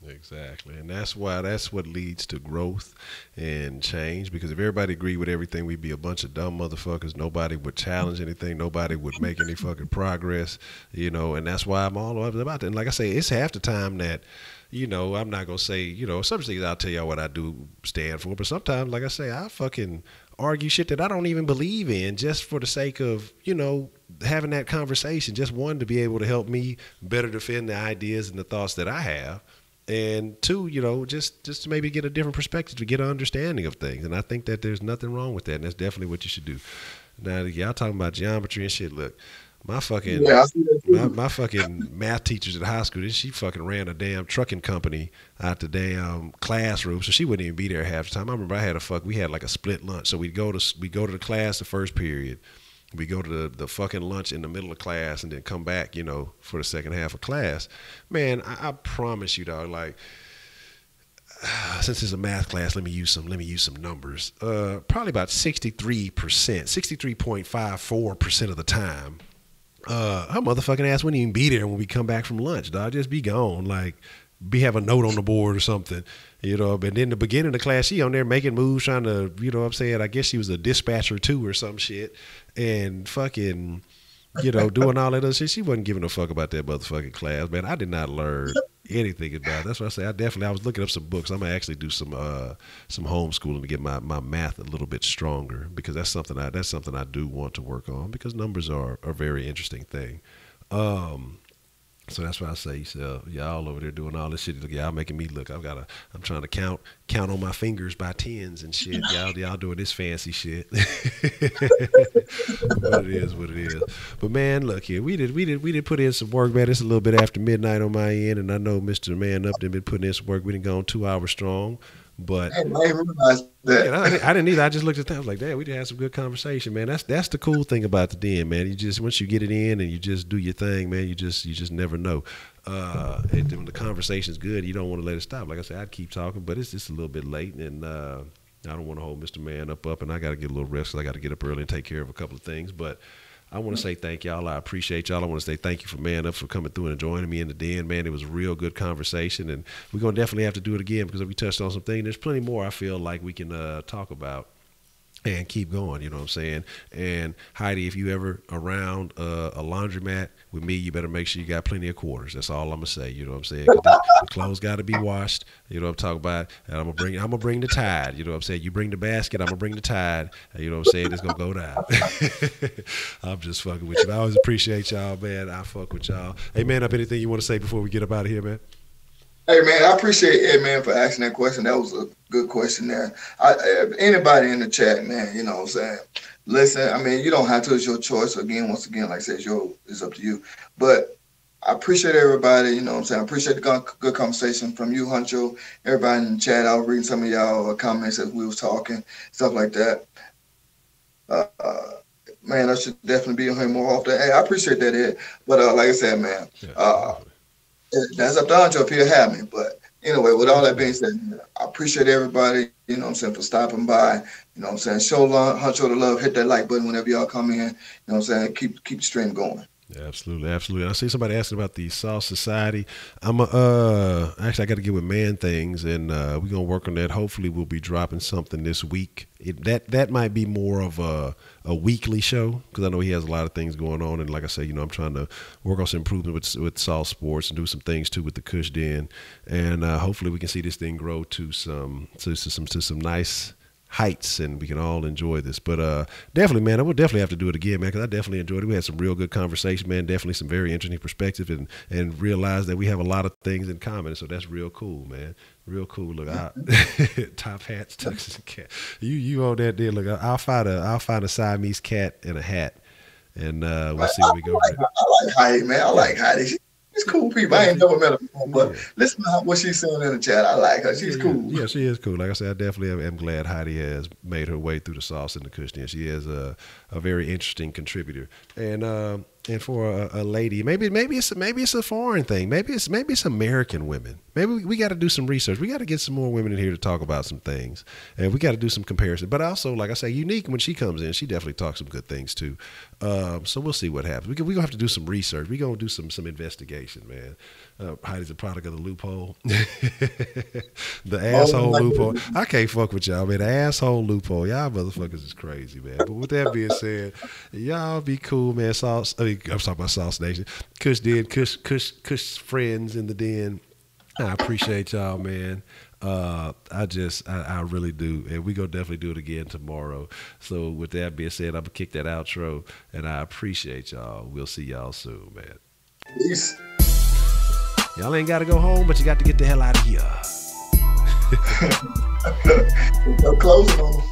Exactly. And that's what leads to growth and change. Because if everybody agreed with everything, we'd be a bunch of dumb motherfuckers. Nobody would challenge anything. Nobody would make any fucking progress, and that's why I'm all about that. And like I say, it's half the time that, I'm not going to say, some things I'll tell y'all what I do stand for. But sometimes, like I say, I fucking argue shit that I don't even believe in just for the sake of, having that conversation. Just one, to be able to help me better defend the ideas and the thoughts that I have. And two, just to maybe get a different perspective, to get an understanding of things. And I think that there's nothing wrong with that. And that's definitely what you should do. Now, y'all talking about geometry and shit. Look, my fucking my fucking math teachers at high school, she fucking ran a damn trucking company out the damn classroom, so she wouldn't even be there half the time. I remember we had like a split lunch. So we go to the class the first period. We go to the fucking lunch in the middle of class and then come back, for the second half of class. Man, I promise you, dog, like, since it's a math class, let me use some numbers. Probably about 63.54% of the time, her motherfucking ass wouldn't even be there when we come back from lunch, dog. Just be gone. Like, have a note on the board or something, But in the beginning of the class, she on there making moves, trying to, what I'm saying? I guess she was a dispatcher too or some shit. And fucking, doing all that other shit. She wasn't giving a fuck about that motherfucking class, man. I did not learn anything about it. That's why I say I was looking up some books. I'm gonna actually do some homeschooling to get my math a little bit stronger, because that's something I do want to work on, because numbers are a very interesting thing. So that's why I say, y'all over there doing all this shit. Y'all making me look. I'm trying to count on my fingers by tens and shit. Y'all doing this fancy shit. What it is. But man, look here. We did put in some work, man. It's a little bit after midnight on my end, and I know Mr. Man Up done been putting in some work. We done gone 2 hours strong. But I didn't realize that. Yeah, I didn't either. I just looked at that. I was like, damn, we did have some good conversation, man. That's the cool thing about the den, man. You just, once you get it in and you just do your thing, man, you just never know. When the conversation's good, you don't want to let it stop. Like I said, I'd keep talking, but it's just a little bit late, and I don't want to hold Mr. Man up, and I got to get a little rest, because I got to get up early and take care of a couple of things. But I want to say thank y'all. I appreciate y'all. I want to say thank you for Man Up for coming through and joining me in the den, man. It was a real good conversation, and we're going to definitely have to do it again, because we touched on some things. There's plenty more I feel like we can talk about and keep going, you know what I'm saying? And Heidi, if you ever around a laundromat with me, you better make sure you got plenty of quarters. That's all I'm gonna say, you know what I'm saying? 'Cause the clothes got to be washed, you know what I'm talking about? And I'm gonna bring the tide, you know what I'm saying? You bring the basket, I'm gonna bring the tide, you know what I'm saying? It's gonna go down. I'm just fucking with you. I always appreciate y'all, man. I fuck with y'all. Hey, Man Up, anything you want to say before we get up out of here, man? Hey man, I appreciate Ed man for asking that question. That was a good question there. Anybody in the chat, man, you know what I'm saying? Listen, I mean, you don't have to. It's your choice. Again, once again, like I said, it's up to you. But I appreciate everybody. You know what I'm saying? I appreciate the good conversation from you, Honcho. Everybody in the chat. I was reading some of y'all comments as we was talking, stuff like that. Man, I should definitely be on here more often. Hey, I appreciate that, Ed. But like I said, man, that's up to Honcho if he'll have me. But anyway, with all that being said, I appreciate everybody, you know what I'm saying, for stopping by. You know what I'm saying? Show Honcho the love, hit that like button whenever y'all come in. You know what I'm saying? Keep the stream going. Absolutely, absolutely. I see somebody asking about the Sauce Society. I'm actually I got to get with Man Things, and we're gonna work on that. Hopefully, we'll be dropping something this week. That might be more of a weekly show because I know he has a lot of things going on, and like I say, I'm trying to work on some improvement with Sauce Sports and do some things too with the Kush Den, and hopefully we can see this thing grow to some nice heights and we can all enjoy this. But definitely, man, I will definitely have to do it again, man, because I definitely enjoyed it. We had some real good conversation, man. Definitely some very interesting perspective, and realize that we have a lot of things in common. So that's real cool, man. Real cool. Look, top hats, tuxes, and cat. You on that there? Look, I'll find a Siamese cat and a hat, and we'll see where we go. I like Heidi, man. I like Heidi. She's cool people. I ain't never met her before, but listen to what she's saying in the chat. I like her. She's cool. Yeah, she is cool. Like I said, I definitely am glad Heidi has made her way through the sauce in the Kush Den. She is a very interesting contributor, and for a lady, maybe it's a foreign thing. Maybe it's American women. Maybe we got to do some research. We got to get some more women in here to talk about some things, and we got to do some comparison. But also, like I say, Unique, when she comes in, she definitely talks some good things too. So we'll see what happens. We're gonna have to do some research. We're gonna do some investigation, man. Heidi's a product of the loophole. The asshole loophole. I can't fuck with y'all, man. The asshole loophole. Y'all motherfuckers is crazy, man. But with that being said, y'all be cool, man. I'm talking about Sauce Nation. Kush Den, Kush friends in the den. I appreciate y'all, man. I really do. And we gonna definitely do it again tomorrow. So with that being said, I'm gonna kick that outro, and I appreciate y'all. We'll see y'all soon, man. Peace. Y'all ain't gotta go home, but you got to get the hell out of here. No closing on them.